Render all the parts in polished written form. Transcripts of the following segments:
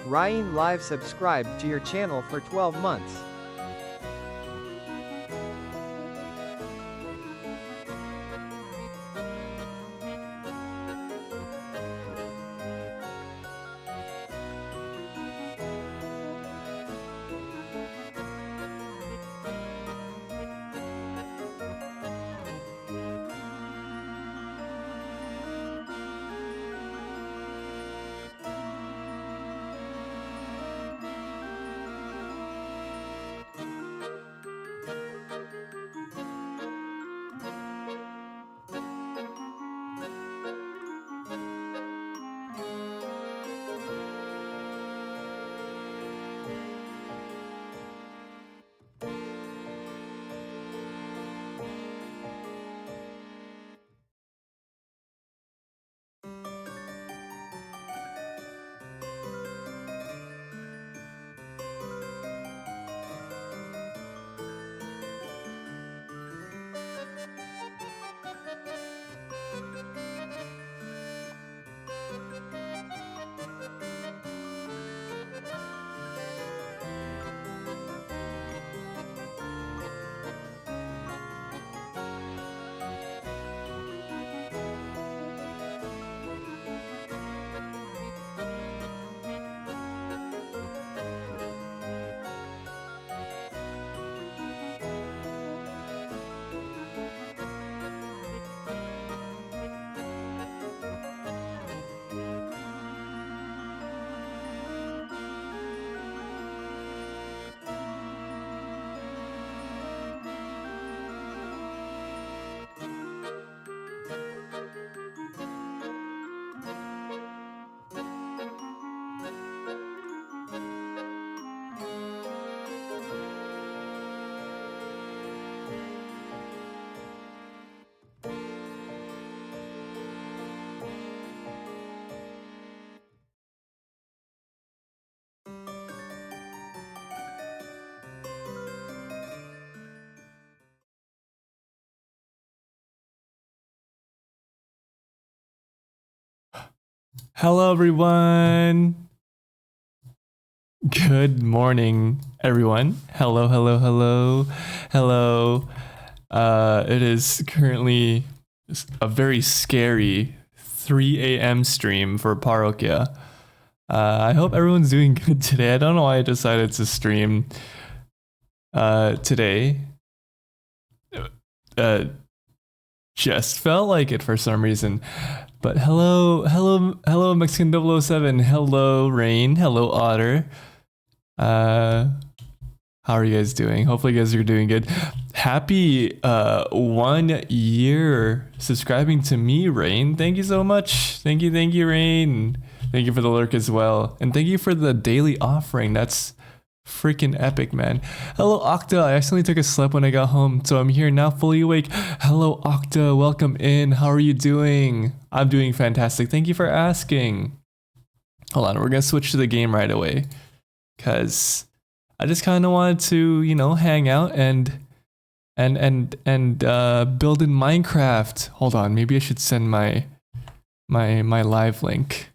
Ryan Live subscribed to your channel for 12 months. Hello, everyone. Good morning, everyone. Hello, hello, hello, hello. It is currently a very scary 3 a.m. stream for Parokia. I hope everyone's doing good today. I don't know why I decided to stream today. Just felt like it for some reason. But hello, Mexican 007. Hello, Rain. Hello, Otter. How are you guys doing? Hopefully you guys are doing good. Happy 1 year subscribing to me, Rain. Thank you so much. Thank you, Rain. Thank you for the lurk as well. And thank you for the daily offering. That's freaking epic, man. Hello, Octa. I accidentally took a slip when I got home, so I'm here now fully awake. Hello, Octa. Welcome in. How are you doing? I'm doing fantastic. Thank you for asking. Hold on. We're going to switch to the game right away because I just kind of wanted to, hang out and build in Minecraft. Hold on. Maybe I should send my live link.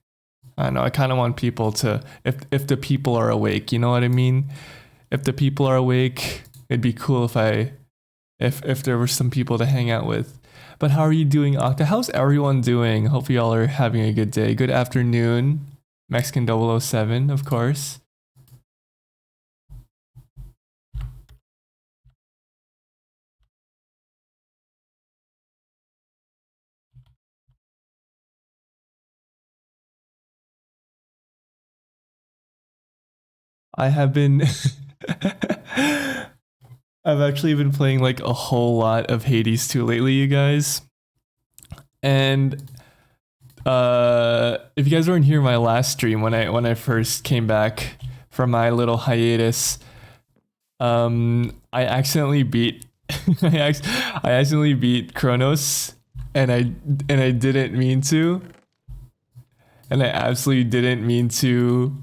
I know, I kind of want people to, if the people are awake, you know what I mean? If the people are awake, it'd be cool if there were some people to hang out with. But how are you doing, Octa? How's everyone doing? Hope you all are having a good day. Good afternoon, Mexican 007, of course. I have been I've actually been playing like a whole lot of Hades 2 lately, you guys. And if you guys weren't here my last stream when I first came back from my little hiatus, I accidentally beat I accidentally beat Kronos and I didn't mean to. And I absolutely didn't mean to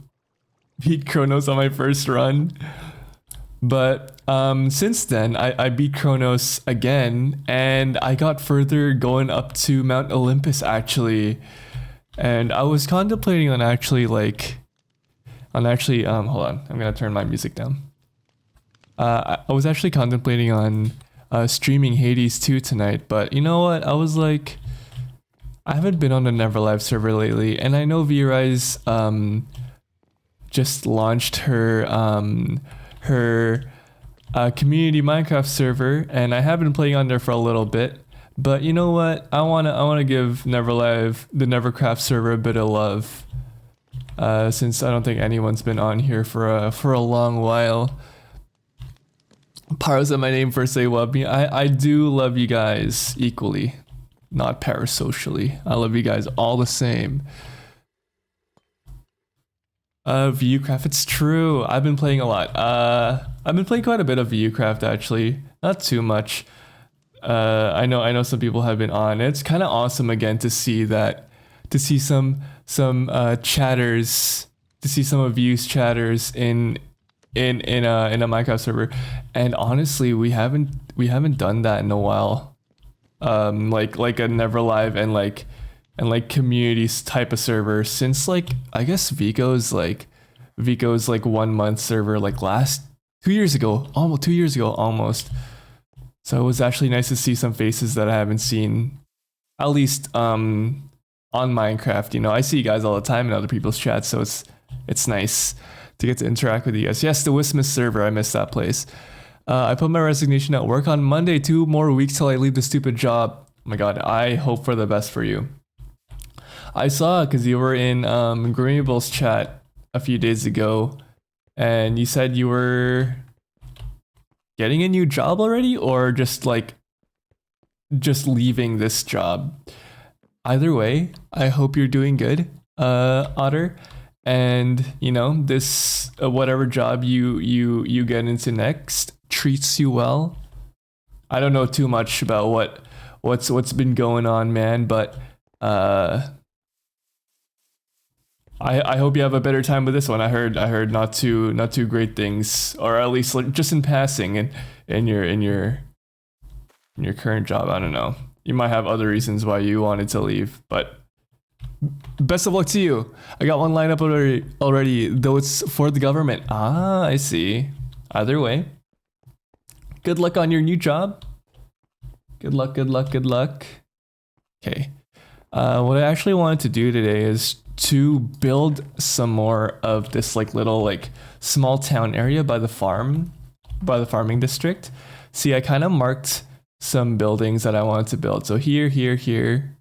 beat Kronos on my first run. But since then, I beat Kronos again, and I got further going up to Mount Olympus, actually. And I was contemplating on actually, like, on actually hold on, I'm gonna turn my music down. I was actually contemplating on streaming Hades 2 tonight, but you know what? I was like, I haven't been on the NeverLive server lately, and I know V-Rise just launched her community Minecraft server, and I have been playing on there for a little bit. But you know what? I wanna give NeverLive, the NeverCraft server, a bit of love, since I don't think anyone's been on here for a long while. Paros, my name first they love me. I do love you guys equally, not parasocially. I love you guys all the same. VUcraft, it's true. I've been playing a lot. I've been playing quite a bit of VUcraft actually, not too much. I know some people have been on. It's kind of awesome again to see that, to see some chatters, to see some of Vu's chatters in a Minecraft server. And honestly, we haven't done that in a while. Like a NeverLive and like communities type of server since like I guess Vico's like 1 month server like last 2 years ago, almost 2 years ago almost. So it was actually nice to see some faces that I haven't seen, at least on Minecraft. You know, I see you guys all the time in other people's chats, so it's nice to get to interact with you guys. Yes, the Wismus server, I missed that place. I put my resignation at work on Monday. 2 more weeks till I leave the stupid job. Oh my god, I hope for the best for you. I saw because you were in Grimable's chat a few days ago, and you said you were getting a new job already, or just leaving this job. Either way, I hope you're doing good, Otter. And you know, this whatever job you get into next treats you well. I don't know too much about what's been going on, man, but I hope you have a better time with this one. I heard not too great things, or at least like just in passing, in your current job. I don't know. You might have other reasons why you wanted to leave, but best of luck to you. I got one lined up already, though it's for the government. Ah, I see. Either way, good luck on your new job. Good luck. Okay. What I actually wanted to do today is to build some more of this like little like small town area by the farming district. See, I kind of marked some buildings that I wanted to build. So here, and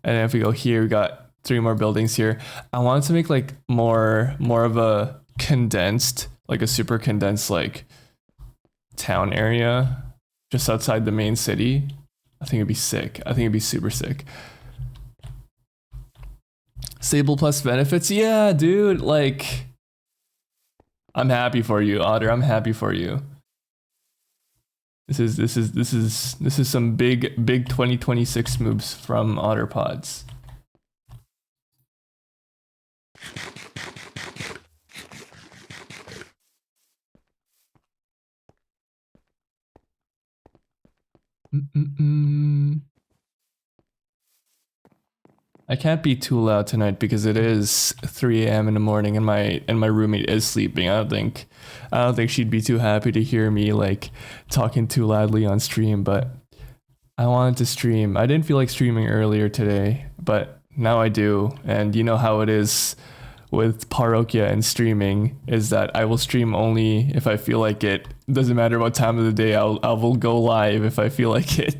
then if we go here, we got 3 more buildings here. I wanted to make like more of a condensed, like a super condensed like town area just outside the main city. I think it'd be sick. I think it'd be super sick. Stable plus benefits, yeah, dude. Like, I'm happy for you, Otter. I'm happy for you. This is some big 2026 moves from Otter Pods. I can't be too loud tonight because it is 3 a.m. in the morning and my roommate is sleeping. I don't think she'd be too happy to hear me like talking too loudly on stream, but I wanted to stream. I didn't feel like streaming earlier today, but now I do. And you know how it is with Parokia and streaming, is that I will stream only if I feel like it. Doesn't matter what time of the day, I will go live if I feel like it.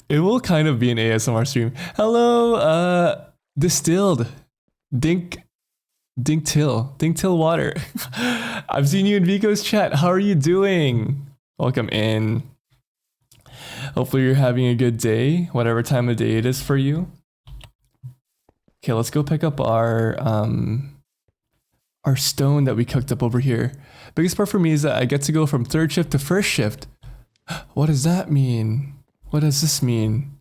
It will kind of be an ASMR stream. Hello, Distilled. Dink Till Water. I've seen you in Vico's chat. How are you doing? Welcome in. Hopefully you're having a good day, whatever time of day it is for you. Okay, let's go pick up our stone that we cooked up over here. Biggest part for me is that I get to go from 3rd shift to 1st shift. What does that mean? What does this mean?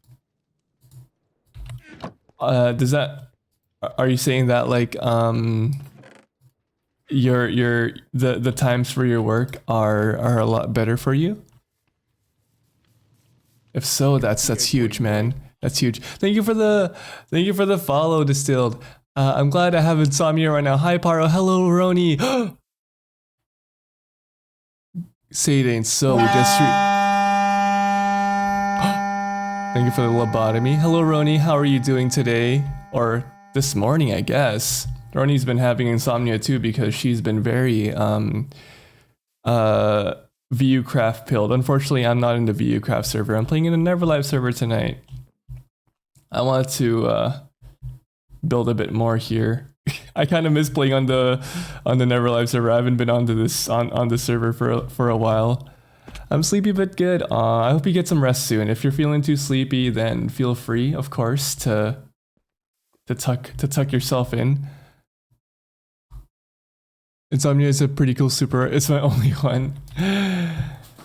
Are you saying that like the times for your work are a lot better for you? If so, that's huge, man. That's huge. Thank you for the follow, Distilled. I'm glad I have insomnia right now. Hi, Paro. Hello, Roni. Say it ain't so. We just Thank you for the lobotomy. Hello, Roni. How are you doing today? Or this morning, I guess. Roni's been having insomnia too because she's been very VUcraft pilled. Unfortunately, I'm not in the VUcraft server. I'm playing in a NeverLive server tonight. I wanted to build a bit more here. I kind of miss playing on the NeverLive server. I haven't been onto this on the server for a while. I'm sleepy but good. I hope you get some rest soon. If you're feeling too sleepy, then feel free, of course, to tuck yourself in. Insomnia is a pretty cool super. It's my only one. I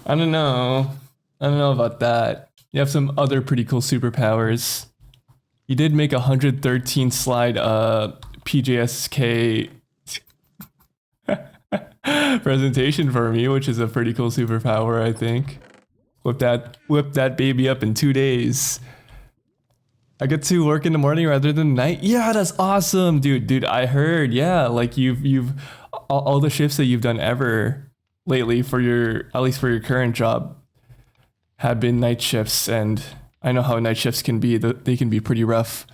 don't know. I don't know about that. You have some other pretty cool superpowers. You did make 113 slide PJSK presentation for me, which is a pretty cool superpower, I think. Whip that baby up in 2 days. I get to work in the morning rather than night. Yeah, that's awesome, dude. I heard, yeah, like you've all the shifts that you've done ever lately for at least for your current job have been night shifts, and I know how night shifts can be. They can be pretty rough.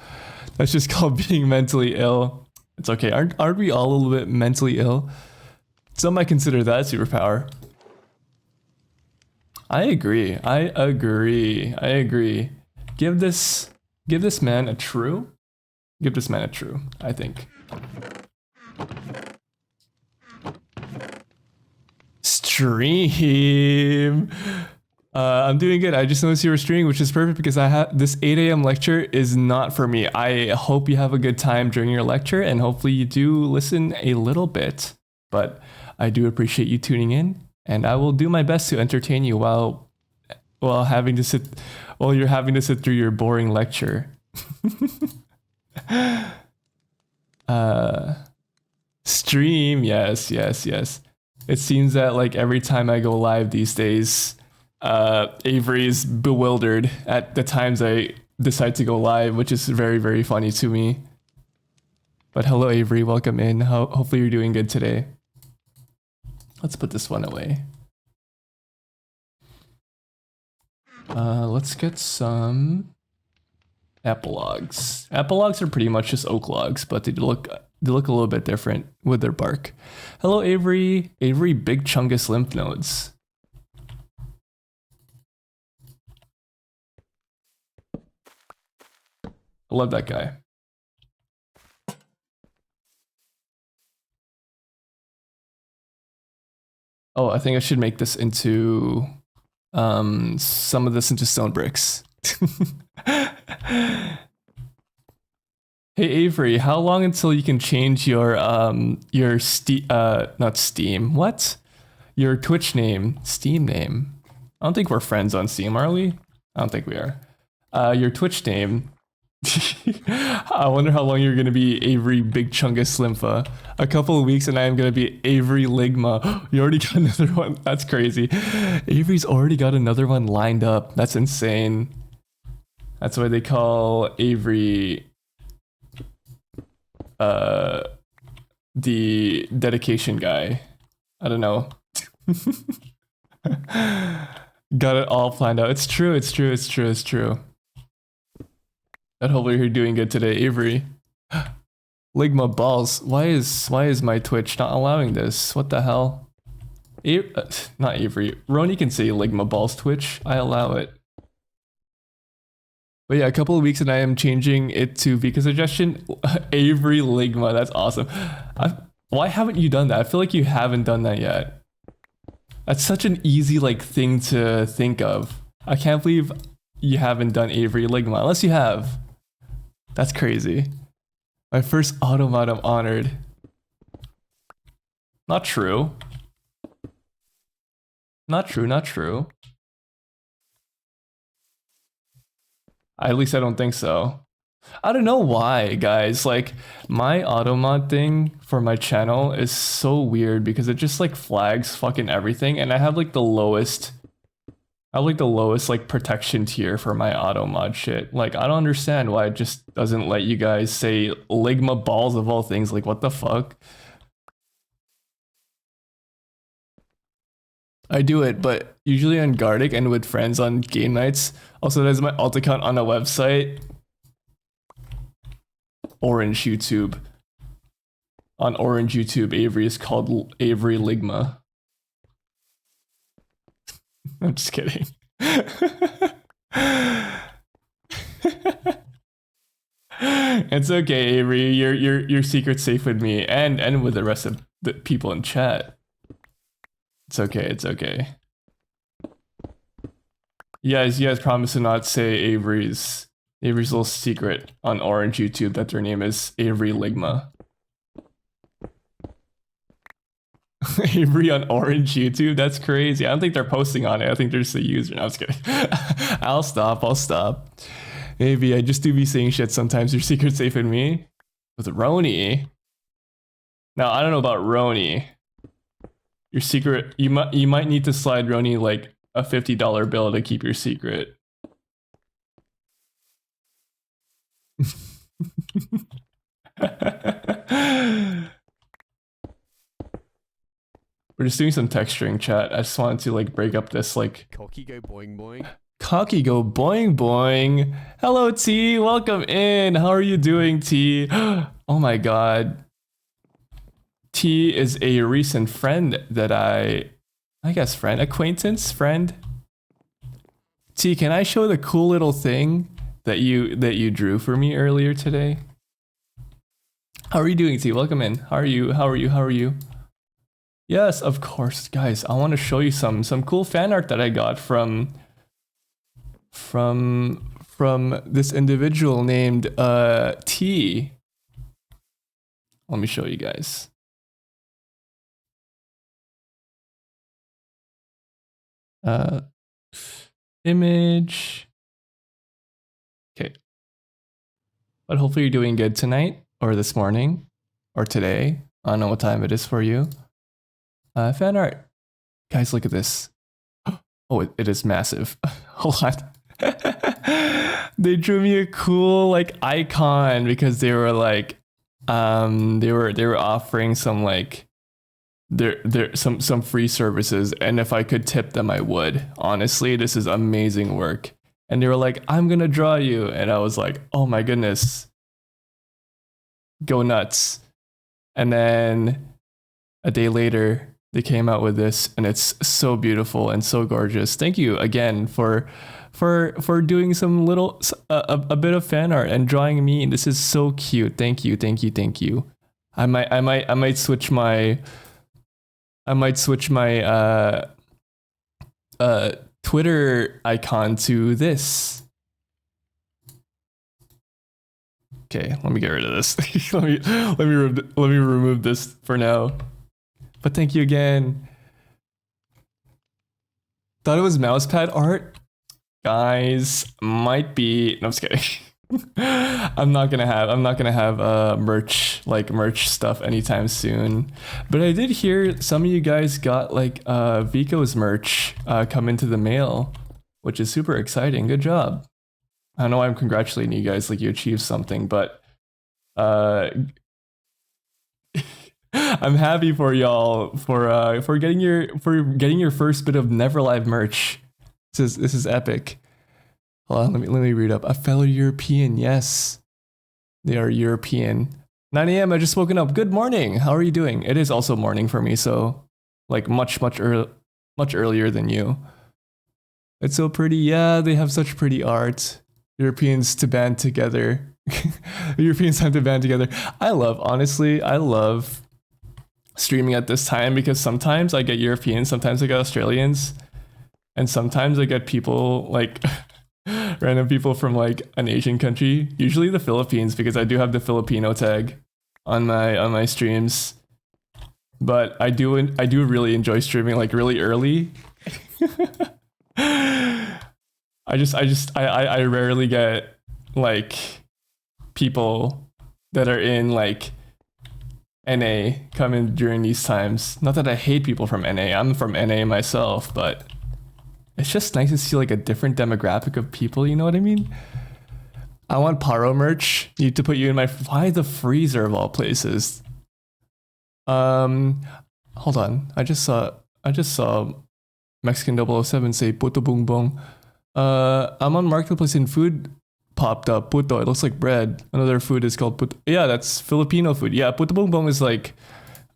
That's just called being mentally ill. It's okay. Aren't we all a little bit mentally ill? Some might consider that a superpower. I agree. Give this man a true. Give this man a true, I think. Stream. I'm doing good. I just noticed you were streaming, which is perfect because I have this 8 a.m. lecture is not for me. I hope you have a good time during your lecture, and hopefully you do listen a little bit. But I do appreciate you tuning in, and I will do my best to entertain you while you're having to sit through your boring lecture. Stream, yes. It seems that like every time I go live these days, Avery's bewildered at the times I decide to go live, which is very, very funny to me. But hello, Avery, welcome in. Hopefully you're doing good today. Let's put this one away. Let's get some apple logs. Apple logs are pretty much just oak logs, but they look a little bit different with their bark. Hello, Avery. Avery, big chungus lymph nodes. I love that guy. Oh, I think I should make this into some of this into stone bricks. Hey Avery, how long until you can change your not Steam, what? Your Twitch name, Steam name. I don't think we're friends on Steam, are we? I don't think we are. Your Twitch name. I wonder how long you're gonna be Avery Big Chungus Lympha. A couple of weeks and I am gonna be Avery Ligma. You already got another one. That's crazy. Avery's already got another one lined up. That's insane. That's why they call Avery the dedication guy. I don't know. Got it all planned out. It's true. But hopefully you're doing good today, Avery. Ligma balls. Why is my Twitch not allowing this? What the hell? Not Avery. Roni can say Ligma balls Twitch. I allow it. But yeah, a couple of weeks and I am changing it to Vika suggestion. Avery Ligma. That's awesome. Why haven't you done that? I feel like you haven't done that yet. That's such an easy like thing to think of. I can't believe you haven't done Avery Ligma. Unless you have. That's crazy. My first automod, I'm honored. Not true. Not true. At least I don't think so. I don't know why, guys. Like, my automod thing for my channel is so weird because it just like flags fucking everything, and I have like the lowest I have like the lowest like protection tier for my auto mod shit. Like I don't understand why it just doesn't let you guys say Ligma balls of all things. Like what the fuck? I do it, but usually on Gartic and with friends on game nights. Also, there's my alt account on a website. Orange YouTube. On Orange YouTube, Avery is called Avery Ligma. I'm just kidding. It's okay, Avery. Your secret's safe with me and with the rest of the people in chat. It's okay. It's okay. You guys promise to not say Avery's little secret on Orange YouTube that their name is Avery Ligma. Avery on Orange YouTube? That's crazy. I don't think they're posting on it. I think they're just a user. No, I'm just kidding. I'll stop. Maybe I just do be saying shit sometimes. Your secret's safe in me. With Roni. Now, I don't know about Roni. Your secret, you might need to slide Roni like a $50 bill to keep your secret. We're just doing some texturing chat. I just wanted to like break up this like Cocky go boing boing. Cocky go boing boing. Hello T, welcome in. How are you doing T? Oh my god. T is a recent friend that I guess acquaintance, friend. T, can I show the cool little thing that you drew for me earlier today? How are you doing T? Welcome in. How are you? Yes, of course, guys. I want to show you some cool fan art that I got from this individual named T. Let me show you guys. Image. Okay. But hopefully you're doing good tonight or this morning or today. I don't know what time it is for you. Fan art. Guys, look at this. Oh, it is massive. Hold on. They drew me a cool like icon because they were like they were offering some like some free services, and if I could tip them I would. Honestly, this is amazing work. And they were like, I'm gonna draw you, and I was like, oh my goodness, go nuts. And then a day later they came out with this, and it's so beautiful and so gorgeous. Thank you again for doing some little a bit of fan art and drawing me. This is so cute. Thank you. I might switch my Twitter icon to this. Okay, let me get rid of this. let me remove this for now. But thank you again. Thought it was mousepad art? Guys, might be. No, I'm just kidding. I'm not gonna have merch stuff anytime soon. But I did hear some of you guys got like Vico's merch come into the mail, which is super exciting. Good job. I know I'm congratulating you guys like you achieved something, but I'm happy for y'all for getting your first bit of Neverlive merch. This is epic. Hold on, let me read up. A fellow European, yes, they are European. 9 a.m. I just woken up. Good morning. How are you doing? It is also morning for me, so like much earlier than you. It's so pretty. Yeah, they have such pretty art. Europeans to band together. Europeans have to band together. I love streaming at this time because sometimes I get Europeans, sometimes I get Australians, and sometimes I get people like random people from like an Asian country, usually the Philippines because I do have the Filipino tag on my streams. But I do really enjoy streaming like really early. I rarely get like people that are in like NA come in during these times. Not that I hate people from NA. I'm from NA myself, but it's just nice to see like a different demographic of people, you know what I mean? I want Paro merch. Need to put you in my why the freezer of all places. Hold on. I just saw Mexican 007 say puto bung bung. I'm on Marketplace and food popped up. Puto, it looks like bread. Another food is called puto. Yeah, that's Filipino food. Yeah, puto bung bung is like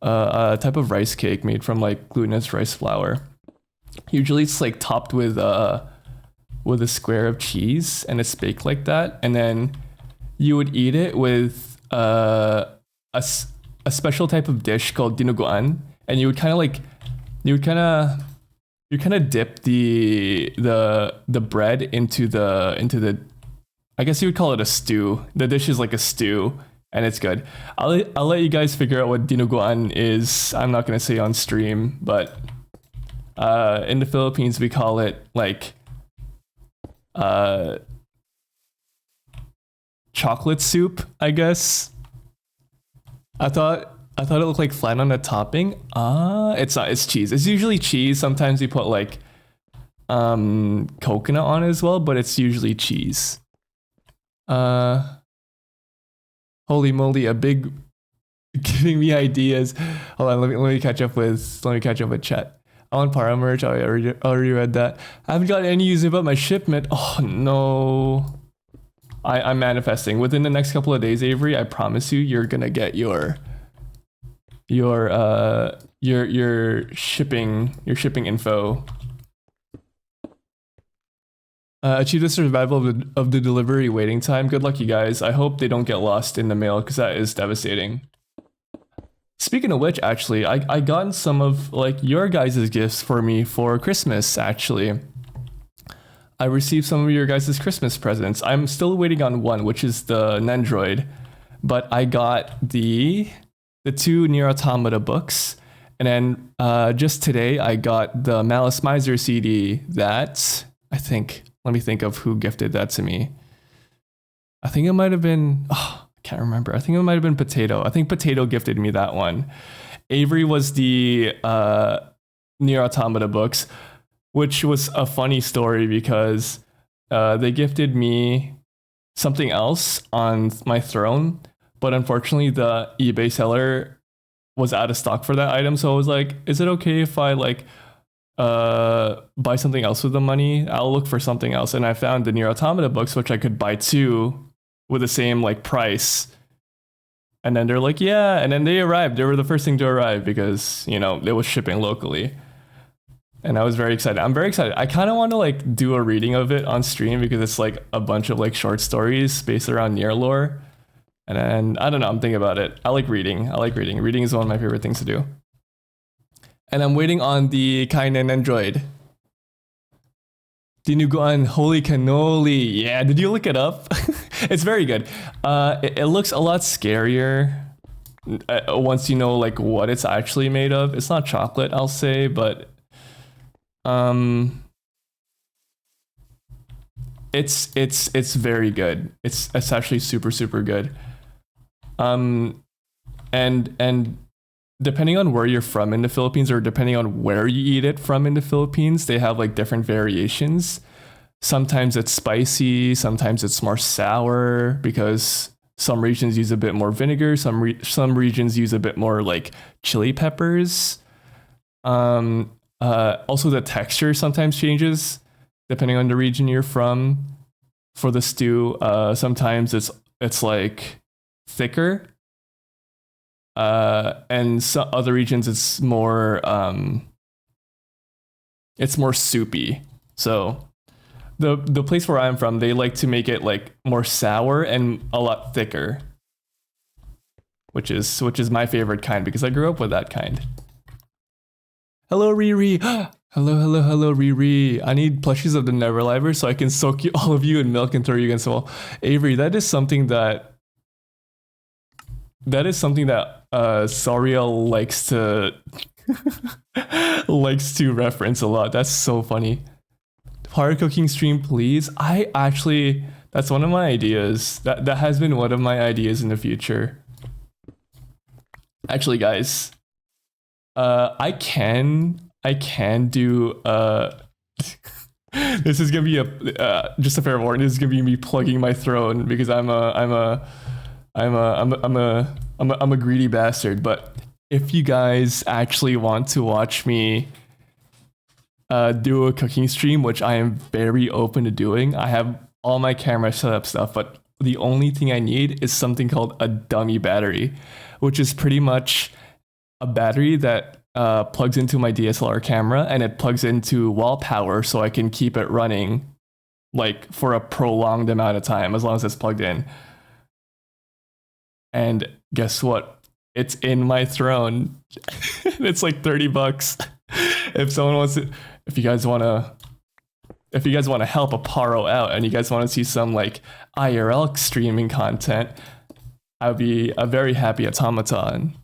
a type of rice cake made from like glutinous rice flour. Usually it's like topped with a square of cheese and it's baked like that, and then you would eat it with a special type of dish called dinuguan, and you kind of dip the bread into the I guess you would call it a stew. The dish is like a stew and it's good. I'll let you guys figure out what dinuguan is. I'm not gonna say on stream, but in the Philippines we call it like chocolate soup, I guess. I thought it looked like flan on the topping. It's not, it's cheese. It's usually cheese. Sometimes we put like coconut on as well, but it's usually cheese. Holy moly, a big giving me ideas. Hold on, let me catch up with chat. I want Para merch. I already read that. I haven't got any news about my shipment. Oh no. I'm manifesting. Within the next couple of days, Avery, I promise you're gonna get your shipping info. Achieve the survival of the delivery waiting time. Good luck, you guys. I hope they don't get lost in the mail because that is devastating. Speaking of which, actually, I got some of like your guys' gifts for me for Christmas, actually. I received some of your guys' Christmas presents. I'm still waiting on one, which is the Nendroid. But I got the 2 Nier Automata books. And then just today, I got the Malice Miser CD that I think, let me think of who gifted that to me. I think it might have been, I can't remember. I think it might have been Potato. I think Potato gifted me that one. Avery was the Nier Automata books, which was a funny story because they gifted me something else on my throne, but unfortunately the eBay seller was out of stock for that item. So I was like, is it okay if I like buy something else with the money? I'll look for something else. And I found the Nier Automata books, which I could buy 2 with the same like price. And then they're like, yeah. And then they arrived. They were the first thing to arrive because, you know, it was shipping locally. And I was very excited. I'm very excited. I kind of want to like do a reading of it on stream because it's like a bunch of like short stories based around Nier lore. And then, I don't know, I'm thinking about it. I like reading. Reading is one of my favorite things to do. And I'm waiting on the Kainen Android. Dinuguan, holy cannoli. Yeah, did you look it up? It's very good. It looks a lot scarier once you know like what it's actually made of. It's not chocolate, I'll say, but it's very good. It's actually super good. And depending on where you're from in the Philippines, or depending on where you eat it from in the Philippines, they have like different variations. Sometimes it's spicy, sometimes it's more sour because some regions use a bit more vinegar, some regions use a bit more like chili peppers. Also the texture sometimes changes depending on the region you're from. For the stew, sometimes it's like thicker. And some other regions it's more soupy. So the place where I'm from, they like to make it like more sour and a lot thicker, which is my favorite kind because I grew up with that kind. Hello Riri. Hello Riri. I need plushies of the Neverliver so I can soak you all of you in milk and throw you against the wall. Avery, that is something that Soriel likes to reference a lot. That's so funny. Fire cooking stream, please. That's one of my ideas. That has been one of my ideas in the future. Actually, guys, I can do This is gonna be a just a fair warning. This is gonna be me plugging my throne because I'm a greedy bastard. But if you guys actually want to watch me do a cooking stream, which I am very open to doing, I have all my camera setup stuff, but the only thing I need is something called a dummy battery, which is pretty much a battery that plugs into my DSLR camera and it plugs into wall power so I can keep it running like for a prolonged amount of time as long as it's plugged in. And guess what? It's in my throne. It's like $30. If someone wants to, if you guys want to help a paro out and you guys want to see some like IRL streaming content, I'll be a very happy automaton.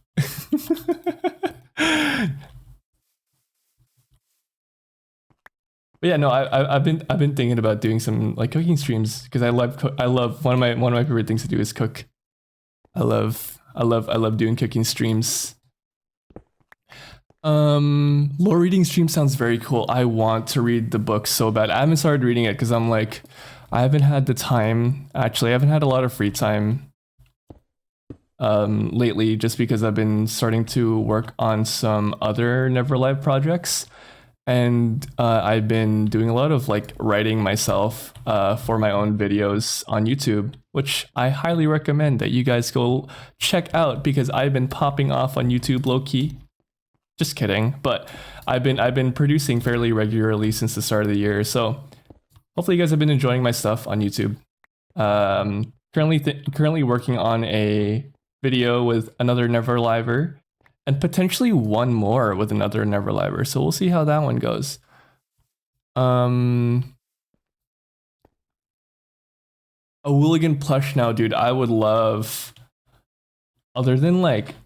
But yeah, no, I've been thinking about doing some like cooking streams because I love one of my favorite things to do is cook. I love doing cooking streams. Lore reading stream sounds very cool. I want to read the book so bad. I haven't started reading it because I'm like, I haven't had the time. Actually, I haven't had a lot of free time lately just because I've been starting to work on some other NeverLive projects. And I've been doing a lot of like writing myself for my own videos on YouTube, which I highly recommend that you guys go check out because I've been popping off on YouTube low key. Just kidding, but I've been producing fairly regularly since the start of the year. So hopefully you guys have been enjoying my stuff on YouTube. Currently working on a video with another NeverLiver. And potentially one more with another NeverLiver. So we'll see how that one goes. A Wooligan plush now, dude. I would love other than NeverLiver,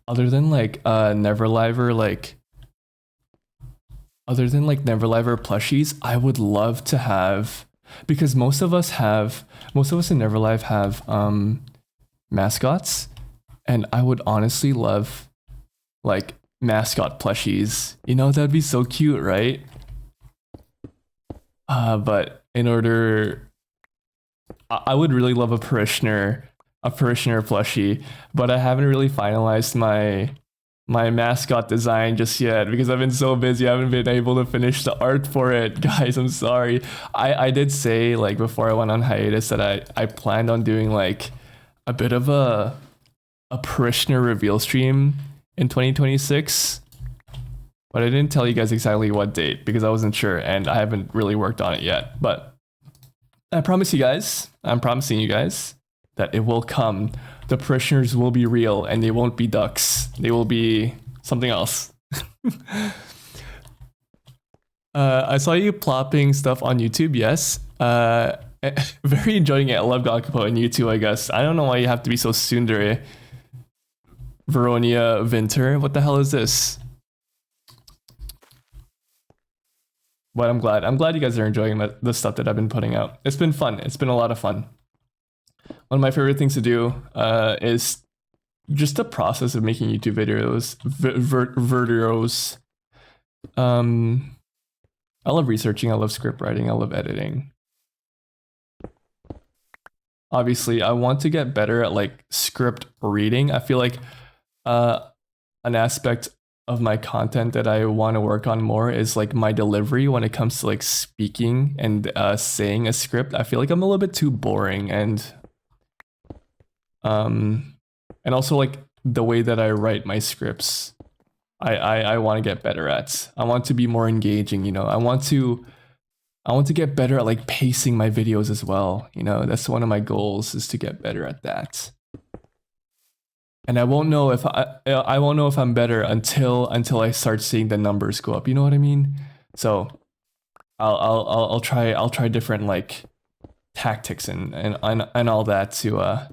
NeverLiver plushies, I would love to have, because most of us in NeverLive have mascots, and I would honestly love like mascot plushies. You know, that'd be so cute, right? But in order, I would really love a parishioner plushie, but I haven't really finalized my mascot design just yet because I've been so busy. I haven't been able to finish the art for it, guys. I'm sorry. I did say like before I went on hiatus that I planned on doing like a bit of a parishioner reveal stream in 2026, but I didn't tell you guys exactly what date because I wasn't sure and I haven't really worked on it yet. But I'm promising you guys that it will come. The parishioners will be real and they won't be ducks. They will be something else. I saw you plopping stuff on YouTube. Yes. Very enjoying it. I love Gakupo on YouTube, I guess. I don't know why you have to be so tsundere. Veronia Vinter, what the hell is this? But I'm glad you guys are enjoying the stuff that I've been putting out. It's been fun. It's been a lot of fun. One of my favorite things to do is just the process of making YouTube videos. Videos. I love researching. I love script writing. I love editing. Obviously, I want to get better at like script reading. I feel like an aspect of my content that I want to work on more is like my delivery when it comes to like speaking and saying a script. I feel like I'm a little bit too boring and also like the way that I write my scripts. I want to get better at. I want to be more engaging, you know. I want to get better at like pacing my videos as well. You know, that's one of my goals is to get better at that. And I won't know if I'm better until I start seeing the numbers go up. You know what I mean? So I'll try different like tactics and all that to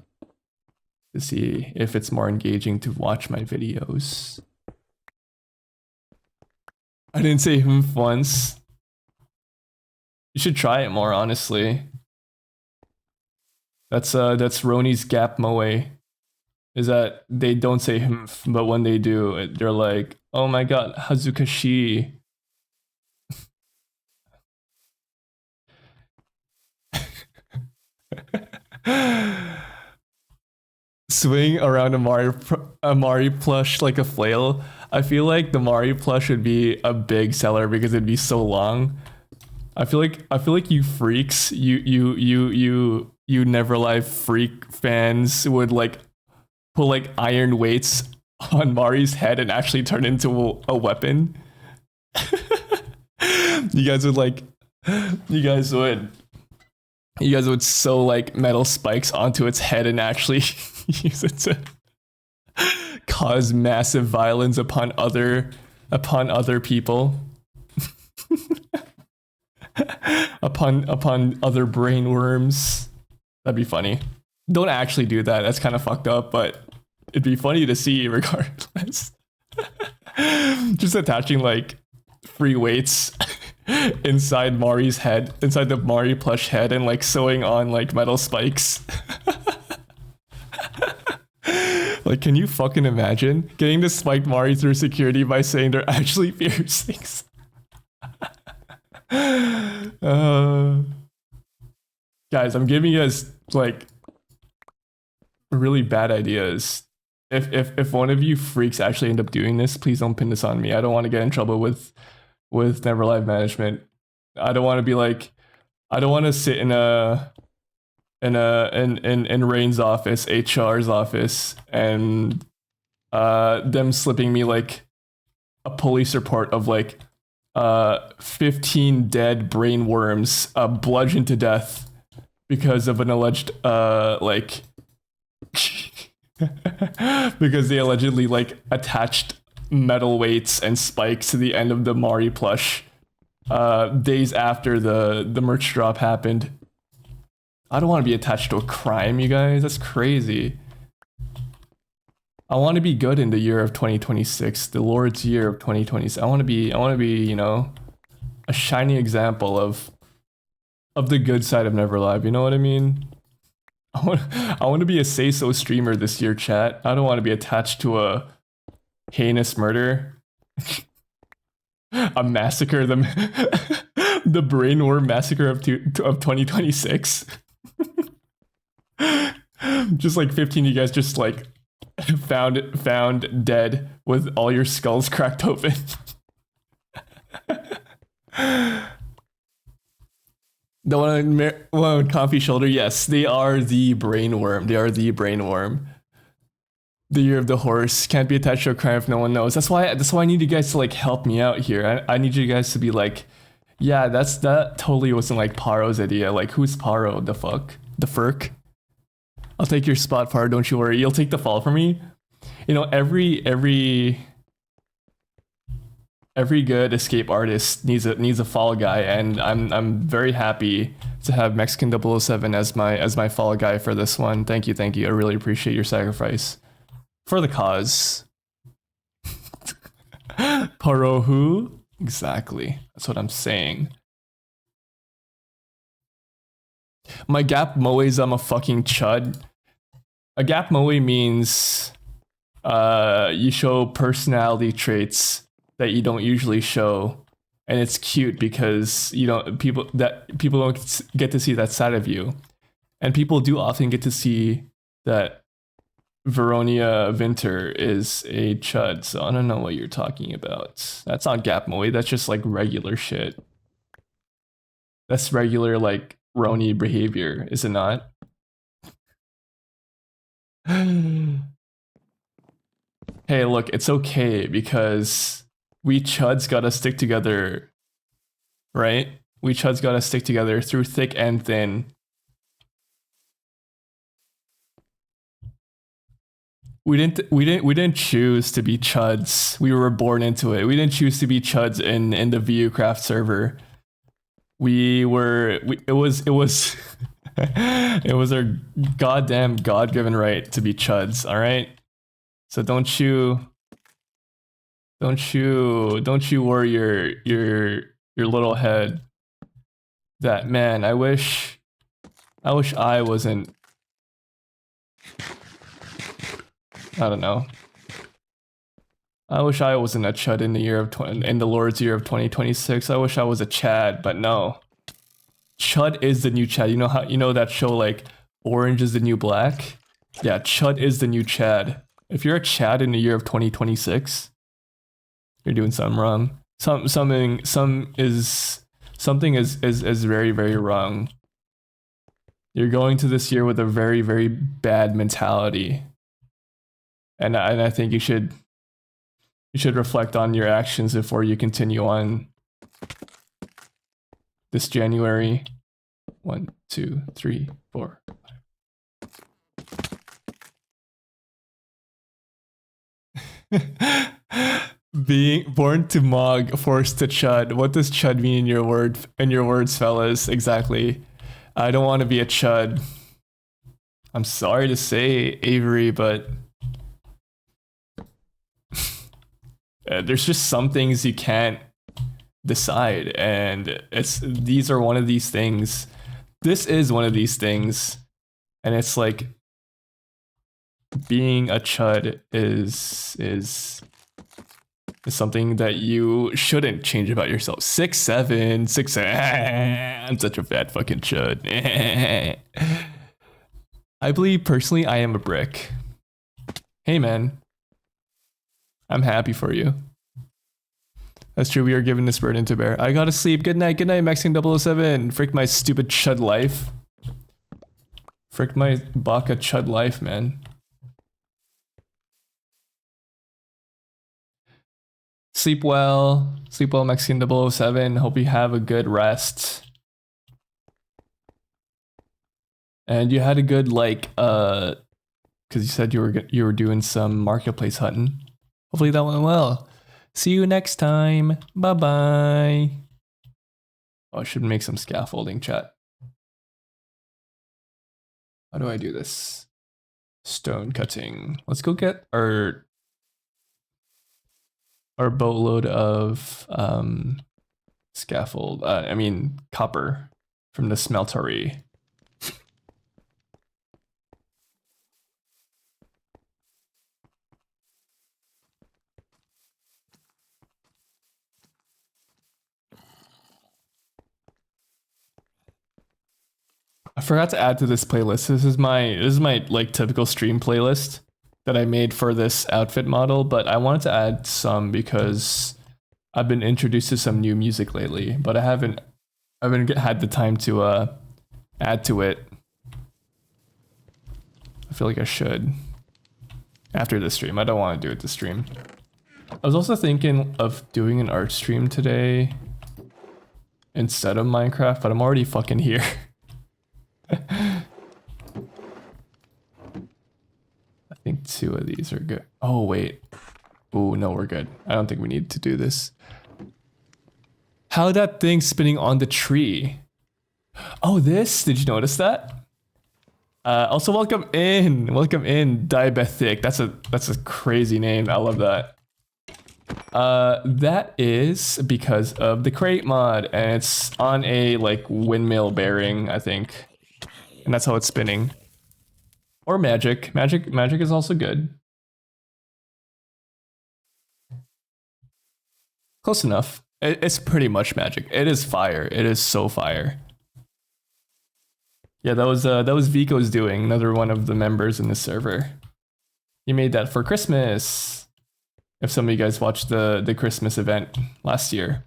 see if it's more engaging to watch my videos. I didn't say once. You should try it more, honestly. That's Roni's gap moe. Is that they don't say humph, but when they do, they're like, oh my god, hazukashi. Swing around a Mari plush like a flail. I feel like the Mari plush would be a big seller because it'd be so long. I feel like you freaks, you Neverlife freak fans would like put like iron weights on Mari's head and actually turn into a weapon. You guys would like, you guys would sew like metal spikes onto its head and actually use it to cause massive violence upon other people. upon other brain worms. That'd be funny. Don't actually do that. That's kind of fucked up, but it'd be funny to see regardless. Just attaching like free weights inside Mari's head, inside the Mari plush head, and like sewing on like metal spikes. Like, can you fucking imagine getting to spike Mari through security by saying they're actually piercings? Guys, I'm giving you guys like really bad ideas. If one of you freaks actually end up doing this, please don't pin this on me. I don't want to get in trouble with Neverlife management. I don't want to be like, I don't want to sit in Rain's office, HR's office, and them slipping me like a police report of like 15 dead brain worms bludgeoned to death because of an alleged like because they allegedly like attached metal weights and spikes to the end of the Mari plush days after the merch drop happened. I don't want to be attached to a crime, you guys. That's crazy. I want to be good in the year of 2026, the Lord's year of 2026. I want to be, you know, a shining example of the good side of Neverlife. You know what I mean? I want to be a say so streamer this year, chat. I don't want to be attached to a heinous murder, a massacre, the brainworm massacre of 2026. Just like 15 of you guys just like found dead with all your skulls cracked open. The one on Coffee Shoulder, yes, they are the brainworm. They are the brainworm. The year of the horse can't be attached to a crime if no one knows. That's why I need you guys to like help me out here. I need you guys to be like, yeah, that totally wasn't like Paro's idea. Like, who's Paro? The fuck? The Furk? I'll take your spot, Paro. Don't you worry. You'll take the fall for me. You know, every good escape artist needs a fall guy, and I'm very happy to have Mexican 007 as my fall guy for this one. Thank you. I really appreciate your sacrifice for the cause. Paro who? Exactly. That's what I'm saying. My gap moe's I'm a fucking chud. A gap moe means you show personality traits that you don't usually show, and it's cute because people don't get to see that side of you, and people do often get to see that Veronia Vinter is a chud. So I don't know what you're talking about. That's not gap moe. That's just like regular shit. That's regular like Roni behavior, is it not? Hey, look, it's okay because we chuds gotta stick together, right? We chuds gotta stick together through thick and thin. We didn't choose to be chuds. We were born into it. We didn't choose to be chuds in the NeverCraft server. It was it was our goddamn God-given right to be chuds, all right? So don't you worry your little head that, man, I wish I wasn't, I don't know. I wish I wasn't a chud in the Lord's year of 2026. I wish I was a Chad, but no. Chud is the new Chad. You know that show like orange is the new black. Yeah, chud is the new Chad. If you're a Chad in the year of 2026, you're doing something wrong. Something is very, very wrong. You're going to this year with a very, very bad mentality. And I think you should reflect on your actions before you continue on this January. 1, 2, 3, 4, 5. Being born to Mog, forced to chud. What does chud mean in your words, fellas? Exactly. I don't want to be a chud. I'm sorry to say, Avery, but there's just some things you can't decide, and these are one of these things. This is one of these things, and it's like being a chud is something that you shouldn't change about yourself. 6'7", 6'7". I'm such a bad fucking chud. I believe personally I am a brick. Hey man, I'm happy for you. That's true, we are giving this burden to bear. I gotta sleep. Good night, Mexican007. Frick my stupid chud life. Frick my baka chud life, man. Sleep well, Mexican007. Hope you have a good rest. And you had a good, like, because you said you were doing some marketplace hunting. Hopefully that went well. See you next time. Bye-bye. Oh, I should make some scaffolding, chat. How do I do this? Stone cutting. Let's go get our boatload of scaffold. I mean copper from the smeltery. I forgot to add to this playlist. This is my like typical stream playlist that I made for this outfit model, but I wanted to add some because I've been introduced to some new music lately, but I haven't had the time to add to it. I feel like I should after this stream. I don't want to do it this stream. I was also thinking of doing an art stream today instead of Minecraft, but I'm already fucking here. I think 2 of these are good. Oh, wait. Oh, no, we're good. I don't think we need to do this. How that thing spinning on the tree? Oh, this? Did you notice that? Also, welcome in, Diabetic. That's a crazy name. I love that. That is because of the crate mod, and it's on a like windmill bearing, I think. And that's how it's spinning. Or magic. Magic is also good. Close enough. It's pretty much magic. It is fire. It is so fire. Yeah, that was Vico's doing, another one of the members in the server. He made that for Christmas. If some of you guys watched the Christmas event last year.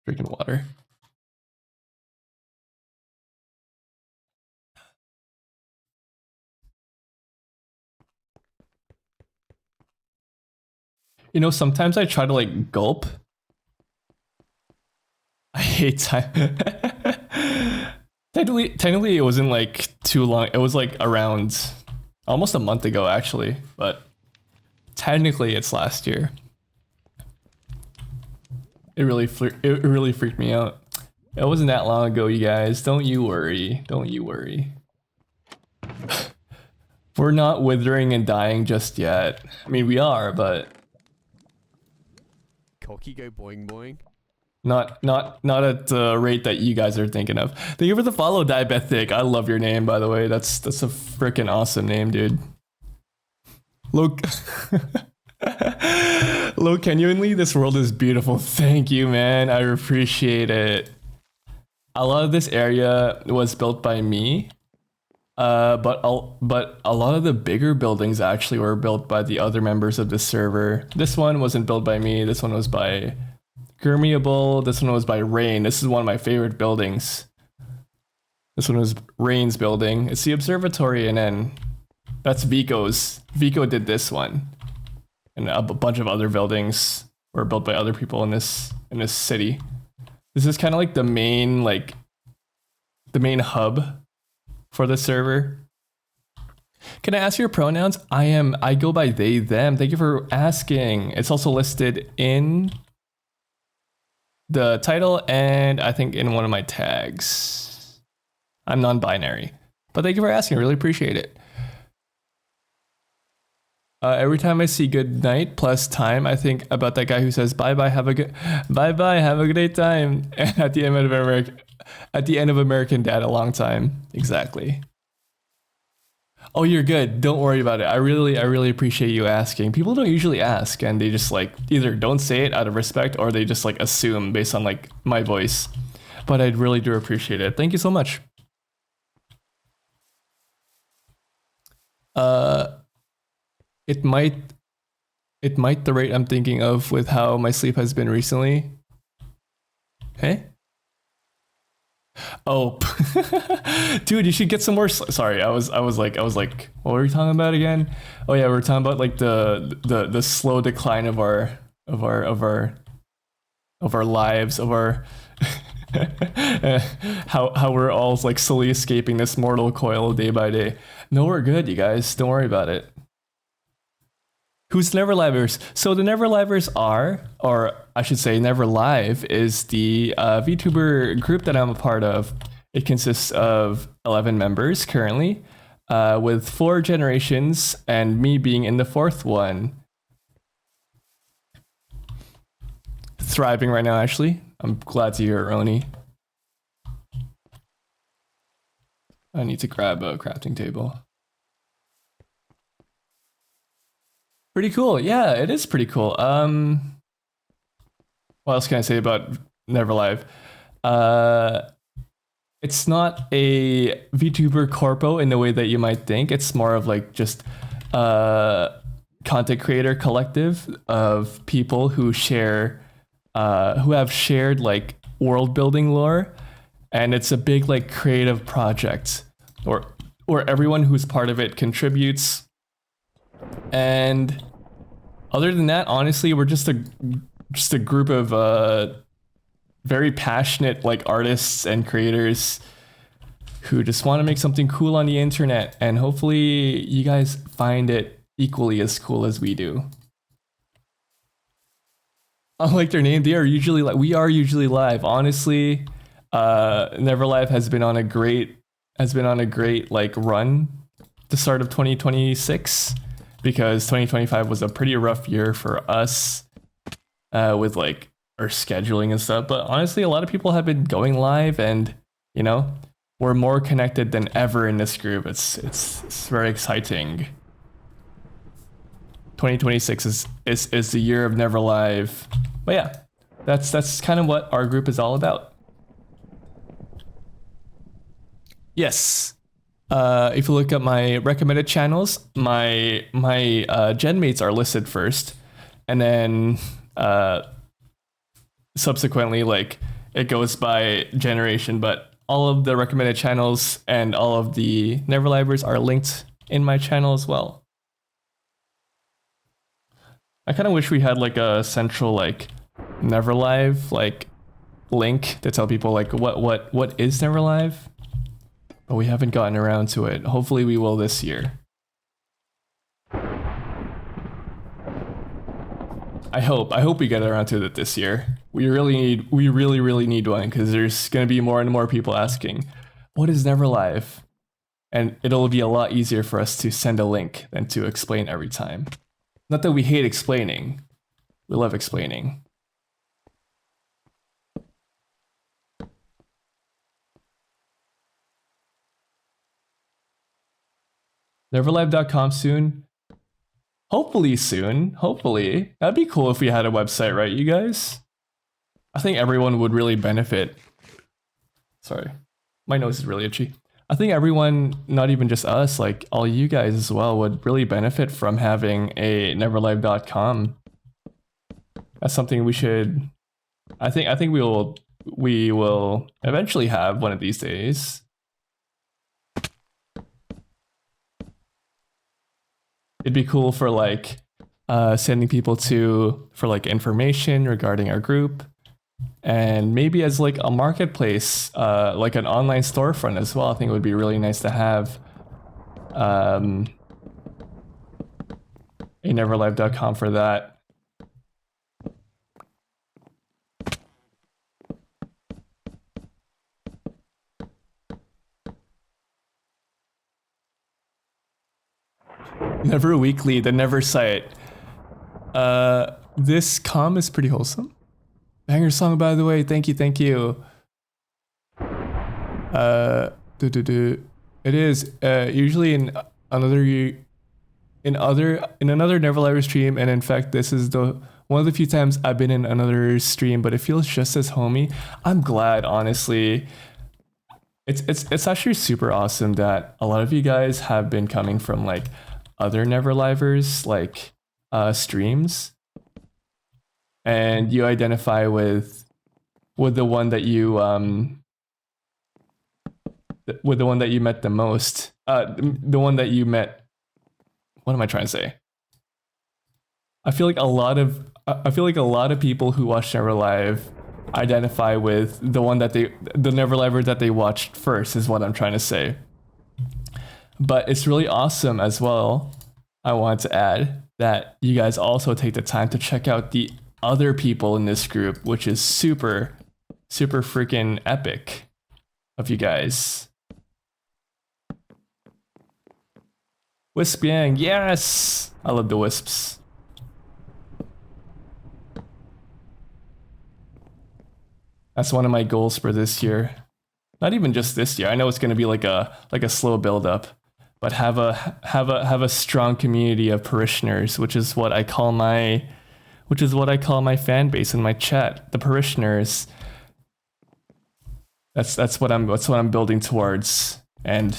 Drinking water. You know, sometimes I try to like gulp. I hate time. Technically it wasn't like too long. It was like around almost a month ago actually, but technically it's last year. It really freaked me out. It wasn't that long ago, you guys. Don't you worry. Don't you worry. We're not withering and dying just yet. I mean, we are, but Cocky go boing boing. not at the rate that you guys are thinking of. Thank you for the follow, Diabetic. I love your name, by the way. That's a freaking awesome name, dude. Look. Low, genuinely, this world is beautiful. Thank you, man. I appreciate it. A lot of this area was built by me. But a lot of the bigger buildings actually were built by the other members of the server. This one wasn't built by me. This one was by Gurmiable. This one was by Rain. This is one of my favorite buildings. This one was Rain's building. It's the observatory, and then that's Vico's. Vico did this one, and a bunch of other buildings were built by other people in this city. This is kind of like the main hub for the server. Can I ask your pronouns? I go by they, them. Thank you for asking. It's also listed in the title and I think in one of my tags. I'm non-binary, but thank you for asking. I really appreciate it. Every time I see good night plus time, I think about that guy who says bye bye, have a great time at the end of American Dad, a long time. Exactly. Oh, you're good. Don't worry about it. I really appreciate you asking. People don't usually ask, and they just like either don't say it out of respect or they just like assume based on like my voice. But I really do appreciate it. Thank you so much. It might the rate I'm thinking of with how my sleep has been recently. Hey? Oh, dude, you should get some more. Sorry, I was like, what were we talking about again? Oh yeah, we were talking about like the slow decline of our lives, of our how we're all like slowly escaping this mortal coil day by day. No, we're good, you guys. Don't worry about it. Who's Neverlivers? So the Neverlivers are, or I should say Neverlive is the VTuber group that I'm a part of. It consists of 11 members currently, with 4 generations and me being in the 4th one. Thriving right now, actually. I'm glad to hear it, Roni. I need to grab a crafting table. Pretty cool. Yeah, it is pretty cool. What else can I say about Neverlive? It's not a VTuber corpo in the way that you might think. It's more of like just a content creator collective of people who share, who have shared like world building lore, and it's a big like creative project, or everyone who's part of it contributes. And other than that, honestly, we're just a group of very passionate like artists and creators who just want to make something cool on the internet, and hopefully you guys find it equally as cool as we do. Unlike their name, we are usually live. Honestly, Neverlive has been on a great like run the start of 2026, because 2025 was a pretty rough year for us with like our scheduling and stuff. But honestly, a lot of people have been going live, and you know, we're more connected than ever in this group. It's very exciting. 2026 is the year of Neverlive. But yeah, that's kind of what our group is all about. Yes. If you look at my recommended channels, my gen mates are listed first, and then subsequently like it goes by generation. But all of the recommended channels and all of the Neverlivers are linked in my channel as well. I kind of wish we had like a central like Neverlive like link to tell people like what is Neverlive. But we haven't gotten around to it. Hopefully we will this year. I hope we get around to it this year. We really need one, because there's gonna be more and more people asking, what is Neverlive? And it'll be a lot easier for us to send a link than to explain every time. Not that we hate explaining. We love explaining. Neverlive.com soon. Hopefully soon. Hopefully. That'd be cool if we had a website, right, you guys? I think everyone would really benefit. Sorry. My nose is really itchy. I think everyone, not even just us, like all you guys as well, would really benefit from having a neverlive.com. That's something we should. I think we will eventually have one of these days. It'd be cool for like sending people for like information regarding our group, and maybe as like a marketplace, like an online storefront as well. I think it would be really nice to have a neverlive.com for that. Never Weekly, the Never site. This comm is pretty wholesome. Banger song, by the way. Thank you, thank you. It is usually in another Neverlive stream, and in fact, this is one of the few times I've been in another stream, but it feels just as homey. I'm glad, honestly. It's actually super awesome that a lot of you guys have been coming from like other Neverlivers, like streams, and you identify with the one that you met the most, the one that you met. What am I trying to say? I feel like a lot of people who watch Neverlive identify with the Neverliver that they watched first, is what I'm trying to say. But it's really awesome as well. I want to add that you guys also take the time to check out the other people in this group, which is super, super freaking epic of you guys. Wisp Yang, yes! I love the wisps. That's one of my goals for this year. Not even just this year. I know it's going to be like a slow build up, but have a strong community of parishioners, which is what I call my fan base in my chat, the parishioners. That's what I'm building towards, and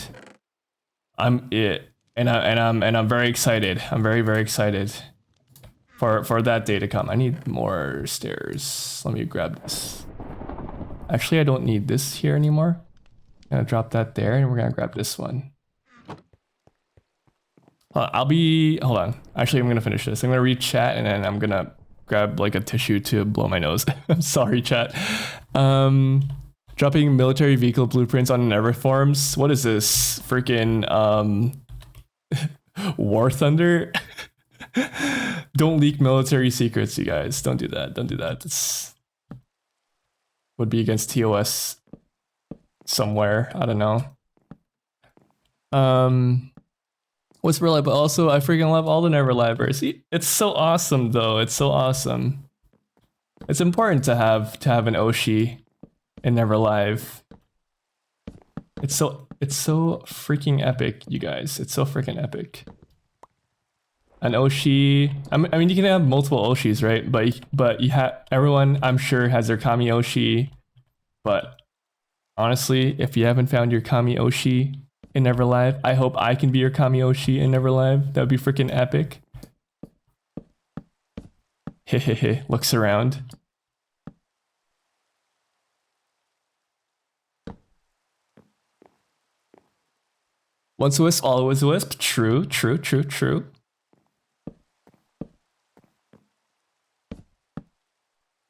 I'm very excited. I'm very, very excited for that day to come. I need more stairs. Let me grab this. Actually, I don't need this here anymore. I'm gonna drop that there, and we're gonna grab this one. Hold on. Actually, I'm gonna finish this. I'm gonna read chat, and then I'm gonna grab like a tissue to blow my nose. I'm sorry, chat. Dropping military vehicle blueprints on Never forums. What is this? Freaking War Thunder? Don't leak military secrets, you guys. Don't do that. Don't do that. It's would be against TOS somewhere. I don't know. What's real life? But also, I freaking love all the Neverlivers. It's so awesome, though. It's so awesome. It's important to have an Oshi in Neverlive. It's so freaking epic, you guys. It's so freaking epic. An Oshi. I mean, you can have multiple Oshis, right? But you have everyone. I'm sure has their Kami Oshi. But honestly, if you haven't found your Kami Oshi in Neverlive, I hope I can be your Kami Oshi in Neverlive. That would be freaking epic. Hehehe. Looks around. Once a wisp, always a wisp. True, true, true, true.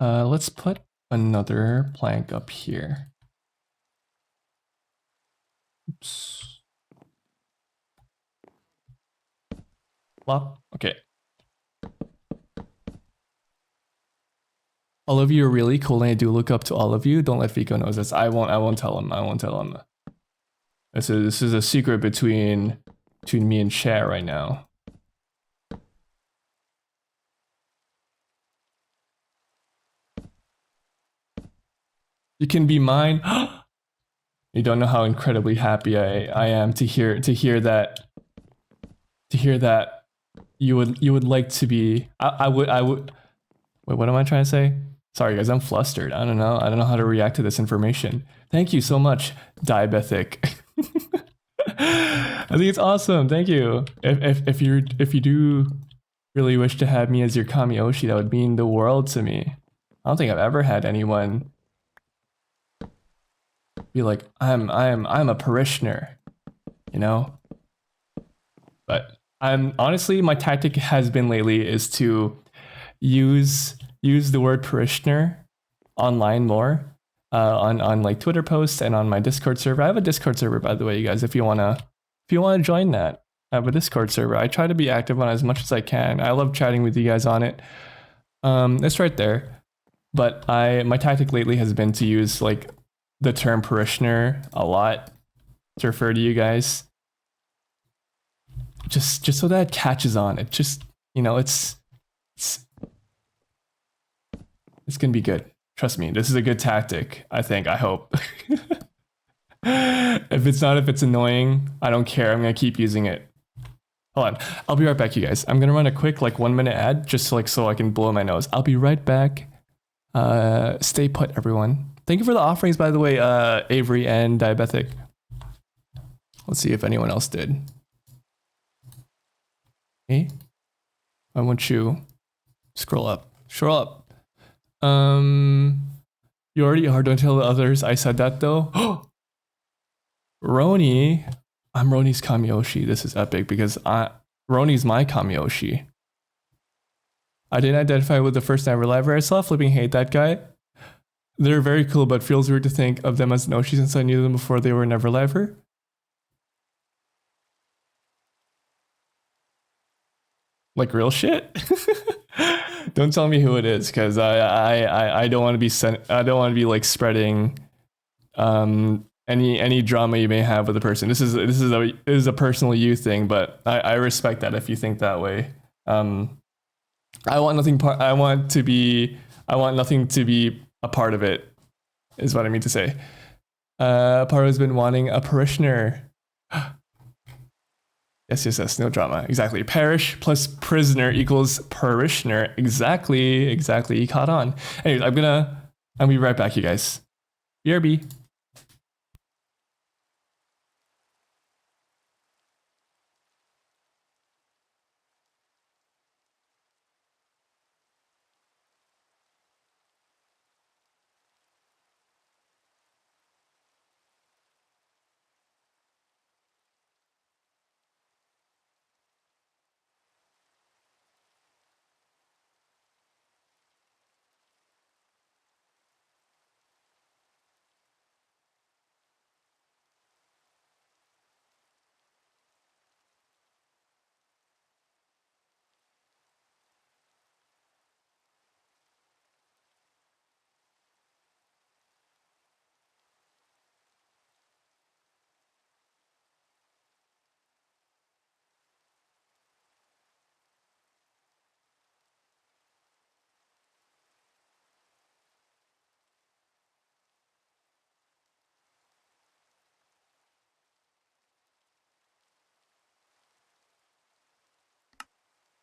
Let's put another plank up here. Oops. Plop. Okay. All of you are really cool, and I do look up to all of you. Don't let Vico know this. I won't tell him. I won't tell him. This is a secret between me and chat right now. You can be mine. You don't know how incredibly happy I am to hear that you would like to be. I would. Wait, what am I trying to say? Sorry, guys, I'm flustered. I don't know. I don't know how to react to this information. Thank you so much, Diabetic. I think it's awesome. Thank you. If you do really wish to have me as your Kamiyoshi, that would mean the world to me. I don't think I've ever had anyone be like, I'm a parishioner, you know? But I'm honestly, my tactic has been lately is to use the word parishioner online more, on like Twitter posts and on my Discord server. I have a Discord server, by the way, you guys, if you wanna join that. I have a Discord server. I try to be active on as much as I can. I love chatting with you guys on it. It's right there. But my tactic lately has been to use like the term parishioner a lot to refer to you guys. Just so that catches on. It just, you know, it's gonna be good. Trust me, this is a good tactic, I think, I hope. If it's annoying, I don't care. I'm gonna keep using it. Hold on, I'll be right back, you guys. I'm gonna run a quick like 1 minute ad just so I can blow my nose. I'll be right back. Stay put, everyone. Thank you for the offerings, by the way, Avery and Diabetic. Let's see if anyone else did. Hey, I want you scroll up. You already are. Don't tell the others I said that though. Roni, I'm Roni's Kamiyoshi. This is epic because Roni's my Kamiyoshi. I didn't identify with the first NeverLiver. I saw flipping hate that guy. They're very cool, but feels weird to think of them as Noshi since I knew them before they were NeverLiver. Like real shit. Don't tell me who it is, because I don't want to be I don't want to be like spreading any drama you may have with the person. This is a personal you thing, but I respect that if you think that way. I want nothing to be a part of it, is what I mean to say. Paro has been wanting a parishioner. Yes, no drama. Exactly. Parish plus prisoner equals parishioner. Exactly. You caught on. Anyways, I'll be right back, you guys. BRB.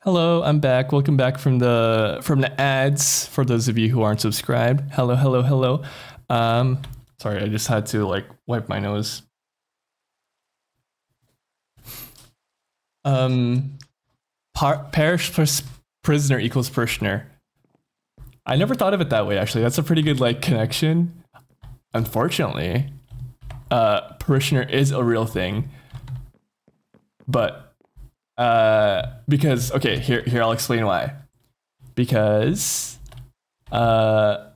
Hello, I'm back. Welcome back from the ads. For those of you who aren't subscribed, hello. Sorry, I just had to like wipe my nose. Parish plus prisoner equals parishioner. I never thought of it that way. Actually, that's a pretty good like connection. Unfortunately, parishioner is a real thing, but. Because okay, here I'll explain why. Because parroquia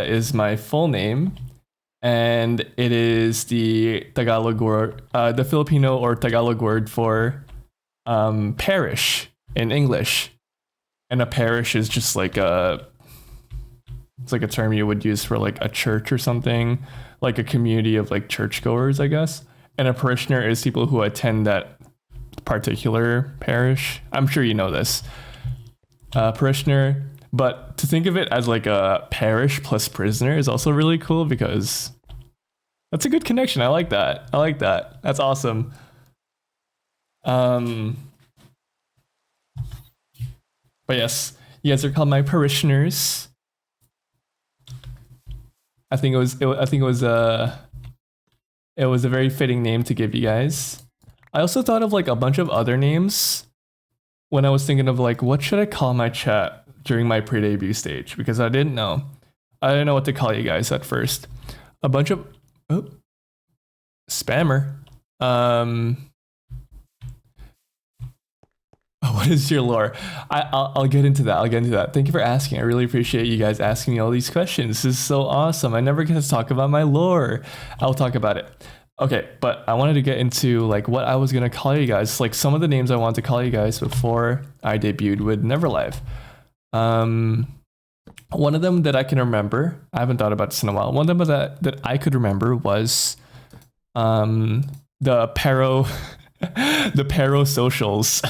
is my full name, and it is the Tagalog word, the Filipino or Tagalog word for parish in English, and a parish is just like it's like a term you would use for like a church or something, like a community of like churchgoers, I guess. And a parishioner is people who attend that particular parish. I'm sure you know this. Parishioner, but to think of it as like a parish plus prisoner is also really cool because that's a good connection. I like that. That's awesome. But yes, you guys are called my parishioners. I think it was a very fitting name to give you guys. I also thought of like a bunch of other names when I was thinking of like what should I call my chat during my pre-debut stage, because I didn't know. I didn't know what to call you guys at first. A bunch of spammer. What is your lore? I'll get into that. I'll get into that. Thank you for asking. I really appreciate you guys asking me all these questions. This is so awesome. I never get to talk about my lore. I'll talk about it. Okay, but I wanted to get into like what I was gonna call you guys, like some of the names I wanted to call you guys before I debuted with NeverLive. One of them that I can remember, I haven't thought about this in a while. One of them that I could remember was the Paro the Paro socials.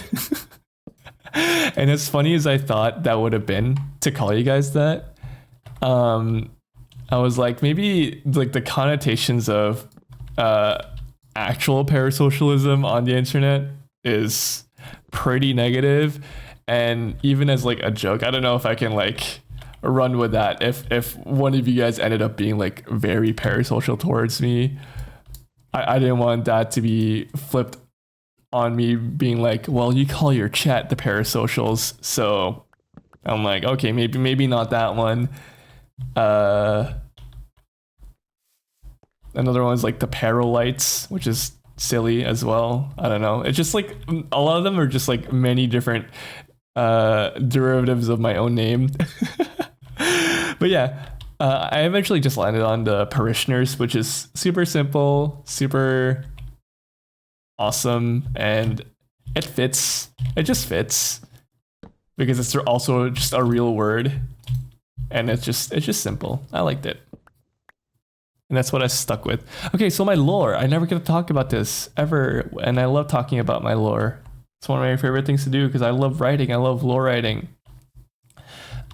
And as funny as I thought that would have been to call you guys that, I was like, maybe like the connotations of actual parasocialism on the internet is pretty negative, and even as like a joke, I don't know if I can like run with that if one of you guys ended up being like very parasocial towards me. I didn't want that to be flipped on me being like, well, you call your chat the parasocials, so I'm like, okay, maybe not that one. Another one's like the Paralites, which is silly as well. I don't know. It's just like a lot of them are just like many different derivatives of my own name. But yeah, I eventually just landed on the parishioners, which is super simple, super awesome, and it fits. It just fits because it's also just a real word, and it's just simple. I liked it, and that's what I stuck with. Okay, so my lore. I never get to talk about this ever, and I love talking about my lore. It's one of my favorite things to do because I love writing. I love lore writing.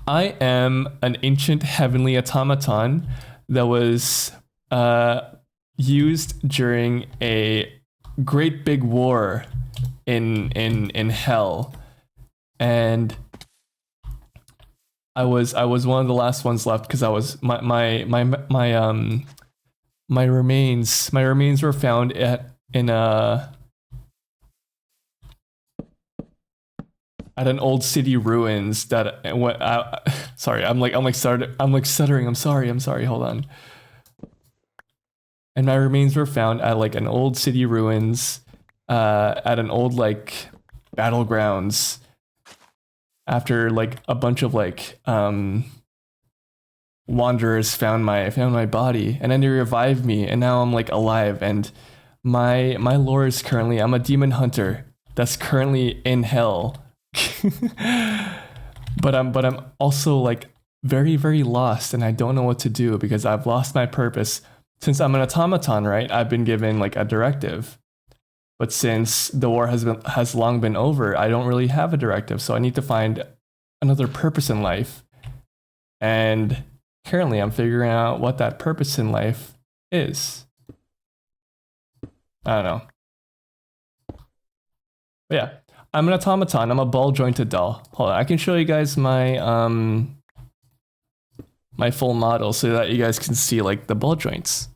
I am an ancient heavenly automaton that was used during a great big war in hell, and I was one of the last ones left because I was my remains were found at an old city ruins that went sorry, I'm stuttering. I'm sorry. Hold on. And my remains were found at like an old city ruins, at an old like battlegrounds, after like a bunch of like wanderers found my body, and then they revived me, and now I'm like alive, and my lore is currently I'm a demon hunter that's currently in hell. but I'm also like very, very lost, and I don't know what to do because I've lost my purpose. Since I'm an automaton, right? I've been given like a directive. But since the war has long been over, I don't really have a directive, so I need to find another purpose in life. And currently I'm figuring out what that purpose in life is. I don't know. But yeah, I'm an automaton. I'm a ball jointed doll. Hold on, I can show you guys my my full model so that you guys can see like the ball joints.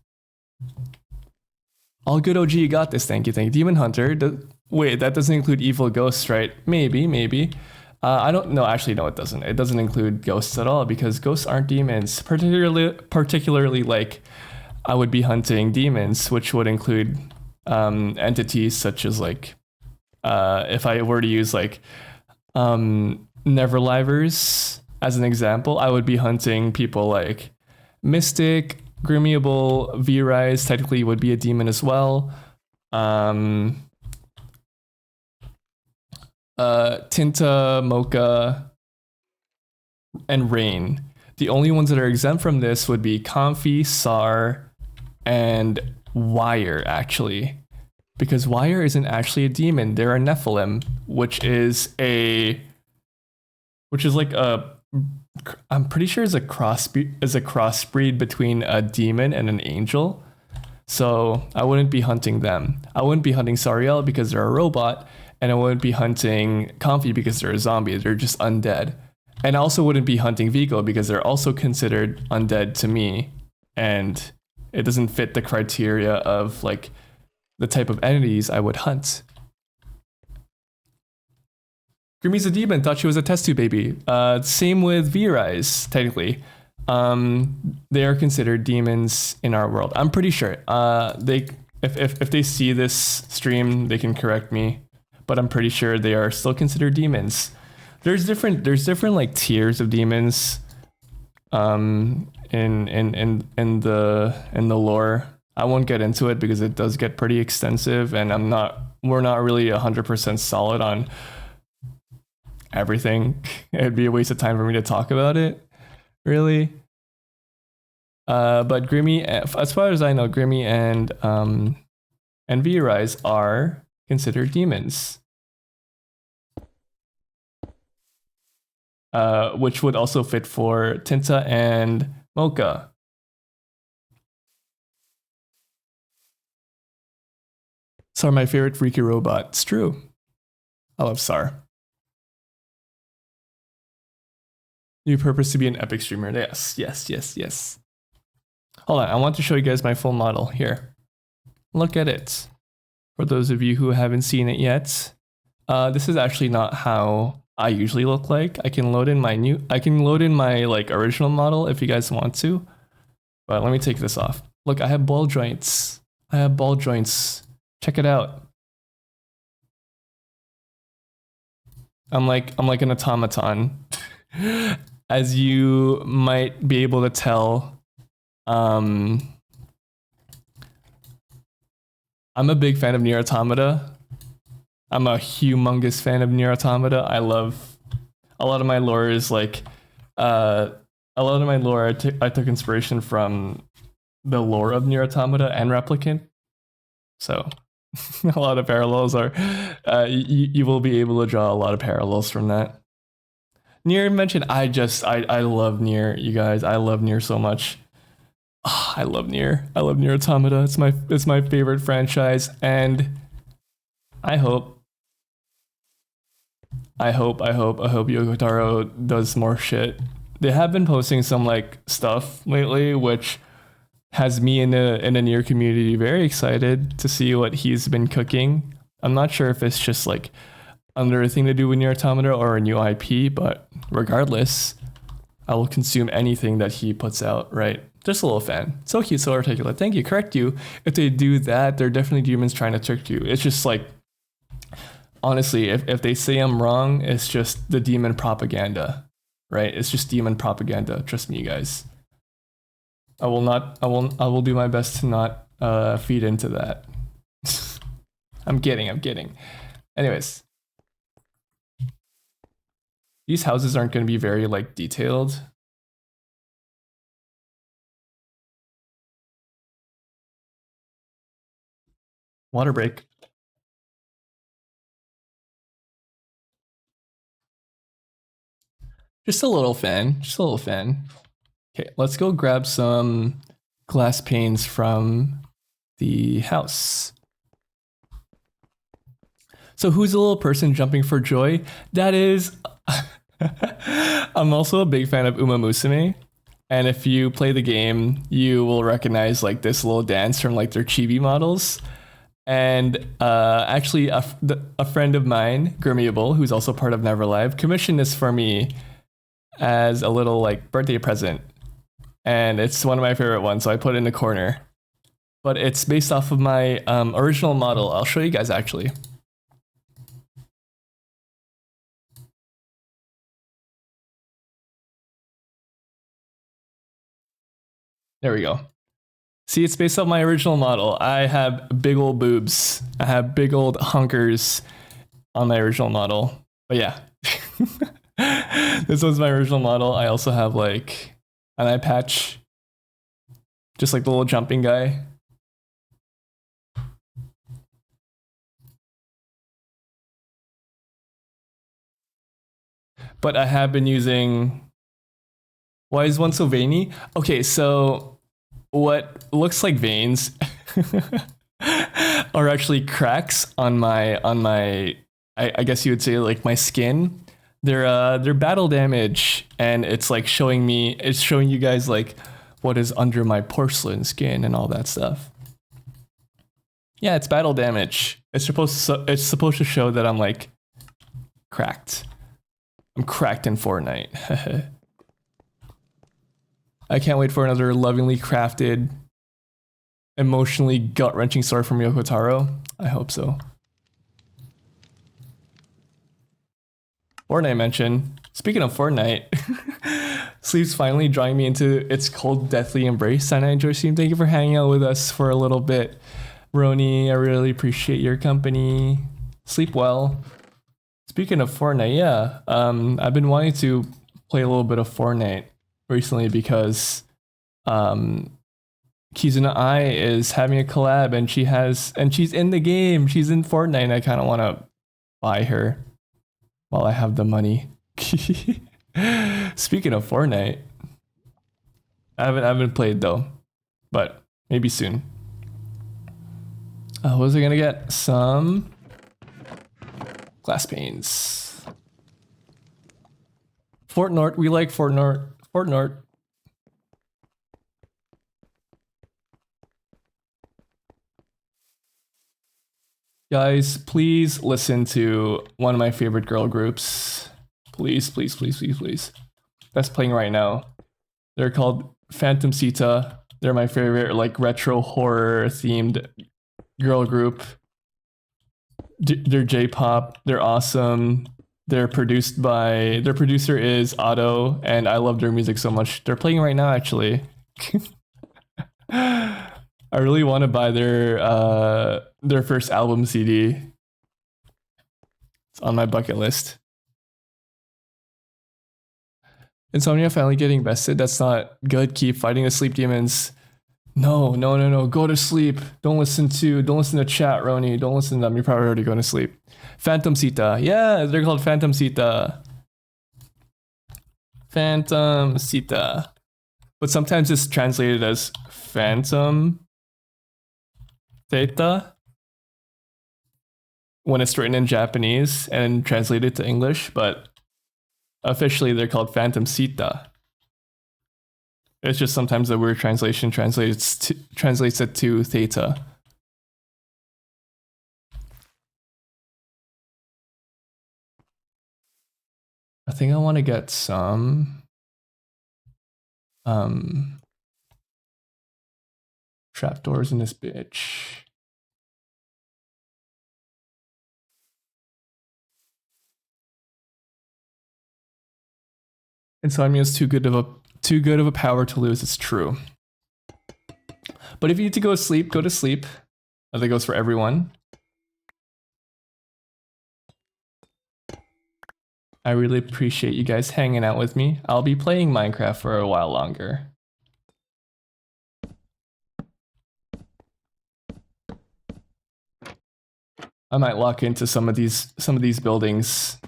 All good, OG, you got this. Thank you. Demon Hunter. Wait, that doesn't include evil ghosts, right? Maybe. I don't know. Actually, no, it doesn't. It doesn't include ghosts at all because ghosts aren't demons. Particularly like I would be hunting demons, which would include entities such as like if I were to use like Neverlivers as an example, I would be hunting people like Mystic, Grimmeable, V-Rise technically would be a demon as well. Tinta, Mocha, and Rain. The only ones that are exempt from this would be Comfy, Sar, and Wire, actually. Because Wire isn't actually a demon. They're a Nephilim, which is like a, I'm pretty sure is a crossbreed between a demon and an angel. So I wouldn't be hunting them. I wouldn't be hunting Sariel because they're a robot, and I wouldn't be hunting Comfy because they're a zombie. They're just undead. And I also wouldn't be hunting Vigo because they're also considered undead to me. And it doesn't fit the criteria of like the type of entities I would hunt. Grimmy's a demon, thought she was a test tube baby. Same with V-Rise, technically. They are considered demons in our world. I'm pretty sure. If they see this stream, they can correct me. But I'm pretty sure they are still considered demons. There's different like tiers of demons in the lore. I won't get into it because it does get pretty extensive, and we're not really 100% solid on everything. It'd be a waste of time for me to talk about it, really. But Grimmy, as far as I know, Grimmy and V-Rise are considered demons. Which would also fit for Tinta and Mocha. Sar, my favorite freaky robot. It's true. I love Sar. New purpose to be an epic streamer. Yes. Hold on, I want to show you guys my full model here. Look at it. For those of you who haven't seen it yet, this is actually not how I usually look like. I can load in my like original model if you guys want to. But let me take this off. Look, I have ball joints. Check it out. I'm like an automaton. As you might be able to tell, I'm a big fan of Nier Automata. I'm a humongous fan of Nier Automata. I love a lot of my lore is like I took inspiration from the lore of Nier Automata and Replicant. So a lot of parallels are you will be able to draw a lot of parallels from that. Nier mentioned, I love Nier, you guys. I love Nier so much. Oh, I love Nier Automata. It's my favorite franchise, and I hope Yoko Taro does more shit. They have been posting some like stuff lately, which has me in a Nier community very excited to see what he's been cooking. I'm not sure if it's just like under a thing to do with Nier Automata or a new IP, but regardless, I will consume anything that he puts out, right? Just a little fan. So cute, so articulate. Thank you. Correct you. If they do that, they're definitely demons trying to trick you. It's just like, honestly, if they say I'm wrong, it's just the demon propaganda, right? It's just demon propaganda. Trust me, you guys. I will do my best to not feed into that. I'm kidding. Anyways. These houses aren't going to be very like detailed. Water break. Just a little fan. Okay, let's go grab some glass panes from the house. So who's a little person jumping for joy? That is... I'm also a big fan of Uma Musume. And if you play the game, you will recognize like this little dance from like their chibi models. And actually a friend of mine, Grimmiable, who's also part of Neverlive, commissioned this for me as a little like birthday present. And it's one of my favorite ones, so I put it in the corner. But it's based off of my original model. I'll show you guys actually. There we go. See, it's based off my original model. I have big old boobs. I have big old hunkers on my original model. But yeah, this was my original model. I also have like an eye patch, just like the little jumping guy. But I have been using... Why is one so veiny? Okay, so what looks like veins are actually cracks on my I guess you would say like my skin, their battle damage, and it's like showing you guys like what is under my porcelain skin and all that stuff. Yeah, it's battle damage. It's supposed to show that I'm like cracked. I'm cracked in Fortnite. I can't wait for another lovingly crafted, emotionally gut-wrenching story from Yoko Taro. I hope so. Fortnite mention. Speaking of Fortnite, Sleep's finally drawing me into its cold, deathly embrace, and I enjoy stream. Thank you for hanging out with us for a little bit. Roni, I really appreciate your company. Sleep well. Speaking of Fortnite, yeah, I've been wanting to play a little bit of Fortnite recently because Kizuna Ai is having a collab and she's in the game. She's in Fortnite and I kind of want to buy her while I have the money. Speaking of Fortnite, I haven't played though, but maybe soon. What was I gonna get? Some glass panes. Fort Nort, we like Fort Nort. Fort Nort. Guys, please listen to one of my favorite girl groups. Please, please, please, please, please. That's playing right now. They're called Phantom Sita. They're my favorite, like retro horror themed girl group. They're J-pop. They're awesome. Their producer is Otto, and I love their music so much. They're playing right now, actually. I really want to buy their first album CD. It's on my bucket list. Insomnia finally getting bested. That's not good. Keep fighting the sleep demons. No. Go to sleep. Don't listen to chat, Roni. Don't listen to them. You're probably already going to sleep. Phantom Sita. Yeah, they're called Phantom Sita. Phantom Sita. But sometimes it's translated as Phantom Theta when it's written in Japanese and translated to English, but officially they're called Phantom Sita. It's just sometimes the weird translation translates it to Theta. I think I want to get some trapdoors in this bitch. Insomnia is too good of a power to lose. It's true. But if you need to go to sleep, go to sleep. That goes for everyone. I really appreciate you guys hanging out with me. I'll be playing Minecraft for a while longer. I might lock into some of these buildings.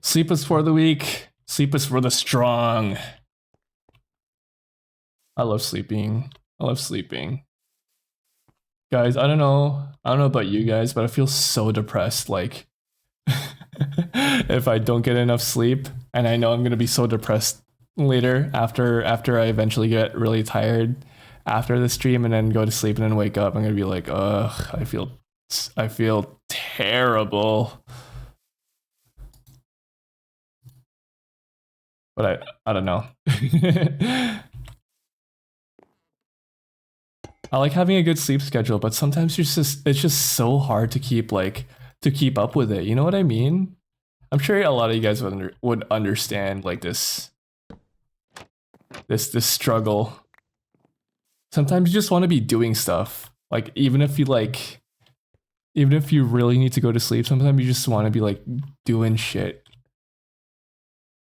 Sleep is for the weak. Sleep is for the strong. I love sleeping. Guys, I don't know about you guys, but I feel so depressed. Like, if I don't get enough sleep, and I know I'm gonna be so depressed later after I eventually get really tired after the stream and then go to sleep and then wake up, I'm gonna be like, ugh, I feel terrible. But I don't know. I like having a good sleep schedule, but sometimes it's just so hard to keep up with it. You know what I mean? I'm sure a lot of you guys would understand like this struggle. Sometimes you just want to be doing stuff. Like even if you really need to go to sleep, sometimes you just want to be like doing shit.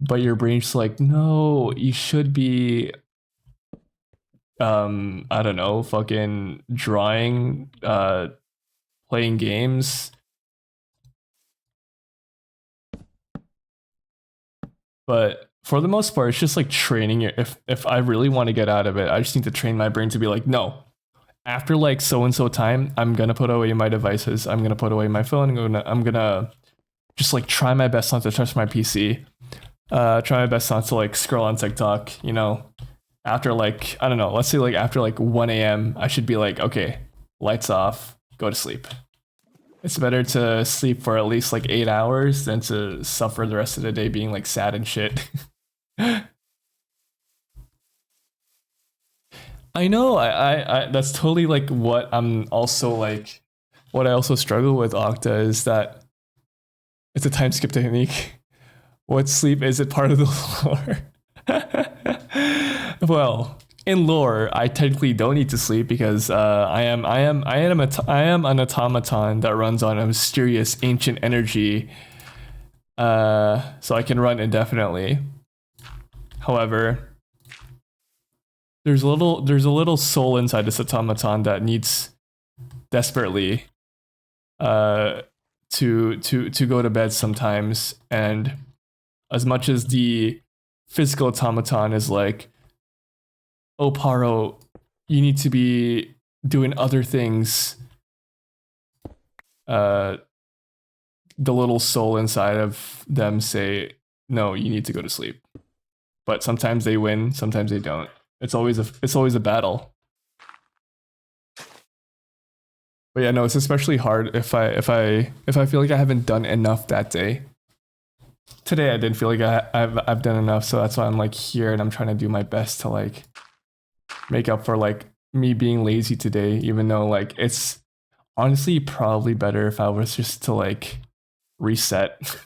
But your brain's like, no, you should be I don't know, fucking drawing, playing games. But for the most part, it's just like training it. If I really want to get out of it, I just need to train my brain to be like, no, after like so and so time, I'm gonna put away my devices. I'm gonna put away my phone. I'm gonna just like try my best not to touch my PC. Try my best not to like scroll on TikTok. You know, after like I don't know, let's say like after like 1 a.m., I should be like, okay, lights off, go to sleep. It's better to sleep for at least like 8 hours than to suffer the rest of the day being like sad and shit. I know, I that's totally like what I'm also like, what I also struggle with, Okta, is that it's a time skip technique. What sleep is it part of the lore? Well, in lore, I technically don't need to sleep because I am an automaton that runs on a mysterious ancient energy, so I can run indefinitely. However, there's a little soul inside this automaton that needs desperately to go to bed sometimes, and as much as the physical automaton is like, oh Paro, you need to be doing other things, the little soul inside of them say, no, you need to go to sleep. But sometimes they win, sometimes they don't. It's always a battle. But yeah, no, it's especially hard if I feel like I haven't done enough that day. Today I didn't feel like I've done enough, so that's why I'm like here and I'm trying to do my best to like make up for like me being lazy today, even though like it's honestly probably better if I was just to like reset,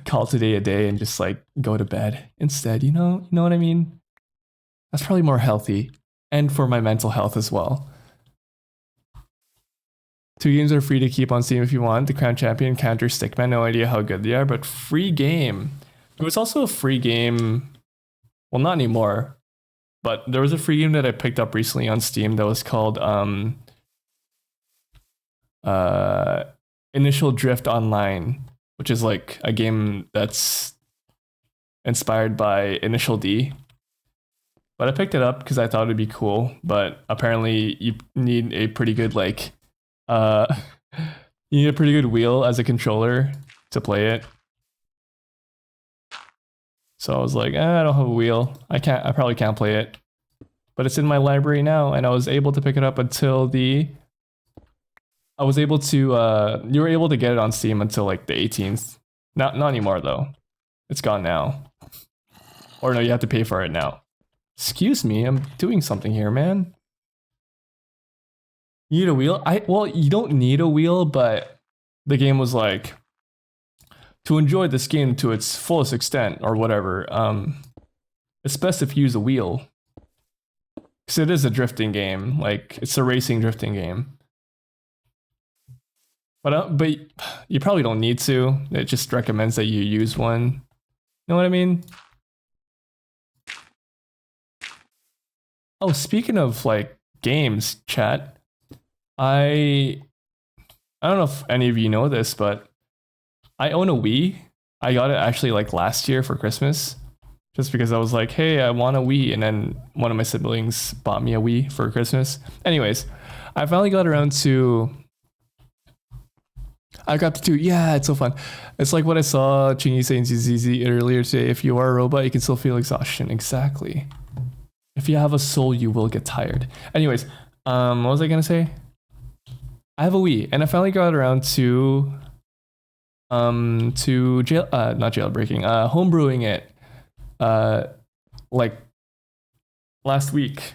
call today a day and just like go to bed instead, you know what I mean? That's probably more healthy and for my mental health as well. 2 games are free to keep on Steam if you want. The Crown Champion, Counter Stickman, no idea how good they are, but free game. There was also a free game, well, not anymore, but there was a free game that I picked up recently on Steam that was called Initial Drift Online, which is like a game that's inspired by Initial D. But I picked it up because I thought it'd be cool, but apparently you need a pretty good like you need a pretty good wheel as a controller to play it. So I was like, I don't have a wheel. I probably can't play it. But it's in my library now, and I was able to pick it up until you were able to get it on Steam until like the 18th. Not anymore though. It's gone now. Or no, you have to pay for it now. Excuse me, I'm doing something here, man. You need a wheel? Well, you don't need a wheel, but the game was like, to enjoy this game to its fullest extent or whatever, it's best if you use a wheel. Because it is a drifting game, like it's a racing drifting game. But you probably don't need to. It just recommends that you use one. You know what I mean? Oh, speaking of like games, chat, I don't know if any of you know this, but I own a Wii. I got it actually like last year for Christmas, just because I was like, hey, I want a Wii, and then one of my siblings bought me a Wii for Christmas. Anyways, I finally got around to. Yeah, it's so fun. It's like what I saw Chingy saying ZZ earlier today. If you are a robot, you can still feel exhaustion. Exactly. If you have a soul, you will get tired. Anyways, what was I gonna say? I have a Wii, and I finally got around to not jailbreaking, homebrewing it, like last week.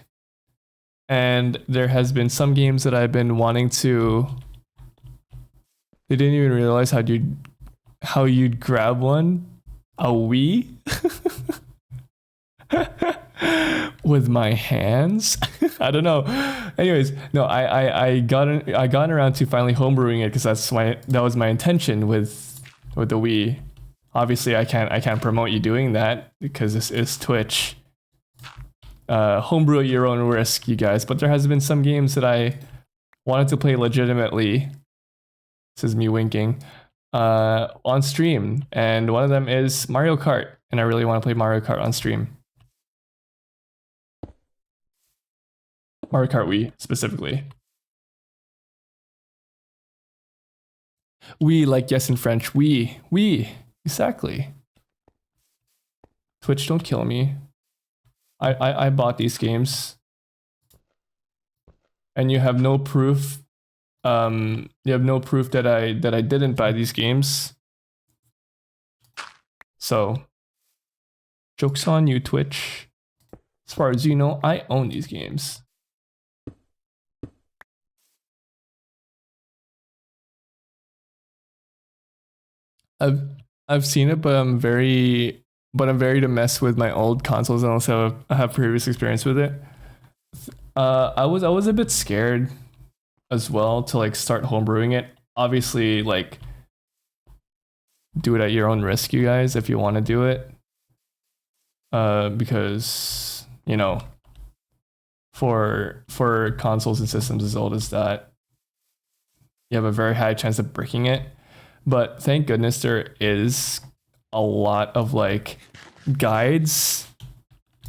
And there has been some games that I've been wanting to. They didn't even realize how you'd grab one, a Wii, with my hands. I don't know. Anyways, no, I gotten around to finally homebrewing it because that was my intention with the Wii. Obviously, I can't promote you doing that because this is Twitch. Homebrew at your own risk, you guys. But there has been some games that I wanted to play legitimately. This is me winking. On stream, and one of them is Mario Kart, and I really want to play Mario Kart on stream. Mario Kart Wii specifically. Oui, like yes in French. Oui, exactly. Twitch, don't kill me. I bought these games, and you have no proof. You have no proof that I didn't buy these games. So, joke's on you, Twitch. As far as you know, I own these games. I've seen it, but I'm very to mess with my old consoles, and also I have previous experience with it. I was a bit scared as well to like start homebrewing it. Obviously, like do it at your own risk, you guys, if you want to do it. Because you know, for consoles and systems as old as that, you have a very high chance of breaking it. But thank goodness there is a lot of like guides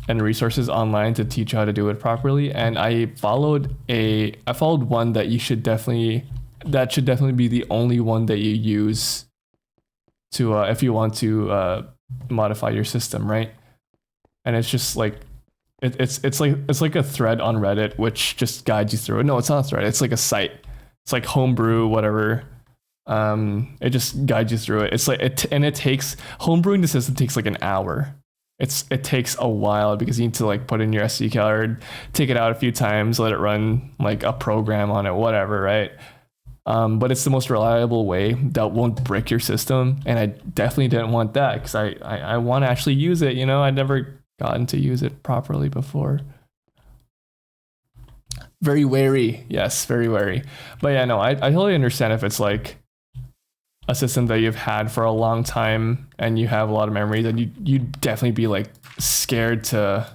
and resources online to teach you how to do it properly. And I followed one that should definitely be the only one that you use to if you want to modify your system, right? And it's just like it's like a thread on Reddit which just guides you through it. No, it's not a thread. It's like a site. It's like homebrew, whatever. It just guides you through it. It's like it takes homebrewing the system takes like an hour. It takes a while because you need to like put in your SD card, take it out a few times, let it run like a program on it, whatever, right? But it's the most reliable way that won't break your system, and I definitely didn't want that because I want to actually use it. You know, I'd never gotten to use it properly before. Very wary, yes, very wary. But yeah, no, I totally understand if it's like a system that you've had for a long time and you have a lot of memories, and you'd definitely be like scared to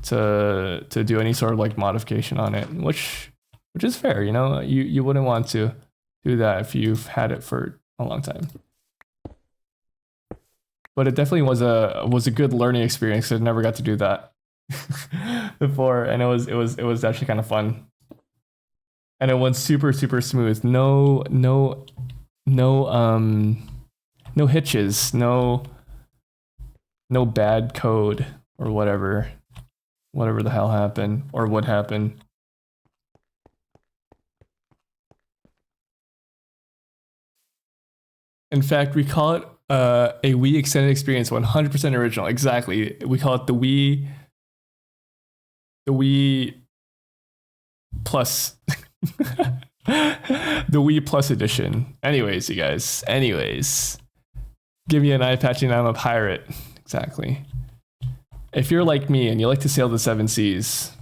do any sort of like modification on it, which is fair. You know, you wouldn't want to do that if you've had it for a long time. But it definitely was a good learning experience. I never got to do that before, and it was actually kind of fun. And it went super smooth. No hitches, no bad code or whatever the hell happened or would happen. In fact, we call it a Wii Extended Experience, 100% original. Exactly. We call it the Wii Plus. The Wii Plus edition. Anyways, you guys. Give me an eye patch and I'm a pirate. Exactly. If you're like me and you like to sail the 7 seas,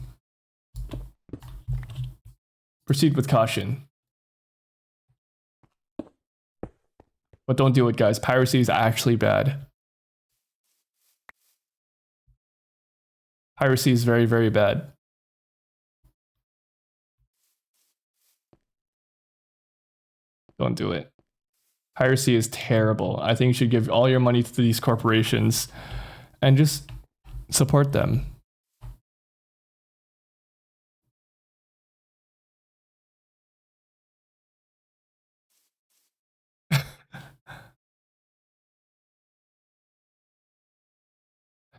proceed with caution. But don't do it, guys. Piracy is actually bad. Piracy is very, very bad. Don't do it. Piracy is terrible. I think you should give all your money to these corporations and just support them.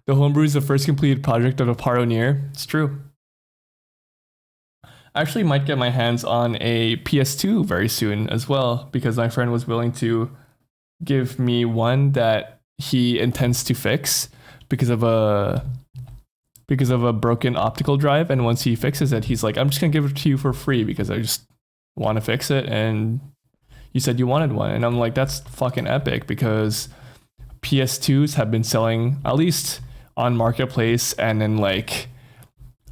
The homebrew is the first completed project of a Pioneer. It's true. I actually might get my hands on a PS2 very soon as well, because my friend was willing to give me one that he intends to fix because of a because of a broken optical drive. And once he fixes it, he's like, I'm just gonna give it to you for free because I just want to fix it. And you said you wanted one. And I'm like, that's fucking epic, because PS2s have been selling, at least on Marketplace and in like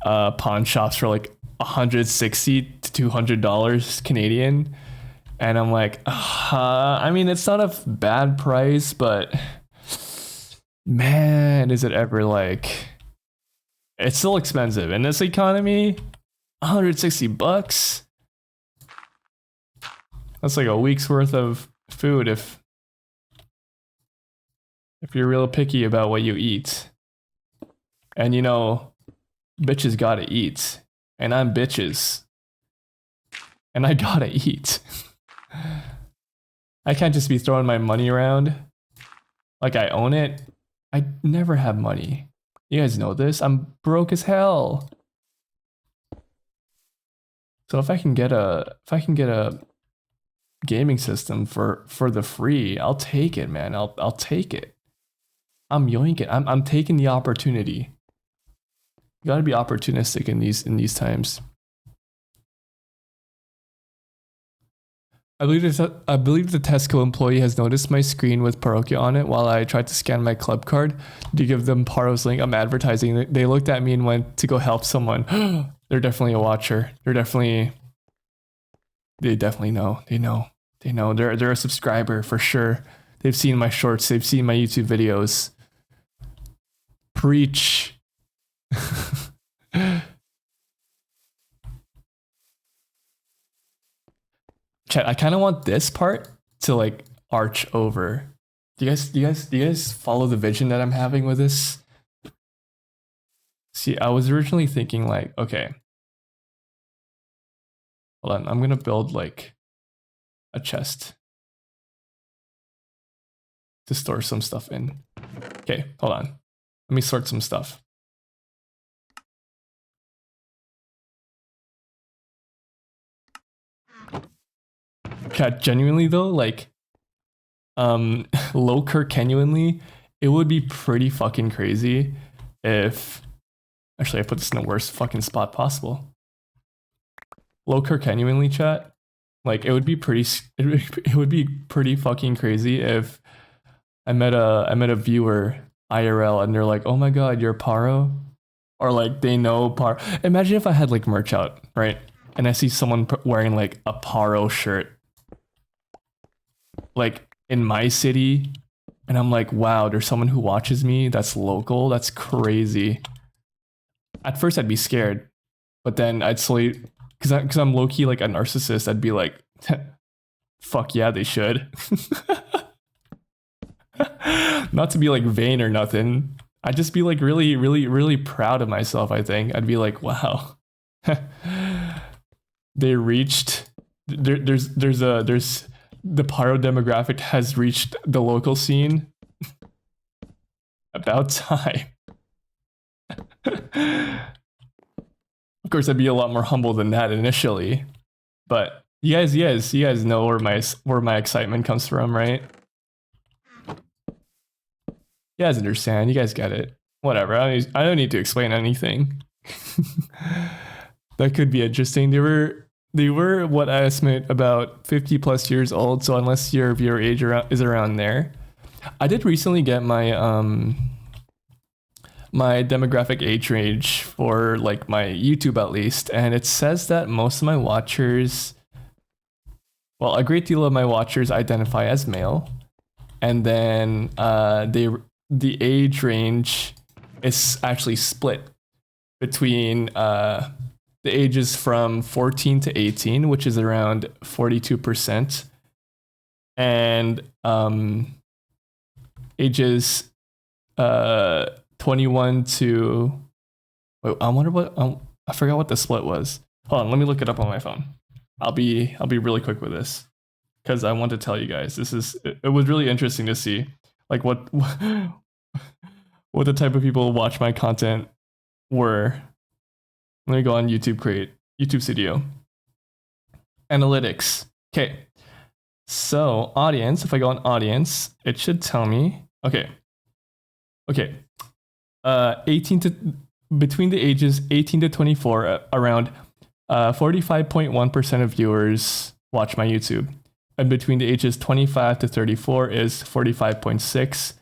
pawn shops, for like $160 to $200 Canadian. And I'm like, I mean, it's not a bad price, but man, is it ever like, it's still expensive in this economy. $160. That's like a week's worth of food if you're real picky about what you eat. And you know, bitches gotta eat. And I'm bitches. And I gotta eat. I can't just be throwing my money around like I own it. I never have money. You guys know this. I'm broke as hell. So if I can get a gaming system for the free, I'll take it, man. I'll take it. I'm yoinking. I'm taking the opportunity. You gotta be opportunistic in these times. I believe the Tesco employee has noticed my screen with Parokia on it while I tried to scan my club card to give them Paro's link. I'm advertising. They looked at me and went to go help someone. They're definitely a watcher. They definitely know. They know. They're a subscriber for sure. They've seen my shorts. They've seen my YouTube videos. Preach. Chat, I kind of want this part to like arch over. Do you guys follow the vision that I'm having with this? See, I was originally thinking like, okay, hold on, I'm gonna build like a chest to store some stuff in. Okay, hold on. Let me sort some stuff. Chat, genuinely though, like, low genuinely, it would be pretty fucking crazy if, actually I put this in the worst fucking spot possible. Low genuinely, chat, like it would be pretty fucking crazy if I met a viewer IRL and they're like, oh my god, you're Paro, or like they know Paro. Imagine if I had like merch out, right, and I see someone wearing like a Paro shirt like in my city, and I'm like, wow, there's someone who watches me that's local. That's crazy. At first I'd be scared, but then I'd slowly, because I'm low-key like a narcissist, I'd be like, fuck yeah, they should. Not to be like vain or nothing. I'd just be like really proud of myself, I think. I'd be like, wow. They reached, there's the Paro demographic has reached the local scene. About time. Of course, I'd be a lot more humble than that initially, but you guys know where my excitement comes from, right? You guys understand. You guys get it. Whatever. I don't need to explain anything. That could be interesting. They were what I estimate about 50 plus years old. So unless your viewer age is around there, I did recently get my my demographic age range for like my YouTube at least, and it says that most of my watchers, well, a great deal of my watchers identify as male, and then the age range is actually split between the ages from 14 to 18, which is around 42%, and ages 21 to, wait, I wonder what, I forgot what the split was. Hold on, let me look it up on my phone. I'll be really quick with this because I want to tell you guys, it was really interesting to see like what the type of people who watch my content were. Let me go on YouTube Studio. Analytics. Okay. So audience, if I go on audience, it should tell me, okay. 18 to between the ages 18 to 24, around 45.1% of viewers watch my YouTube. And between the ages 25 to 34 is 45.6.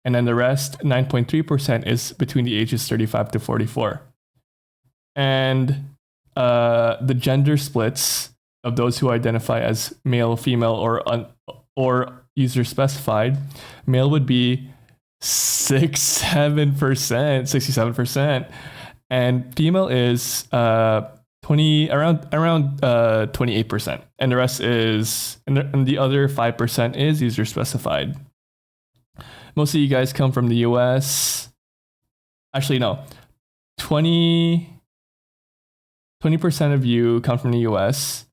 And then the rest, 9.3%, is between the ages 35 to 44. And the gender splits of those who identify as male, female, or user specified, male would be 67%, and female is 28%, and the rest is and the other 5% is user specified. Most of you guys come from the US. Actually, no, 20% of you come from the US,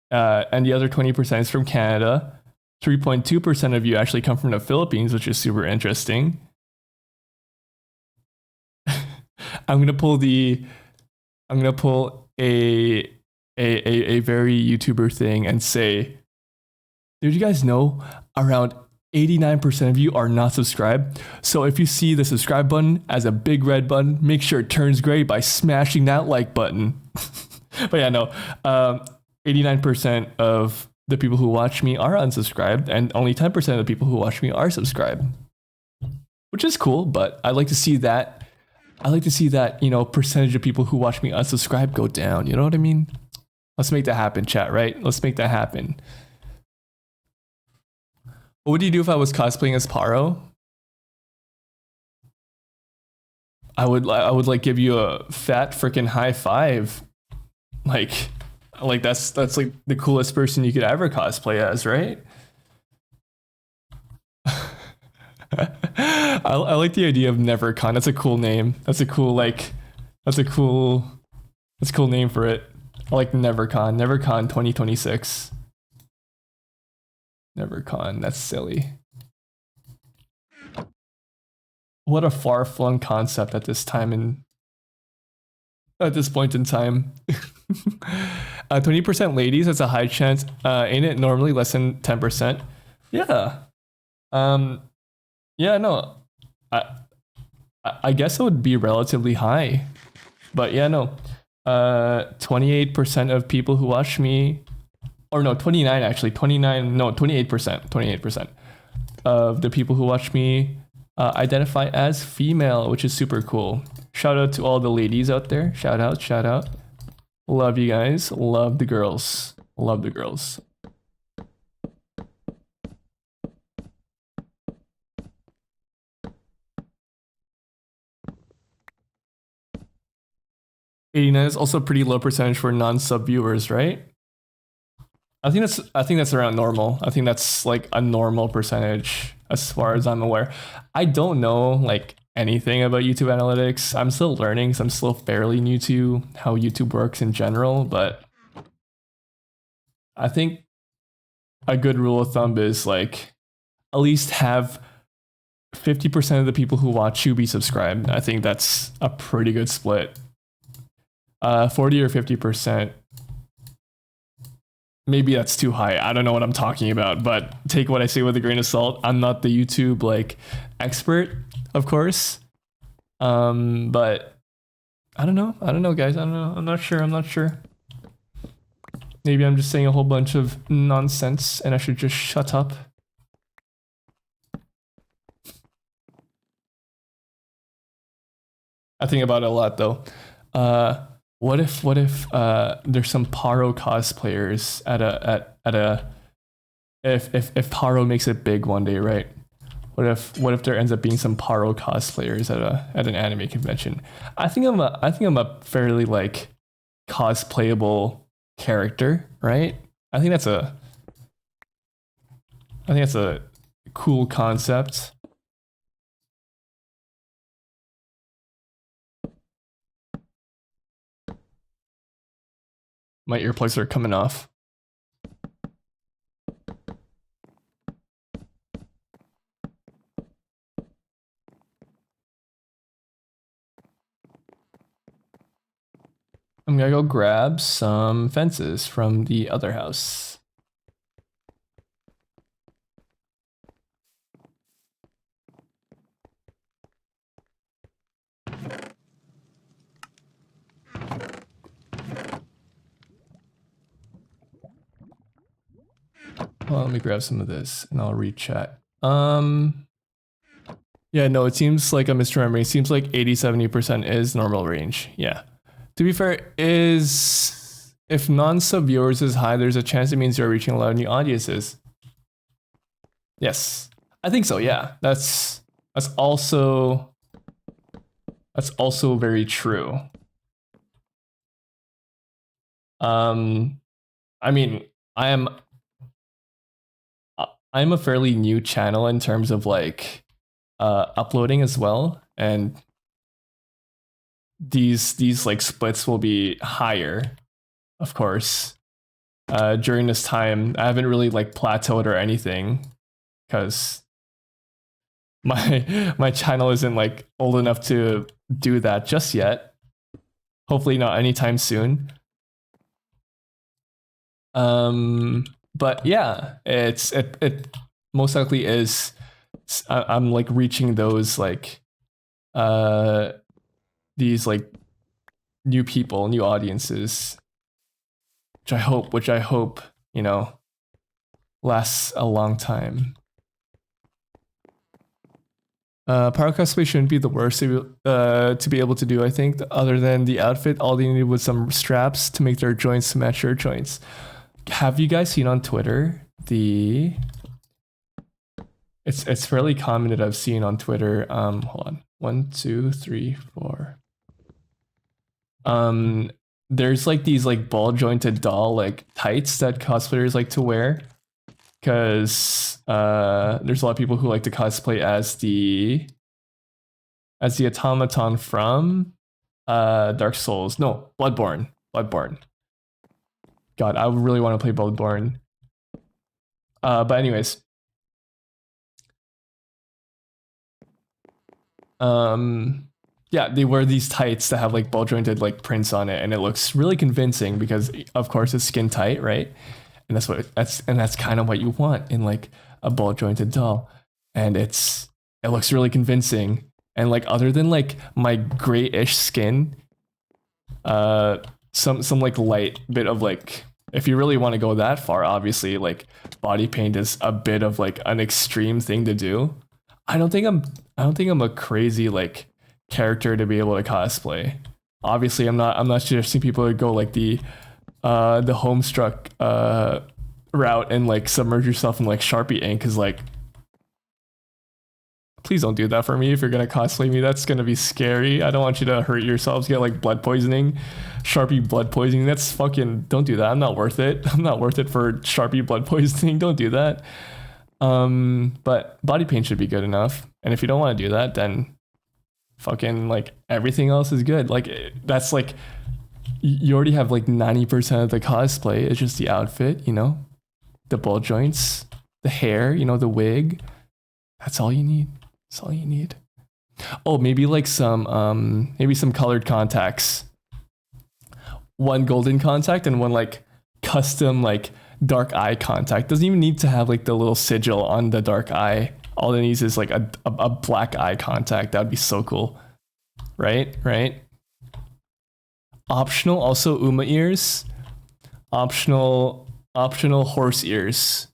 and the other 20% is from Canada. 3.2% of you actually come from the Philippines, which is super interesting. I'm gonna pull a very YouTuber thing and say, did you guys know around 89% of you are not subscribed? So if you see the subscribe button as a big red button, make sure it turns gray by smashing that like button. But yeah, no, 89% of the people who watch me are unsubscribed, and only 10% of the people who watch me are subscribed, which is cool. But I like to see that. You know, percentage of people who watch me unsubscribe go down. You know what I mean? Let's make that happen, chat. Right? Let's make that happen. What would you do if I was cosplaying as Paro? I would like give you a fat freaking high five, like that's like the coolest person you could ever cosplay as, right? I like the idea of NeverCon. That's a cool name. That's a cool name for it. I like NeverCon. NeverCon 2026. NeverCon. That's silly. What a far-flung concept at this point in time. 20% ladies, that's a high chance. Ain't it normally less than 10%? Yeah. Yeah, no. I guess it would be relatively high. But yeah, no. 28% of people who watch me, or no, 29 actually, 28% of the people who watch me identify as female, which is super cool. Shout out to all the ladies out there. Shout out. Love you guys. Love the girls. 89 is also a pretty low percentage for non-sub viewers, right? I think that's around normal. I think that's like a normal percentage as far as I'm aware. I don't know like anything about YouTube analytics. I'm still learning, so I'm still fairly new to how YouTube works in general, but I think a good rule of thumb is like at least have 50% of the people who watch you be subscribed. I think that's a pretty good split. 40 or 50%. Maybe that's too high. I don't know what I'm talking about, but take what I say with a grain of salt. I'm not the YouTube like expert, of course. But I don't know. Guys. I don't know. I'm not sure. Maybe I'm just saying a whole bunch of nonsense and I should just shut up. I think about it a lot though. What if there's some Paro cosplayers if Paro makes it big one day, right? What if there ends up being some Paro cosplayers at an anime convention? I think I'm a fairly like cosplayable character, right? I think that's a cool concept. My earplugs are coming off. I'm gonna go grab some fences from the other house. Well, let me grab some of this and I'll read chat. Yeah, no, it seems like I'm misremembering. It seems like 80-70% is normal range. Yeah. To be fair, is if non-sub viewers is high, there's a chance it means you're reaching a lot of new audiences. Yes. I think so, yeah. That's also very true. I mean, I'm a fairly new channel in terms of like uploading as well, and these like splits will be higher, of course. During this time, I haven't really like plateaued or anything because my channel isn't like old enough to do that just yet. Hopefully not anytime soon. But yeah, it most likely is. I'm like reaching those like these like new people, new audiences, which I hope, you know, lasts a long time. Power cosplay shouldn't be the worst to be able to do, I think. Other than the outfit, all they needed was some straps to make their joints match your joints. Have you guys seen on Twitter the... It's fairly common that I've seen on Twitter. Hold on. 1, 2, 3, 4. There's like these like ball jointed doll like tights that cosplayers like to wear. Because there's a lot of people who like to cosplay as the automaton from Dark Souls. No, Bloodborne. God, I really want to play Bloodborne. But anyways. Yeah, they wear these tights that have like ball jointed like prints on it, and it looks really convincing because of course it's skin tight, right? And that's kind of what you want in like a ball jointed doll. And it looks really convincing. And like other than like my grayish skin, some like light bit of like, if you really want to go that far, obviously like body paint is a bit of like an extreme thing to do. I don't think I'm a crazy like character to be able to cosplay. Obviously I'm not suggesting people to go like the Homestruck route and like submerge yourself in like Sharpie ink, because like please don't do that for me. If you're gonna cosplay me, that's gonna be scary. I don't want you to hurt yourselves, get like blood poisoning, Sharpie blood poisoning. That's fucking, don't do that. I'm not worth it. I'm not worth it for Sharpie blood poisoning. Don't do that. But body paint should be good enough. And if you don't want to do that, then fucking like everything else is good. Like that's like, you already have like 90% of the cosplay. It's just the outfit, you know, the ball joints, the hair, you know, the wig. That's all you need. That's all you need. Oh, maybe like some colored contacts. One golden contact and one like custom like dark eye contact. Doesn't even need to have like the little sigil on the dark eye. All it needs is like a black eye contact. That would be so cool. Right? Optional also Uma ears. Optional horse ears.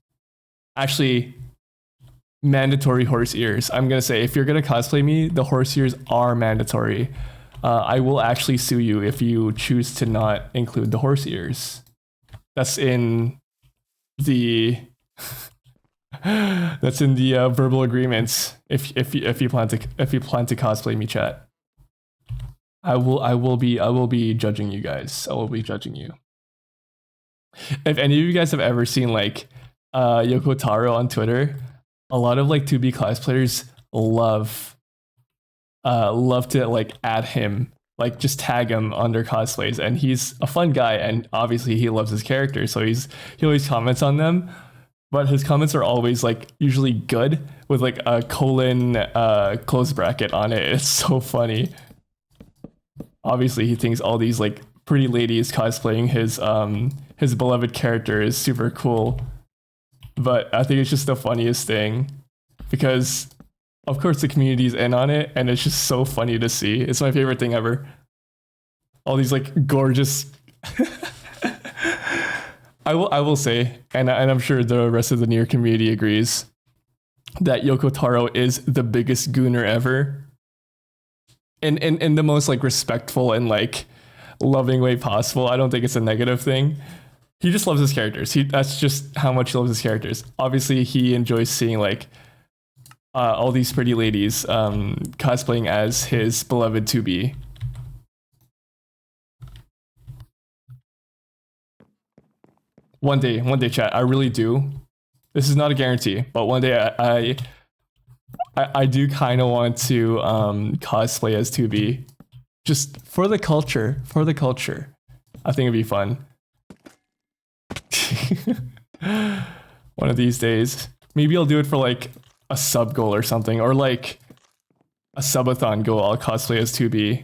Actually, mandatory horse ears. I'm gonna say if you're gonna cosplay me, the horse ears are mandatory. I will actually sue you if you choose to not include the horse ears. That's in the verbal agreements. If you plan to cosplay me, chat. I will be judging you guys. I will be judging you. If any of you guys have ever seen like Yoko Taro on Twitter, a lot of like 2B cosplayers love to like add him, like just tag him on their cosplays, and he's a fun guy, and obviously he loves his character, so he always comments on them, but his comments are always like usually good with like a colon close bracket on it. It's so funny. Obviously he thinks all these like pretty ladies cosplaying his beloved character is super cool, but I think it's just the funniest thing because of course the community's in on it, and it's just so funny to see. It's my favorite thing ever. All these like gorgeous I will say, and I'm sure the rest of the Nier community agrees, that Yoko Taro is the biggest gooner ever. In the most like respectful and like loving way possible. I don't think it's a negative thing. He just loves his characters. That's just how much he loves his characters. Obviously, he enjoys seeing like all these pretty ladies cosplaying as his beloved 2B. One day, chat. I really do. This is not a guarantee, but one day I do kind of want to cosplay as 2B, just for the culture. For the culture, I think it'd be fun. One of these days, maybe I'll do it for like a sub goal or something, or like a subathon goal. I'll cosplay as 2B.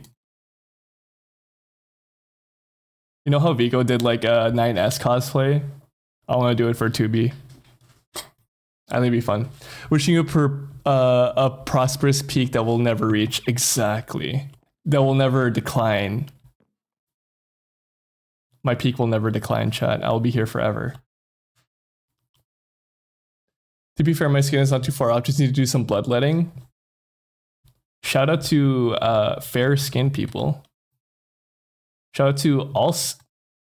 You know how Vico did like a 9S cosplay? I want to do it for 2B. I think it'd be fun. Wishing you a prosperous peak that will never reach. Exactly. That will never decline. My peak will never decline, chat. I will be here forever. To be fair, my skin is not too far off. Just need to do some bloodletting. Shout out to fair skinned people. Shout out to all...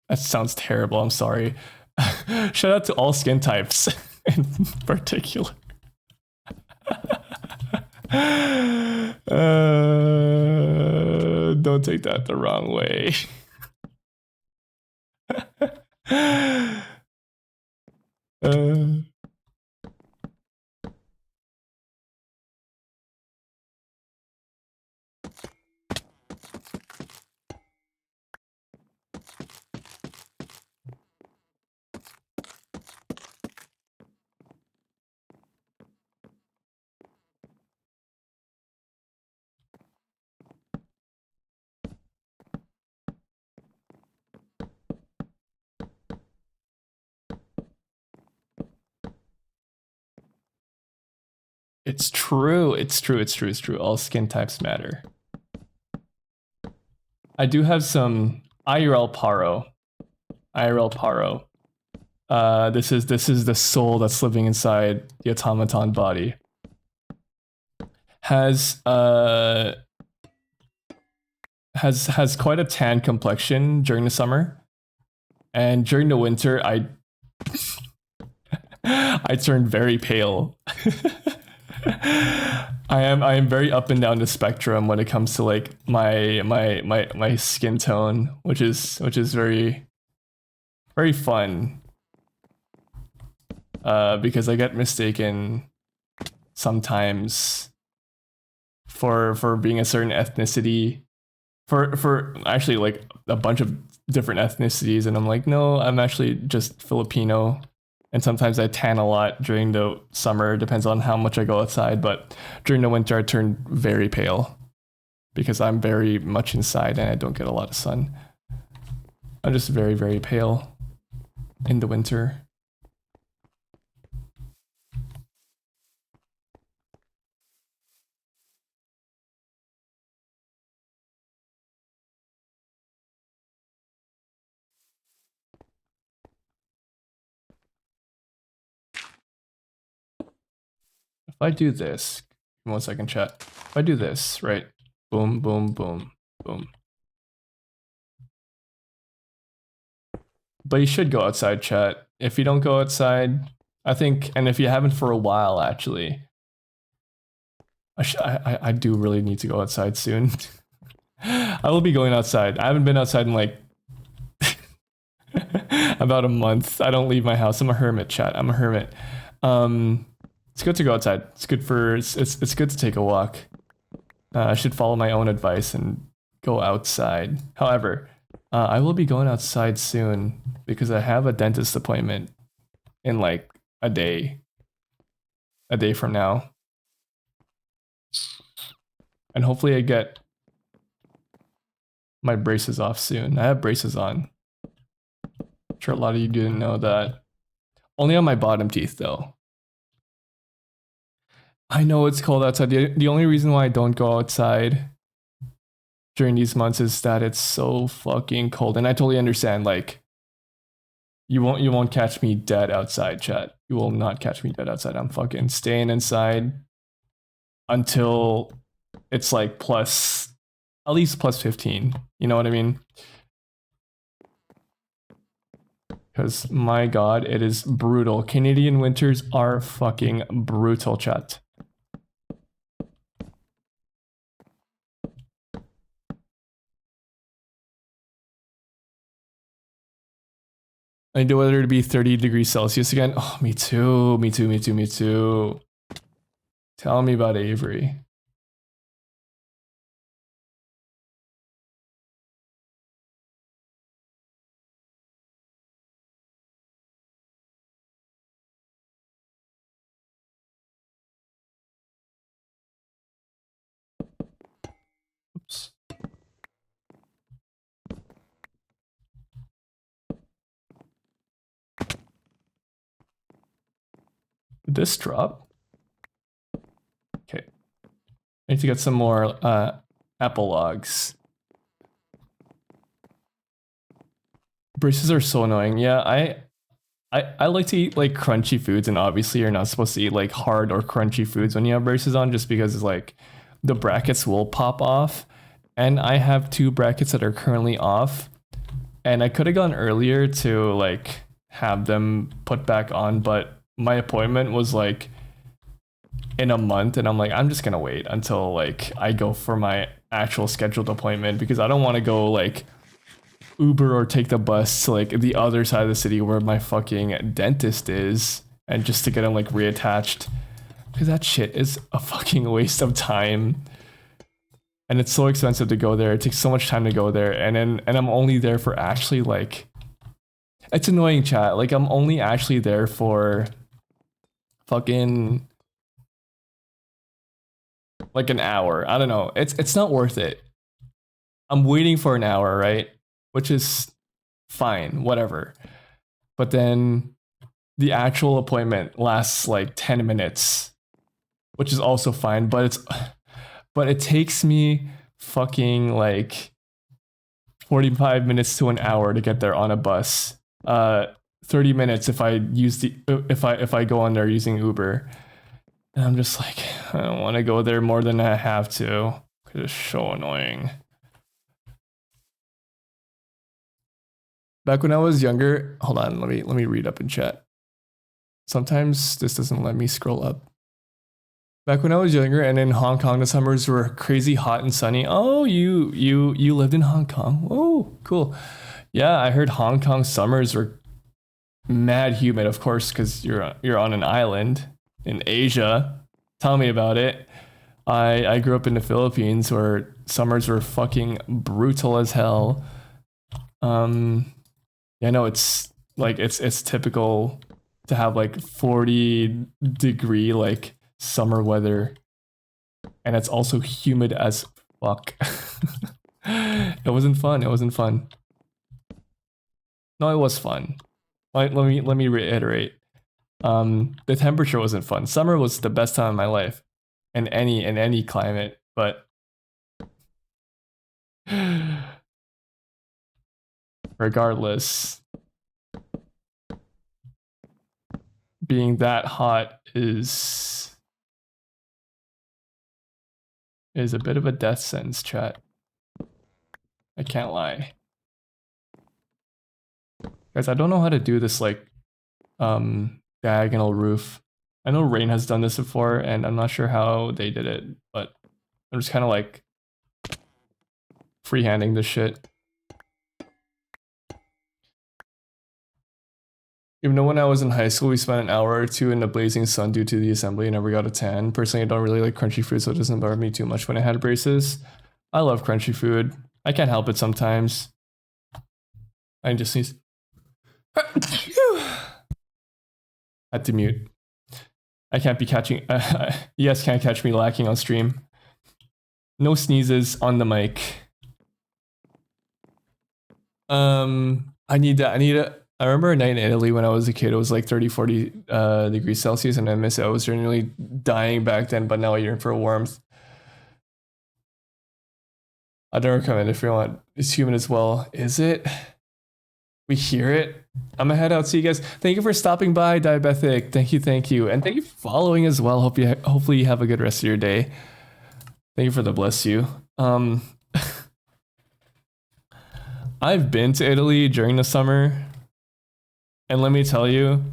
That sounds terrible, I'm sorry. Shout out to all skin types in particular. Don't take that the wrong way. It's true. It's true. It's true. It's true. All skin types matter. I do have some IRL Paro. IRL Paro. This is the soul that's living inside the automaton body. Has quite a tan complexion during the summer, and during the winter I turn very pale. I am very up and down the spectrum when it comes to like my skin tone, which is very fun. Because I get mistaken sometimes for being a certain ethnicity, for actually like a bunch of different ethnicities, and I'm like, no, I'm actually just Filipino. And sometimes I tan a lot during the summer, depends on how much I go outside, but during the winter I turn very pale because I'm very much inside and I don't get a lot of sun. I'm just very, very pale in the winter. If I do this, 1 second, chat. If I do this, right? Boom, boom, boom, boom. But you should go outside, chat. If you don't go outside, I think, and if you haven't for a while, actually, I do really need to go outside soon. I will be going outside. I haven't been outside in like about a month. I don't leave my house. I'm a hermit, chat. I'm a hermit. It's good to go outside. It's good for it's good to take a walk. I should follow my own advice and go outside. However, I will be going outside soon because I have a dentist appointment in like a day from now. And hopefully I get my braces off soon. I have braces on. I'm sure a lot of you didn't know that. Only on my bottom teeth though. I know it's cold outside. The only reason why I don't go outside during these months is that it's so fucking cold. And I totally understand, like, You won't catch me dead outside, chat. You will not catch me dead outside. I'm fucking staying inside until it's like plus, at least plus 15. You know what I mean? Because my god, it is brutal. Canadian winters are fucking brutal, chat. I need the weather to be 30 degrees Celsius again. Oh, me too. Me too. Me too. Me too. Tell me about Avery. Oops. Did this drop? Okay. I need to get some more apple logs. Braces are so annoying. Yeah, I like to eat like crunchy foods, and obviously you're not supposed to eat like hard or crunchy foods when you have braces on, just because it's like the brackets will pop off. And I have 2 brackets that are currently off, and I could have gone earlier to like have them put back on, but my appointment was like in a month, and I'm like, I'm just gonna wait until like I go for my actual scheduled appointment, because I don't want to go like Uber or take the bus to like the other side of the city where my fucking dentist is, and just to get them like reattached, because that shit is a fucking waste of time. And it's so expensive to go there. It takes so much time to go there, and I'm only there for actually like, it's annoying, chat. Like I'm only actually there for fucking like an hour. I don't know. It's not worth it. I'm waiting for an hour, right? Which is fine, whatever. But then the actual appointment lasts like 10 minutes, which is also fine, but it takes me fucking like 45 minutes to an hour to get there on a bus. 30 minutes if I use if I go on there using Uber. And I'm just like, I don't want to go there more than I have to, because it's so annoying. Back when I was younger, hold on, let me read up in chat. Sometimes this doesn't let me scroll up. Back when I was younger and in Hong Kong, the summers were crazy hot and sunny. Oh, you lived in Hong Kong. Oh, cool. Yeah, I heard Hong Kong summers were mad humid, of course, because you're on an island in Asia. Tell me about it. I grew up in the Philippines where summers were fucking brutal as hell. Yeah, no, it's like it's typical to have like 40-degree like summer weather, and it's also humid as fuck. It wasn't fun. It wasn't fun. No, it was fun. Let me reiterate. The temperature wasn't fun. Summer was the best time of my life, in any climate, but regardless, being that hot is a bit of a death sentence, chat. I can't lie. Guys, I don't know how to do this like diagonal roof. I know Rain has done this before, and I'm not sure how they did it, but I'm just kind of like freehanding this shit. Even though when I was in high school, we spent an hour or 2 in the blazing sun due to the assembly and never got a tan. Personally, I don't really like crunchy food, so it doesn't bother me too much when I had braces. I love crunchy food. I can't help it sometimes. I just sneeze. Had to mute. I can't be catching. You guys can't catch me lacking on stream. No sneezes on the mic. I need that. I remember a night in Italy when I was a kid. It was like 30, 40 degrees Celsius, and I miss it. I was generally dying back then, but now I yearn for warmth. I don't recommend if you want. It's humid as well. Is it? We hear it. I'm gonna head out. See you guys. Thank you for stopping by, Diabetic. Thank you, and thank you for following as well. Hopefully you have a good rest of your day. Thank you for the bless you. I've been to Italy during the summer, and let me tell you,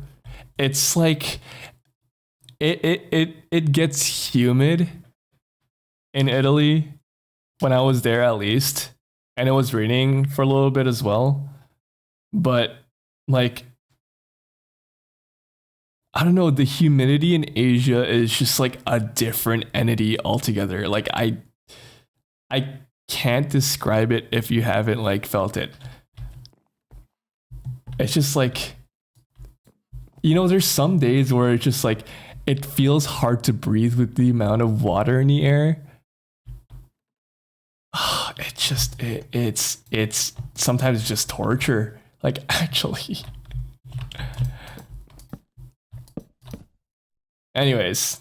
it's like it gets humid in Italy when I was there at least, and it was raining for a little bit as well. But like I don't know, the humidity in Asia is just like a different entity altogether. Like I can't describe it if you haven't like felt it. It's just like, you know, there's some days where it's just like it feels hard to breathe with the amount of water in the air. It's sometimes just torture. Like actually. Anyways,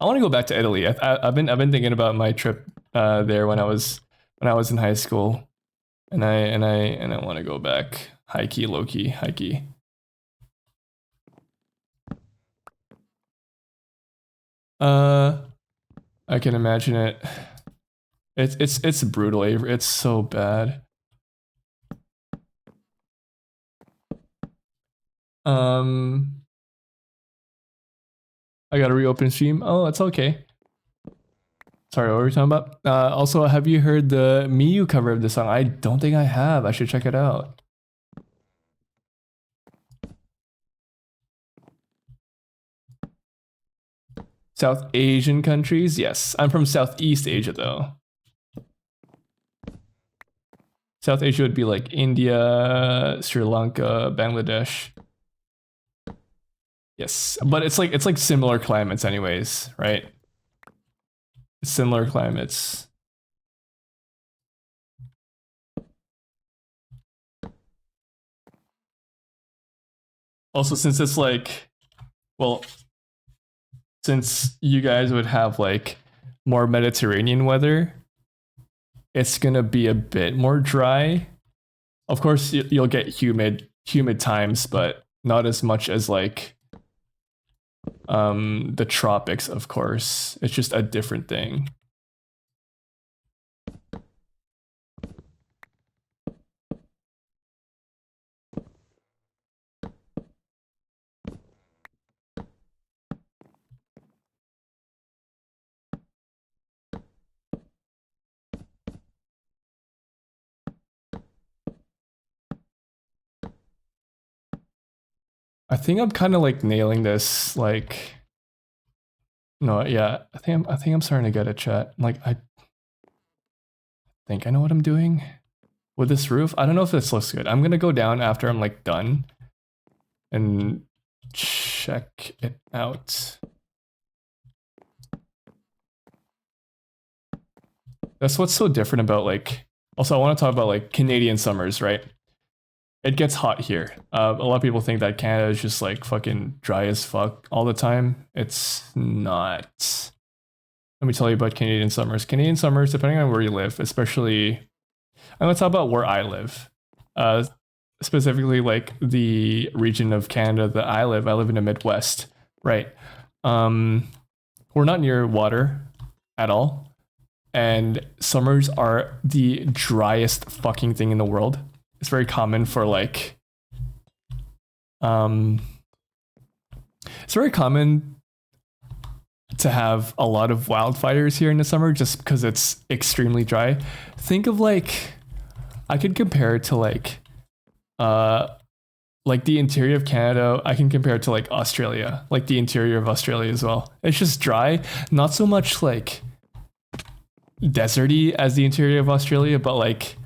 I want to go back to Italy. I've been thinking about my trip there when I was in high school, and I want to go back. High key, low key, high key. I can imagine it. It's brutal. It's so bad. I gotta reopen stream. Oh, it's okay. Sorry, what were we talking about? Also, have you heard the Miyu cover of this song? I don't think I have. I should check it out. South Asian countries? Yes. I'm from Southeast Asia, though. South Asia would be like India, Sri Lanka, Bangladesh. Yes, but it's like similar climates anyways, right? Similar climates. Also, since it's like, well, since you guys would have like more Mediterranean weather, it's gonna be a bit more dry. Of course, you'll get humid times, but not as much as like the tropics, of course. It's just a different thing. I think I'm kind of like nailing this. Like, no, yeah, I think I'm starting to get it, chat. Like, I think I know what I'm doing with this roof. I don't know if this looks good. I'm gonna go down after I'm like done and check it out. That's what's so different about like. Also, I want to talk about like Canadian summers, right? It gets hot here. A lot of people think that Canada is just like fucking dry as fuck all the time. It's not. Let me tell you about Canadian summers. Canadian summers, depending on where you live, especially, I'm gonna talk about where I live. Specifically, like the region of Canada that I live. I live in the Midwest, right? We're not near water at all, and summers are the driest fucking thing in the world. It's very common for like it's very common to have a lot of wildfires here in the summer just because it's extremely dry. Think of like, I could compare it to like the interior of Canada. I can compare it to like Australia, like the interior of Australia as well. It's just dry, not so much like deserty as the interior of Australia, but like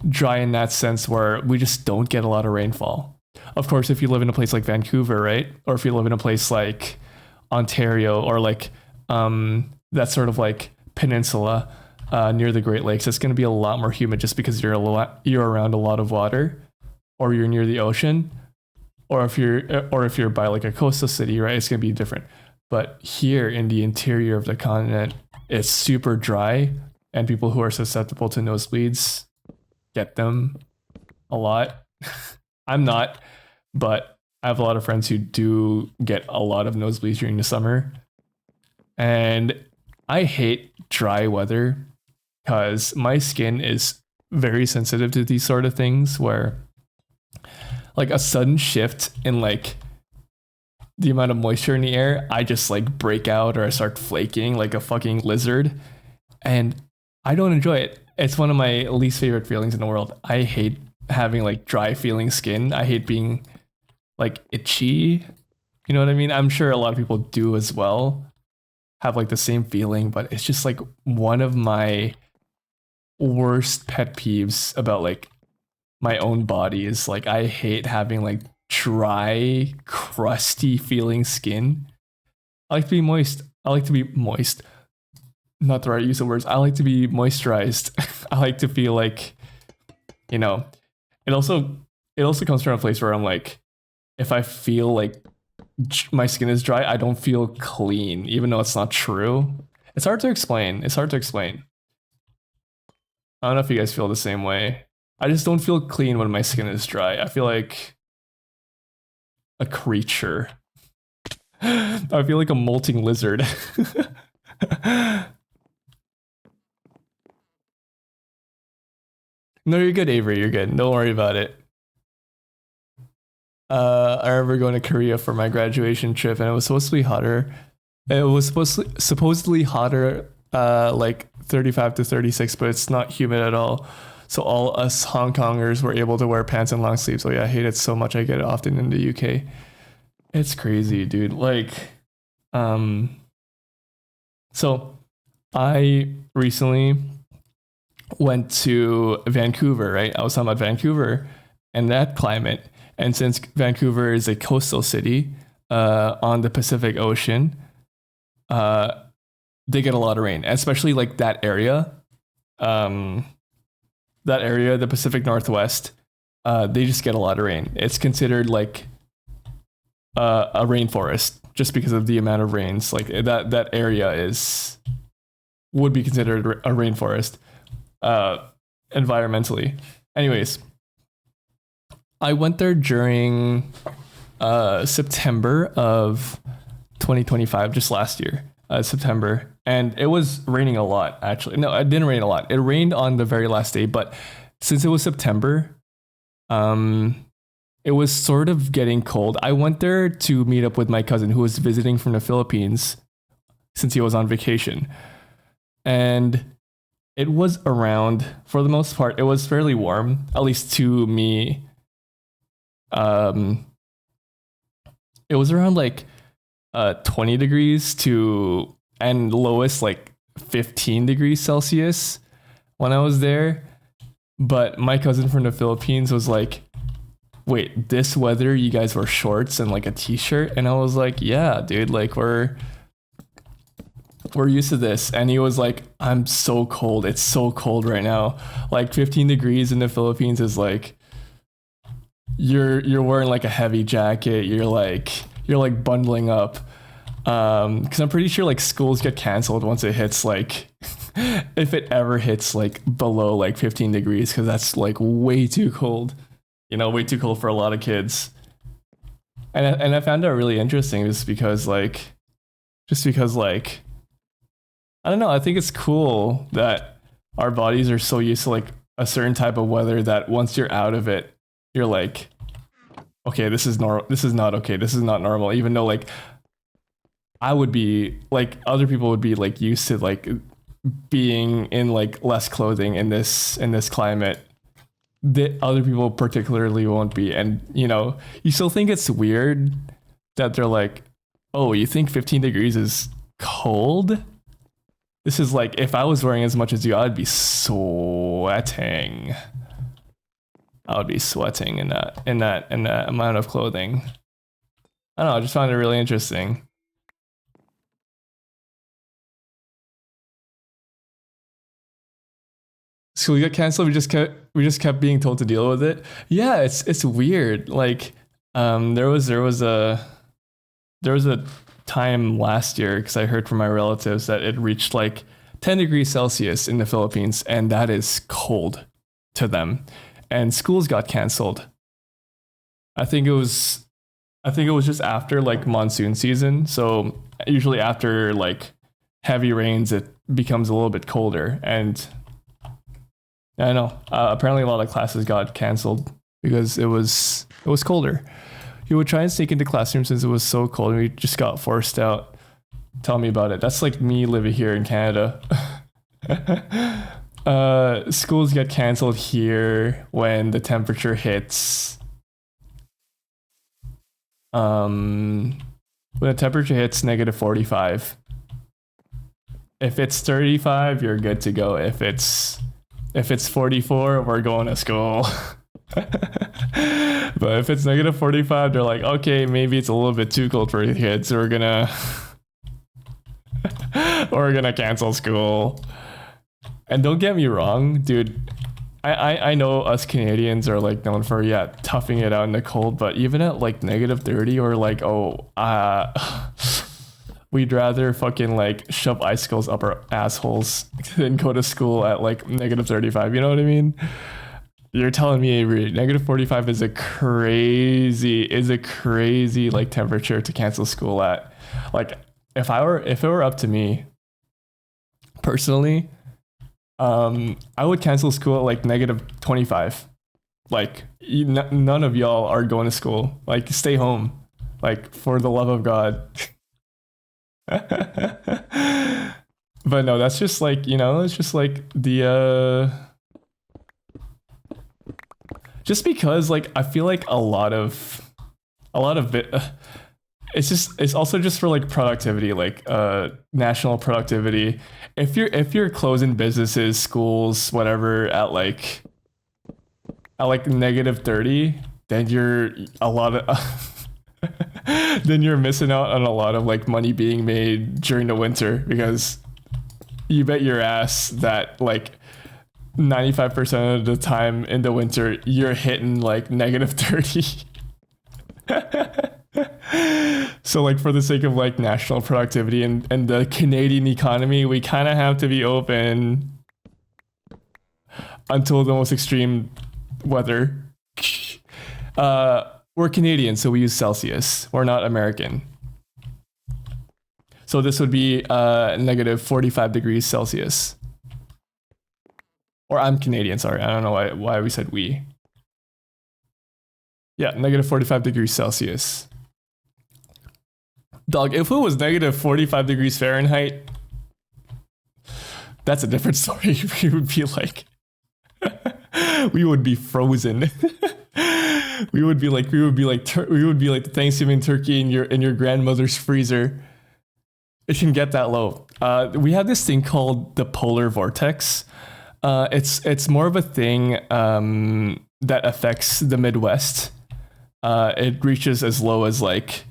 dry in that sense where we just don't get a lot of rainfall. Of course, if you live in a place like Vancouver, right? Or if you live in a place like Ontario or like that sort of like peninsula near the Great Lakes, it's going to be a lot more humid just because you're around a lot of water, or you're near the ocean, or if you're by like a coastal city, right? It's going to be different. But here in the interior of the continent, it's super dry, and people who are susceptible to nosebleeds get them a lot. I'm not, but I have a lot of friends who do get a lot of nosebleeds during the summer. And I hate dry weather because my skin is very sensitive to these sort of things where like a sudden shift in like the amount of moisture in the air, I just like break out or I start flaking like a fucking lizard. And I don't enjoy it. It's one of my least favorite feelings in the world. I hate having like dry feeling skin. I hate being like itchy. You know what I mean? I'm sure a lot of people do as well, have like the same feeling, but it's just like one of my worst pet peeves about like my own body is like I hate having like dry, crusty feeling skin. I like to be moist. I like to be moist. Not the right use of words. I like to be moisturized. I like to feel like, you know, it also comes from a place where I'm like, if I feel like my skin is dry, I don't feel clean, even though it's not true. It's hard to explain. It's hard to explain. I don't know if you guys feel the same way. I just don't feel clean when my skin is dry. I feel like a creature. I feel like a molting lizard. No, you're good, Avery. You're good. Don't worry about it. I remember going to Korea for my graduation trip, and it was supposed to be hotter. It was supposedly hotter, like 35 to 36, but it's not humid at all. So all us Hong Kongers were able to wear pants and long sleeves. So yeah, I hate it so much. I get it often in the UK. It's crazy, dude. Like, so I recently went to Vancouver, right? I was talking about Vancouver and that climate. And since Vancouver is a coastal city on the Pacific Ocean, they get a lot of rain, especially like that area. That area, the Pacific Northwest, they just get a lot of rain. It's considered like a rainforest just because of the amount of rains. Like that area would be considered a rainforest environmentally. Anyways, I went there during September of 2025, just last year, September, and it was raining a lot, actually. No, it didn't rain a lot. It rained on the very last day, but since it was September, it was sort of getting cold. I went there to meet up with my cousin who was visiting from the Philippines since he was on vacation. And it was around, for the most part, it was fairly warm, at least to me. It was around like 20 degrees to, and lowest like 15 degrees Celsius when I was there. But my cousin from the Philippines was like, wait, this weather you guys wear shorts and like a t-shirt? And I was like, yeah, dude, like we're used to this. And he was like, I'm so cold. It's so cold right now. Like 15 degrees in the Philippines is like, you're wearing like a heavy jacket. You're like bundling up. Cause I'm pretty sure like schools get canceled once it hits like, if it ever hits like below like 15 degrees, cause that's like way too cold, way too cold for a lot of kids. And I found that really interesting just because like, I don't know. I think it's cool that our bodies are so used to like a certain type of weather that once you're out of it, you're like, okay, this is normal. This is not okay. This is not normal. Even though like I would be like, other people would be like used to like being in like less clothing in this climate. The other people particularly won't be. And you still think it's weird that they're like, oh, you think 15 degrees is cold? This is like, if I was wearing as much as you, I'd be sweating. I would be sweating in that amount of clothing. I don't know, I just found it really interesting. So we got canceled, we just kept being told to deal with it. Yeah, it's weird. Like there was a time last year, because I heard from my relatives that it reached like 10 degrees Celsius in the Philippines, and that is cold to them. And schools got canceled. I think it was just after like monsoon season. So usually after like heavy rains, it becomes a little bit colder. And I don't know. Apparently, a lot of classes got canceled because it was colder. You would try and sneak into classrooms since it was so cold, and we just got forced out. Tell me about it. That's like me living here in Canada. Schools get canceled here when the temperature hits. When the temperature hits negative 45. If it's 35, you're good to go. If it's 44, we're going to school. But if it's negative 45, they're like, okay, maybe it's a little bit too cold for the kids. So we're gonna cancel school. And don't get me wrong, dude. I know us Canadians are like known for toughing it out in the cold, but even at like negative 30 or like we'd rather fucking like shove icicles up our assholes than go to school at like negative 35. You know what I mean? You're telling me, Avery, negative 45 is a crazy like temperature to cancel school at. Like if it were up to me personally, I would cancel school at like negative 25. Like none of y'all are going to school. Like stay home. Like for the love of God. But no, that's just like, it's just like the just because like I feel like a lot of it it's also just for like productivity, like national productivity. If you're closing businesses, schools, whatever at like negative 30, then you're then you're missing out on a lot of like money being made during the winter, because you bet your ass that like 95% of the time in the winter you're hitting like negative 30. So like for the sake of like national productivity and the Canadian economy, we kind of have to be open until the most extreme weather. We're Canadian, so we use Celsius. We're not American. So this would be negative 45 degrees Celsius. Or I'm Canadian, sorry. I don't know why we said we. Yeah, negative 45 degrees Celsius. Dog, if it was negative 45 degrees Fahrenheit, that's a different story. We would be like, we would be frozen. we would be like the Thanksgiving turkey in your grandmother's freezer. It can get that low. We have this thing called the polar vortex. It's more of a thing that affects the Midwest. It reaches as low as like,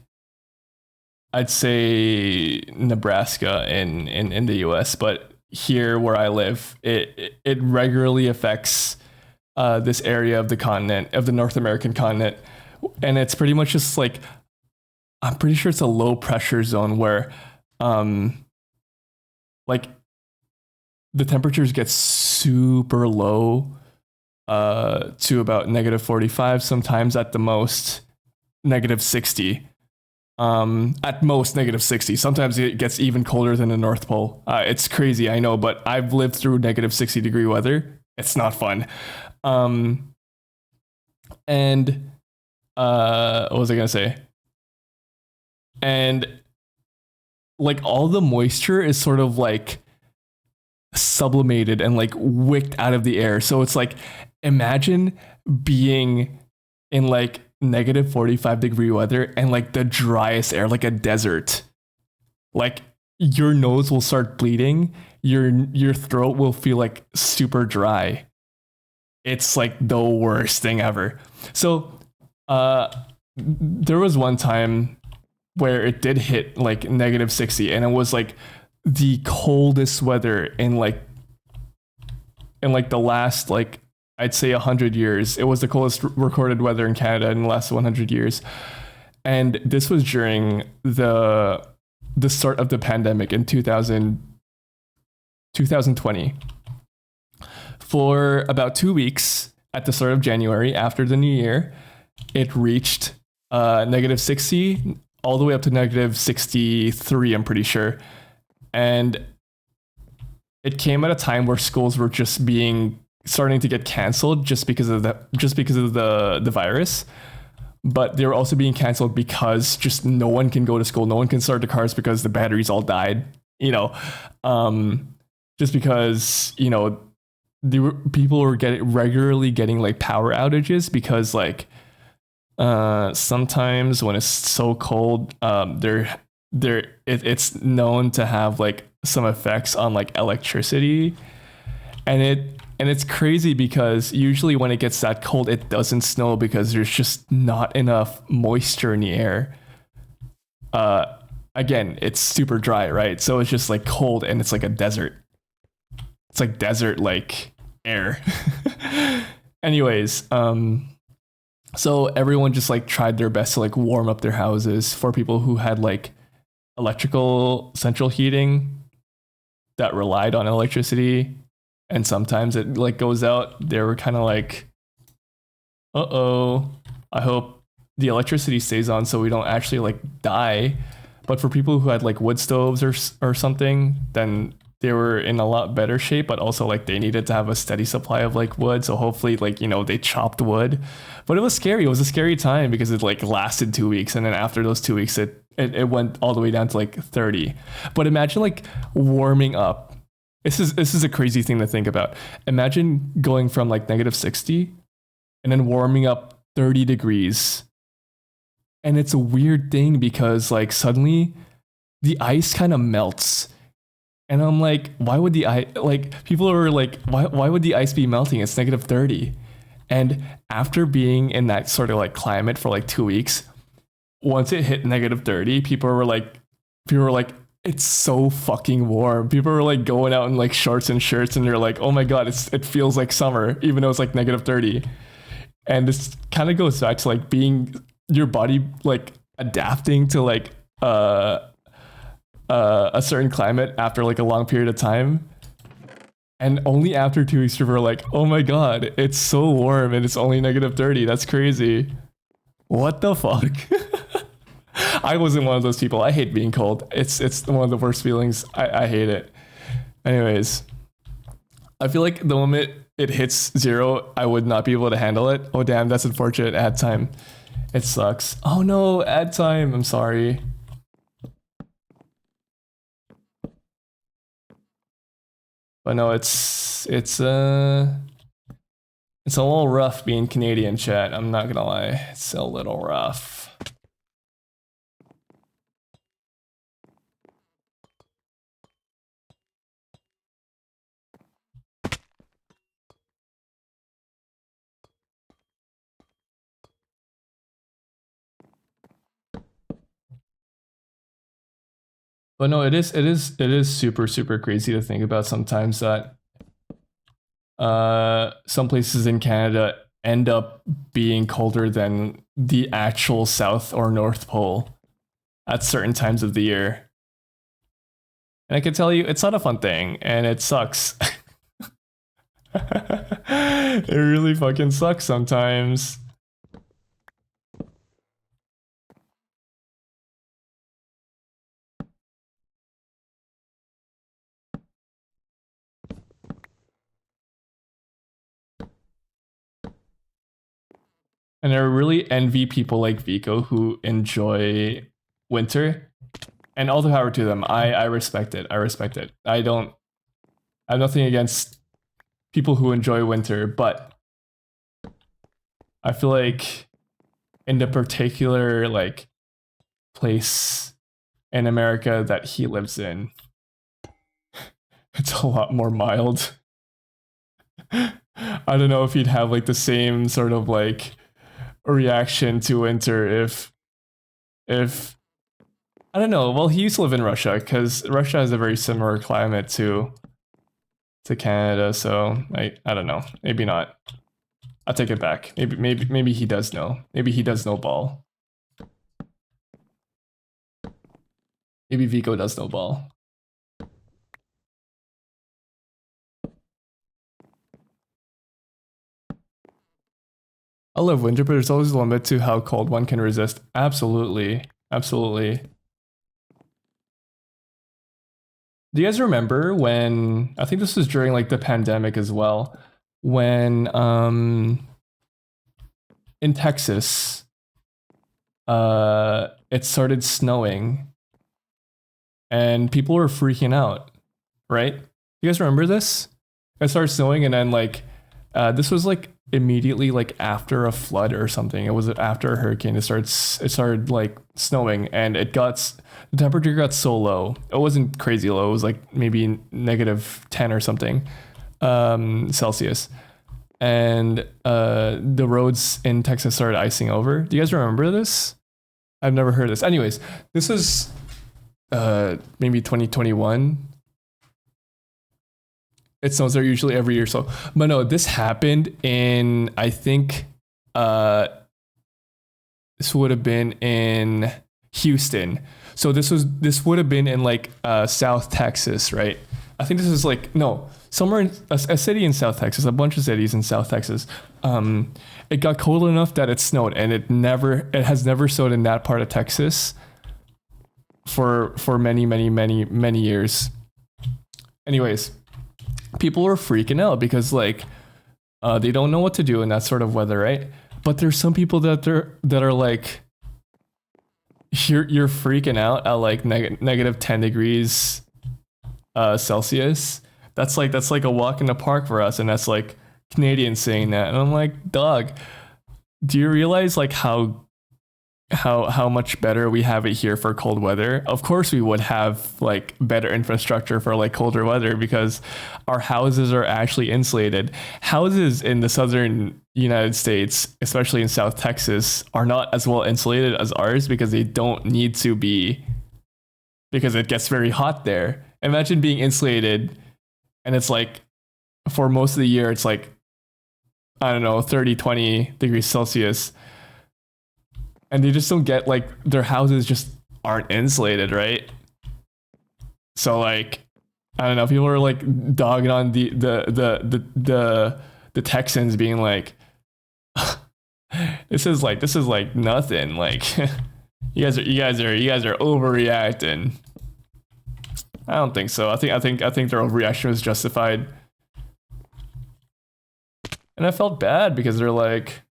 I'd say Nebraska in the US, but here where I live, it regularly affects this area of the continent, of the North American continent. And it's pretty much just like, I'm pretty sure it's a low pressure zone where like the temperatures get super low to about negative 45, sometimes at the most negative 60. At most negative 60. Sometimes it gets even colder than the North Pole. It's crazy, I know, but I've lived through negative 60 degree weather. It's not fun. And what was I gonna say? And like all the moisture is sort of like sublimated and like wicked out of the air. So it's like, imagine being in like negative 45 degree weather and like the driest air, like a desert. Like your nose will start bleeding. Your throat will feel like super dry. It's like the worst thing ever. So there was one time where it did hit like negative 60, and it was like the coldest weather in like the last, like, I'd say 100 years. It was the coldest recorded weather in Canada in the last 100 years. And this was during the start of the pandemic in 2020. For about 2 weeks at the start of January, after the new year, it reached -60 all the way up to -63, I'm pretty sure. And it came at a time where schools were just starting to get canceled just because of the virus. But they were also being canceled because just no one can go to school, no one can start the cars because the batteries all died. Just because people were regularly getting like power outages because like sometimes when it's so cold, it's known to have like some effects on like electricity, and it's crazy because usually when it gets that cold, it doesn't snow because there's just not enough moisture in the air. Again, it's super dry, right? So it's just like cold and it's like a desert. It's like desert like air. Anyways, so everyone just like tried their best to like warm up their houses for people who had like electrical central heating that relied on electricity, and sometimes it like goes out. They were kind of like, uh-oh, I hope the electricity stays on so we don't actually like die. But for people who had like wood stoves or something, then they were in a lot better shape, but also like they needed to have a steady supply of like wood. So hopefully like, they chopped wood. But it was scary. It was a scary time because it like lasted 2 weeks. And then after those 2 weeks, it went all the way down to like 30. But imagine like warming up. This is a crazy thing to think about. Imagine going from like -60 and then warming up 30 degrees. And it's a weird thing because like suddenly the ice kind of melts. And I'm like, why would the ice, like people are like, why would the ice be melting? It's -30. And after being in that sort of like climate for like 2 weeks, once it hit -30, people were like, it's so fucking warm. People were like going out in like shorts and shirts and they're like, oh my God, it feels like summer, even though it's like -30. And this kind of goes back to like being your body like adapting to like a certain climate after like a long period of time. And only after 2 weeks, people were like, oh my God, it's so warm and it's only -30. That's crazy. What the fuck? I wasn't one of those people. I hate being cold. It's one of the worst feelings. I hate it. Anyways, I feel like the moment it hits 0, I would not be able to handle it. Oh damn, that's unfortunate. Ad time. It sucks. Oh no, ad time. I'm sorry. But no, it's a little rough being Canadian, chat. I'm not gonna lie. It's a little rough. But no, it is super, super crazy to think about sometimes that some places in Canada end up being colder than the actual South or North Pole at certain times of the year. And I can tell you, it's not a fun thing, and it sucks. It really fucking sucks sometimes. And I really envy people like Vico who enjoy winter. And all the power to them. I respect it. I respect it. I have nothing against people who enjoy winter, but I feel like in the particular like place in America that he lives in, it's a lot more mild. I don't know if he'd have like the same sort of like reaction to winter if I don't know. Well, he used to live in Russia because Russia has a very similar climate to Canada, so I don't know. Maybe not. I'll take it back. Maybe he does know. Maybe he does know ball. Maybe Vico does know ball. I love winter, but there's always a limit to how cold one can resist. Absolutely. Absolutely. Do you guys remember when, I think this was during like the pandemic as well, when in Texas it started snowing and people were freaking out, right? You guys remember this? It started snowing and then like this was like immediately like after a flood or something. It was after a hurricane. It started like snowing and the temperature got so low. It wasn't crazy low. It was like maybe -10 or something Celsius. And the roads in Texas started icing over. Do you guys remember this? I've never heard this. Anyways, this was maybe 2021. It snows there usually every year. So, but no, this happened in, I think, this would have been in Houston. So this would have been in like South Texas, right? I think this is like, no, somewhere in a city in South Texas, a bunch of cities in South Texas. It got cold enough that it snowed, and it has never snowed in that part of Texas for many years. Anyways, people are freaking out because like they don't know what to do in that sort of weather, right? But there's some people that are like, you're freaking out at like -10 degrees Celsius. That's like a walk in the park for us, and that's like Canadians saying that, and I'm like, dog, do you realize like how much better we have it here for cold weather? Of course we would have like better infrastructure for like colder weather because our houses are actually insulated. Houses in the southern United States, especially in South Texas, are not as well insulated as ours because they don't need to be, because it gets very hot there. Imagine being insulated and it's like for most of the year it's like, I don't know, 30-20 degrees Celsius. And they just don't get, like, their houses just aren't insulated, right? So like, I don't know, people are like dogging on the Texans, being like, this is like nothing. Like you guys are overreacting. I don't think so. I think their overreaction was justified. And I felt bad because they're like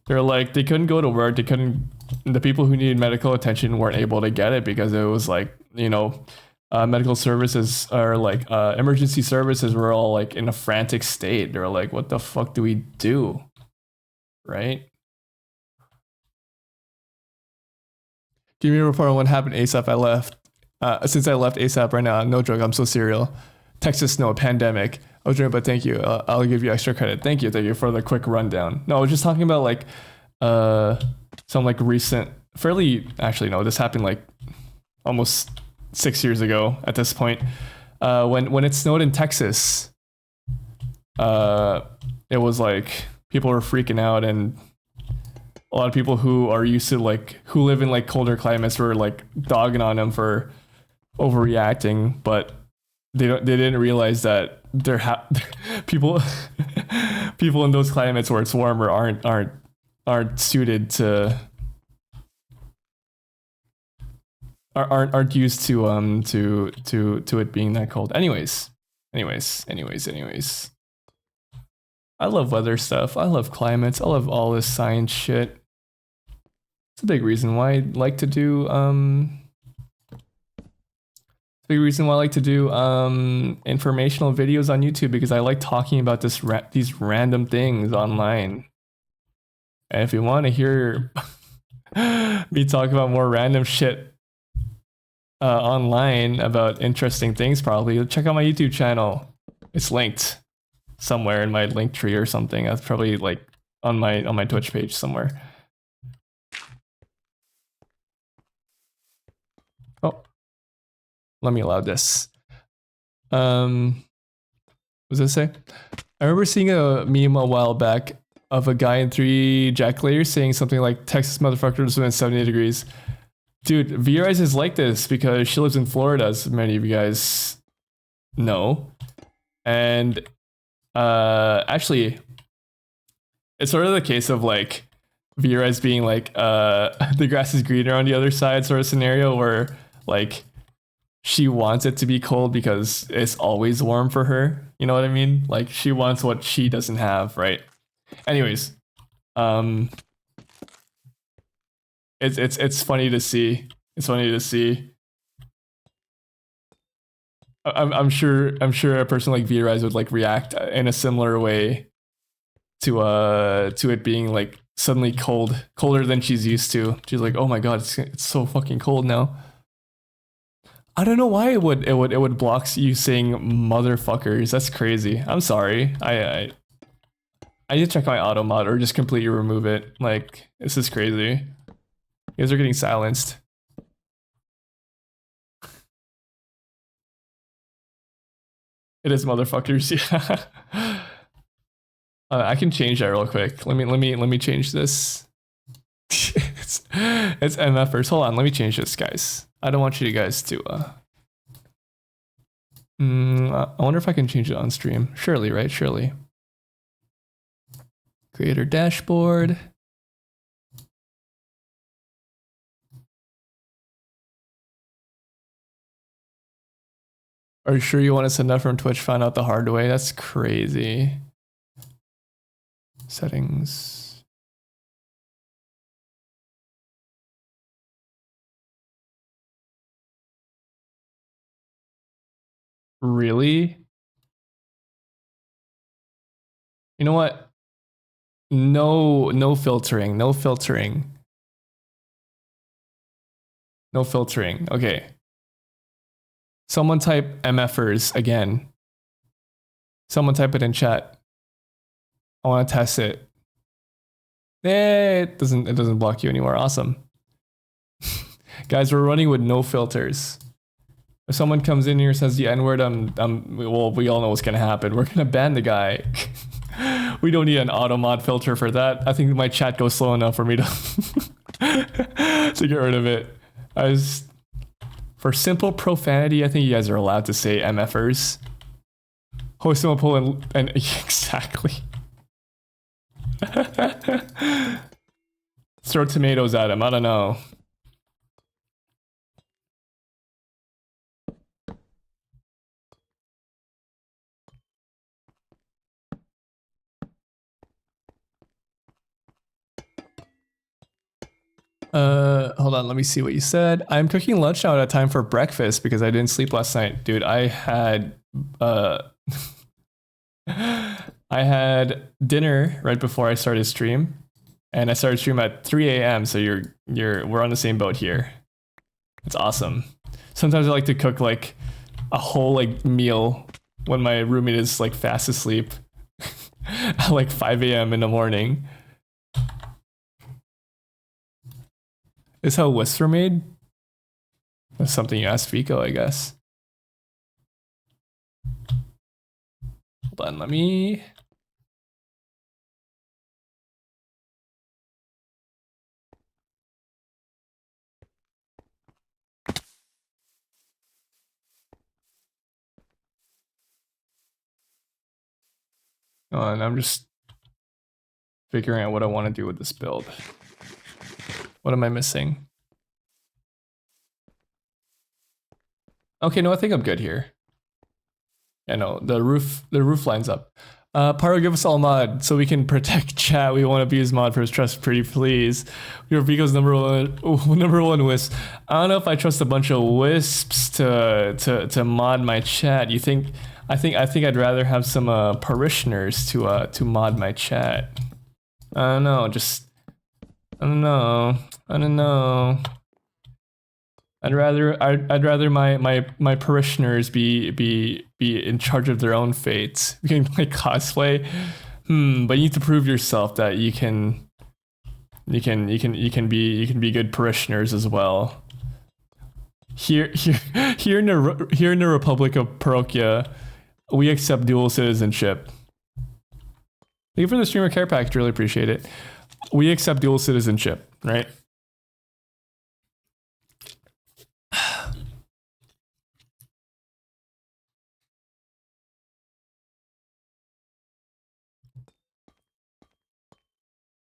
they couldn't go to work. The people who needed medical attention weren't able to get it because it was like, you know, medical services or like emergency services were all like in a frantic state. They were like, what the fuck do we do? Right? Give me a report on what happened ASAP. I left. Since I left ASAP right now, no joke, I'm so serial. Texas snow, pandemic. I was joking, but thank you. I'll give you extra credit. Thank you for the quick rundown. No, I was just talking about like some like recent, actually no, this happened like almost 6 years ago at this point. When it snowed in Texas, it was like people were freaking out, and a lot of people who are used to who live in like colder climates were like dogging on them for overreacting, but they didn't realize that people in those climates where it's warmer aren't suited to aren't used to it being that cold. Anyways. I love weather stuff. I love climates. I love all this science shit. It's a big reason why I like to do informational videos on YouTube, because I like talking about these random things online. And if you want to hear me talk about more random shit online about interesting things, probably check out my YouTube channel. It's linked somewhere in my link tree or something. That's probably like on my Twitch page somewhere. Oh, let me allow this. What does it say? I remember seeing a meme a while back of a guy in 3 jacket layers saying something like, Texas motherfuckers within 70 degrees. Dude, VRIs is like this because she lives in Florida, as many of you guys know. And actually, it's sort of the case of like V-Rise being like the grass is greener on the other side sort of scenario where like she wants it to be cold because it's always warm for her. You know what I mean? Like she wants what she doesn't have, right? Anyways, it's funny to see. It's funny to see. I'm sure a person like V-Rise would like react in a similar way to it being like suddenly colder than she's used to. She's like, oh my god, it's so fucking cold now. I don't know why it would block you saying motherfuckers. That's crazy. I'm sorry. I need to check my auto mod or just completely remove it. Like this is crazy. You guys are getting silenced. It is motherfuckers. Yeah. I can change that real quick. Let me change this. it's MFers. Hold on, let me change this, guys. I don't want you guys to I wonder if I can change it on stream. Surely, right? Surely. Creator dashboard. Are you sure you want to send that from Twitch? Found out the hard way. That's crazy. Settings. Really? You know what? No filtering. No filtering. No filtering. Okay. Someone type MFers again. Someone type it in chat. I want to test it. It doesn't block you anymore. Awesome. Guys, we're running with no filters. If someone comes in here and says the N-word, well, we all know what's gonna happen. We're gonna ban the guy. We don't need an auto mod filter for that. I think my chat goes slow enough for me to to get rid of it. For simple profanity, I think you guys are allowed to say MFers. Host a poll and exactly. Throw tomatoes at him. I don't know. Hold on, let me see what you said. I'm cooking lunch now at a time for breakfast because I didn't sleep last night. Dude, I had I had dinner right before I started stream. And I started stream at 3 a.m. So we're on the same boat here. It's awesome. Sometimes I like to cook like a whole like meal when my roommate is like fast asleep at like 5 a.m. in the morning. Is how wisps are made? That's something you asked Fico, I guess. Hold on, let me... Oh, and I'm just figuring out what I want to do with this build. What am I missing? Okay, no, I think I'm good here. Yeah, no, the roof lines up. Paro, give us all mod so we can protect chat. We won't abuse mod for his trust, pretty please. You're Vico's number one wisp. I don't know if I trust a bunch of wisps to mod my chat. You think? I think I'd rather have some parishioners to mod my chat. I don't know. I don't know. I'd rather my parishioners be in charge of their own fates. We can play cosplay, but you need to prove yourself that you can be good parishioners as well. Here in the Republic of Parokia, we accept dual citizenship. Thank you for the streamer care package. Really appreciate it. We accept dual citizenship, right?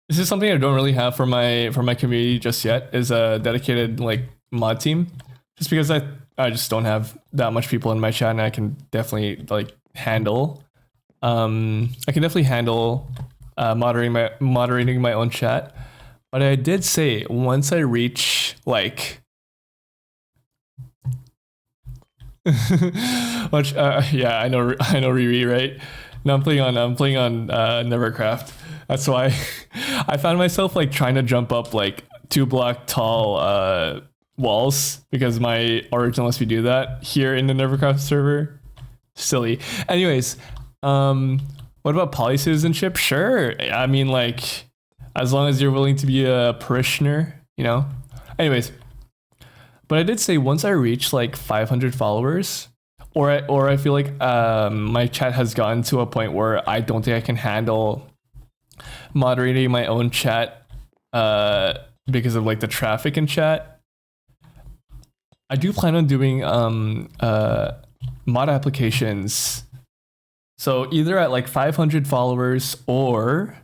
This is something I don't really have for my community just yet, is a dedicated like mod team. Just because I just don't have that much people in my chat, and I can definitely like handle I can definitely handle moderating my own chat. But I did say once I reach like which yeah, I know Riri, right? No, I'm playing on NeverCraft. That's why I found myself like trying to jump up like 2 block tall walls because my origin lets me do that here in the NeverCraft server. Silly. Anyways, what about poly citizenship? Sure. I mean, like, as long as you're willing to be a parishioner, you know? Anyways, but I did say once I reach like 500 followers, or I feel like my chat has gotten to a point where I don't think I can handle moderating my own chat because of like the traffic in chat. I do plan on doing mod applications. So either at like 500 followers, or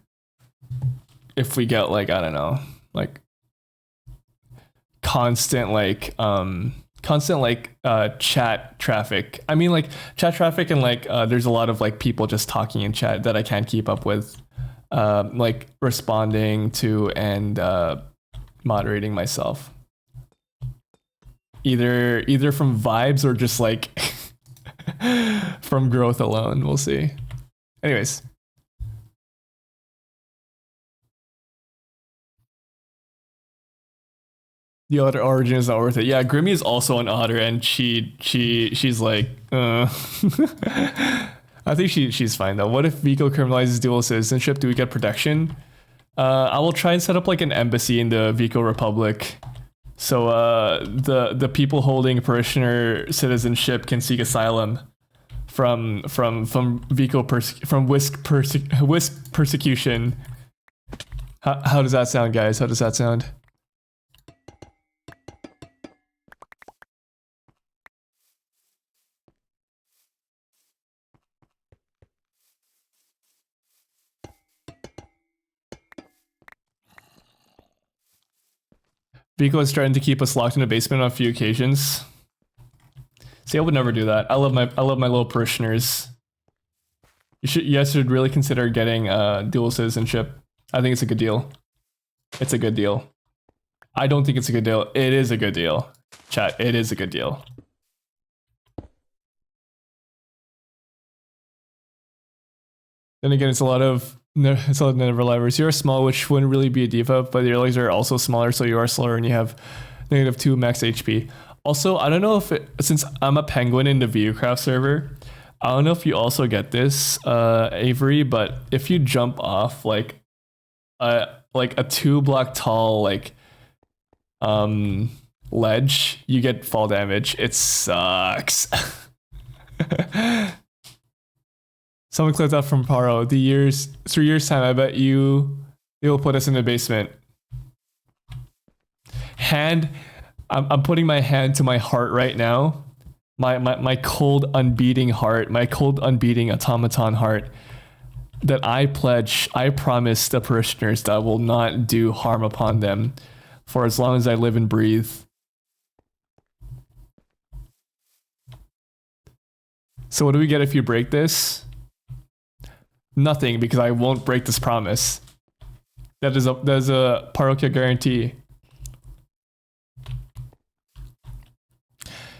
if we get like, I don't know, like constant chat traffic. I mean, like chat traffic, and like there's a lot of like people just talking in chat that I can't keep up with, like responding to and moderating myself. Either from vibes or just like from growth alone. We'll see. Anyways. The other origin is not worth it. Yeah, Grimmy is also an otter, and she's like, I think she's fine though. What if Vico criminalizes dual citizenship? Do we get protection? I will try and set up like an embassy in the Vico Republic, so the people holding parishioner citizenship can seek asylum from Vico Wisp persecution. How does that sound, guys? How does that sound? Vico is trying to keep us locked in a basement on a few occasions. See, I would never do that. I love my little parishioners. You guys should really consider getting dual citizenship. I think it's a good deal. It's a good deal. I don't think it's a good deal. It is a good deal. Chat, it is a good deal. Then again, it's a lot of never livers. You're small, which wouldn't really be a debuff, but your legs are also smaller, so you are slower and you have -2 max HP. Also, I don't know if since I'm a penguin in the NeverCraft server, I don't know if you also get this, Avery, but if you jump off like a 2 block tall ledge, you get fall damage. It sucks. Someone clicked up from Paro. 3 years time, I bet they will put us in the basement. I'm putting my hand to my heart right now. My cold unbeating heart, my cold unbeating automaton heart, that I promise the parishioners that I will not do harm upon them for as long as I live and breathe. So what do we get if you break this? Nothing, because I won't break this promise. That is a parochial guarantee.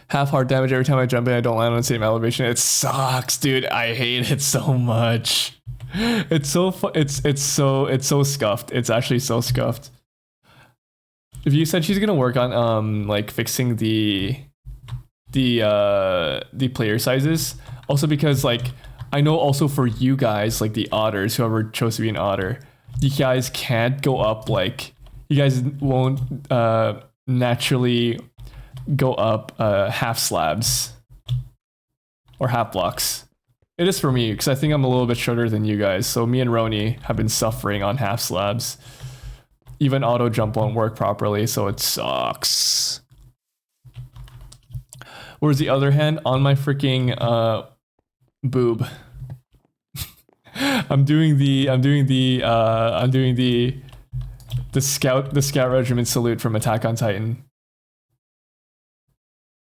Half heart damage every time I jump in. I don't land on the same elevation. It sucks, dude. I hate it so much. It's so scuffed. It's actually so scuffed. If you said she's gonna work on like fixing the player sizes, also because like I know also for you guys, like the otters, whoever chose to be an otter, you guys can't go up, like you guys won't naturally go up half slabs or half blocks. It is for me because I think I'm a little bit shorter than you guys, so me and Roni have been suffering on half slabs. Even auto jump won't work properly, so it sucks. Whereas the other hand, on my freaking I'm doing the The scout regiment salute from Attack on Titan.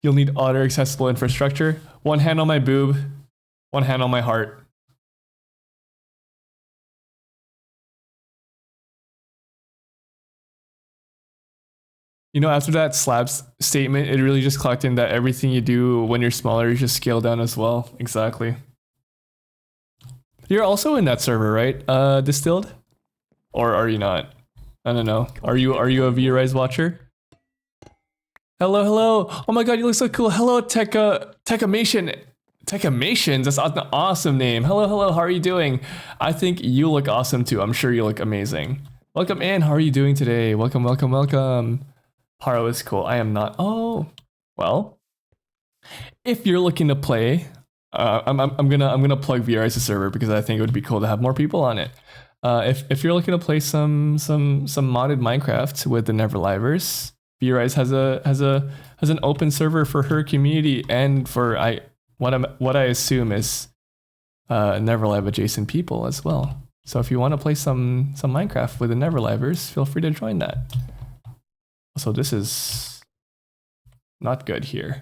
You'll need otter accessible infrastructure. One hand on my boob, one hand on my heart. You know, after that slabs statement, it really just clocked in that everything you do when you're smaller, you just scale down as well. Exactly. You're also in that server, right? Distilled? Or are you not? I don't know. Are you a V-Rise watcher? Hello, hello. Oh my god, you look so cool. Hello, Tekamation. Tekamations, that's an awesome name. Hello, hello, how are you doing? I think you look awesome too. I'm sure you look amazing. Welcome in, how are you doing today? Welcome, welcome, welcome. Haro is cool. I am not. Oh, well. If you're looking to play, I'm gonna plug VR's server because I think it would be cool to have more people on it. If you're looking to play some modded Minecraft with the Neverlivers, VRise has an open server for her community and for what I assume is Neverlive adjacent people as well. So if you want to play some Minecraft with the Neverlivers, feel free to join that. Also, this is not good here.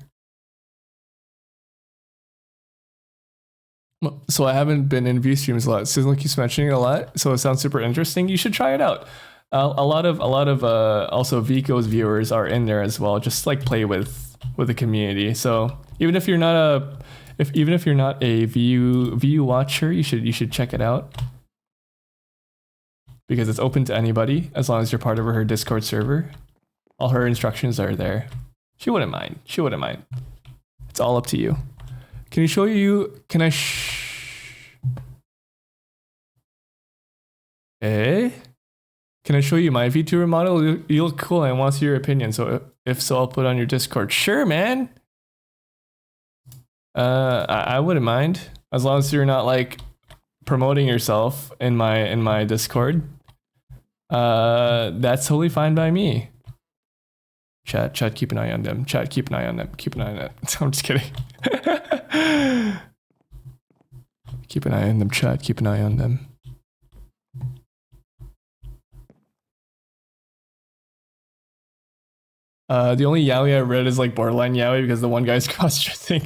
So I haven't been in view streams a lot. Sizzle keeps mentioning it a lot, so it sounds super interesting. You should try it out. A lot of also Vico's viewers are in there as well. Just like play with the community. So even if you're not a view watcher, you should check it out because it's open to anybody as long as you're part of her Discord server. All her instructions are there. She wouldn't mind. She wouldn't mind. It's all up to you. Can you show you? Can I? Can I show you my VTuber model? You look cool and I want to see your opinion. So if so, I'll put it on your Discord. Sure, man. I wouldn't mind as long as you're not like promoting yourself in my Discord. That's totally fine by me. Chat, keep an eye on them. Chat, keep an eye on them. Keep an eye on them. I'm just kidding. Keep an eye on them, chat. Keep an eye on them. The only yaoi I read is like borderline yaoi because the one guy's cross-dressing.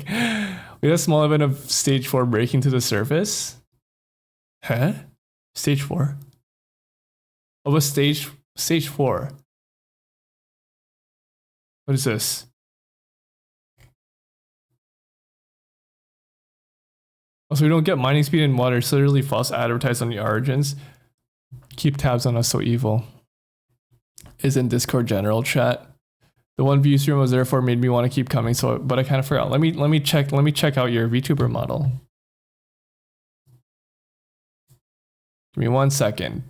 We had a small event of stage 4 breaking to the surface. Huh? Stage 4? Of a stage 4. What is this? Also, we don't get mining speed in water. It's literally false advertised on the origins. Keep tabs on us, so evil. Is in Discord general chat. The one view stream was therefore made me want to keep coming. So, but I kind of forgot. Let me check out your VTuber model. Give me 1 second.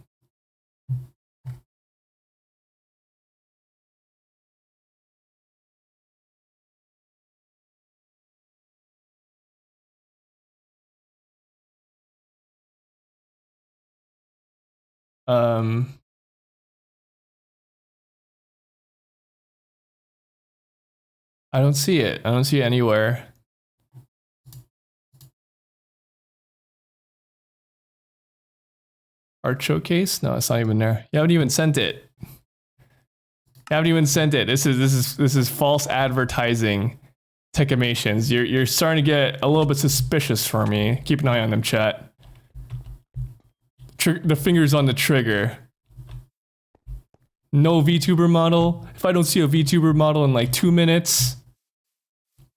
I don't see it. I don't see it anywhere. Art showcase? No, it's not even there. You haven't even sent it. You haven't even sent it. This is false advertising. Tekamations. You're starting to get a little bit suspicious for me. Keep an eye on them, chat. The finger's on the trigger. No VTuber model. If I don't see a VTuber model in like 2 minutes,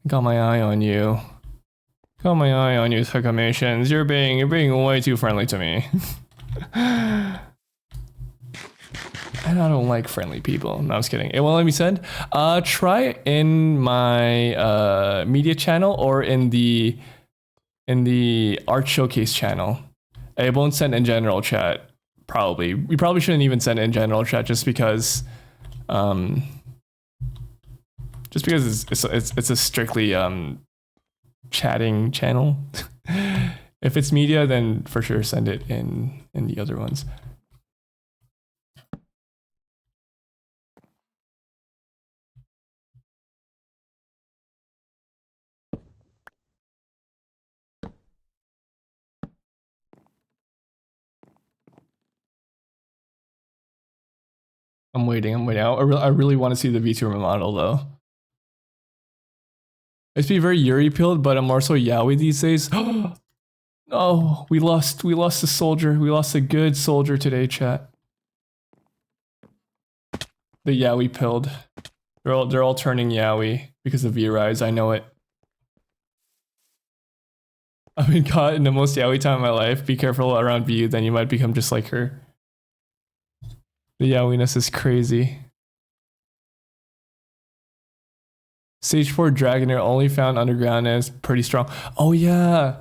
got my eye on you. Got my eye on you, Tekamations. You're being way too friendly to me. And I don't like friendly people. No, I'm just kidding. It won't let me send. Try in my media channel or in the art showcase channel. It won't send in general chat. Probably. We probably shouldn't even send in general chat just because it's a strictly chatting channel. If it's media, then for sure send it in the other ones. I'm waiting. I really want to see the VTuber model though. I used to be very Yuri pilled, but I'm more so Yaoi these days. Oh, we lost a soldier. We lost a good soldier today, chat. The Yaoi pilled. They're all turning Yaoi because of V-Rise. I know it. I've been caught in the most Yaoi time of my life. Be careful around VU, then you might become just like her. The Yaoi-ness is crazy. Stage 4 Dragonair only found underground and is pretty strong. Oh yeah.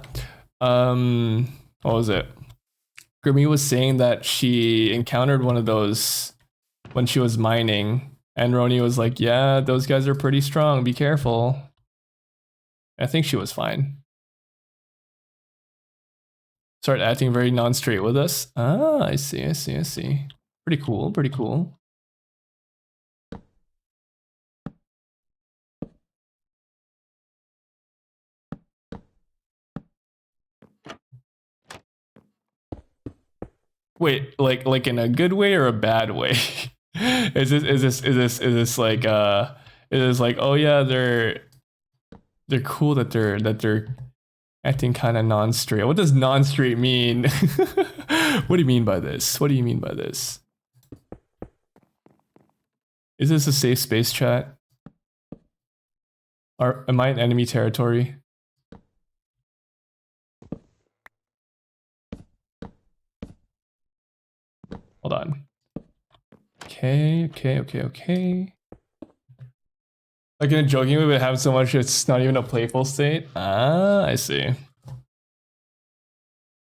What was it? Grimmy was saying that she encountered one of those when she was mining, and Roni was like, yeah, those guys are pretty strong, be careful. I think she was fine. Start acting very non-straight with us. Ah, I see. Pretty cool. Wait, like in a good way or a bad way? Is this like oh yeah, they're cool that they're acting kind of non-straight. What does non-straight mean? What do you mean by this? Is this a safe space, chat? Am I in enemy territory? Hold on. Okay. Like in a joking way, but have so much it's not even a playful state. Ah, I see.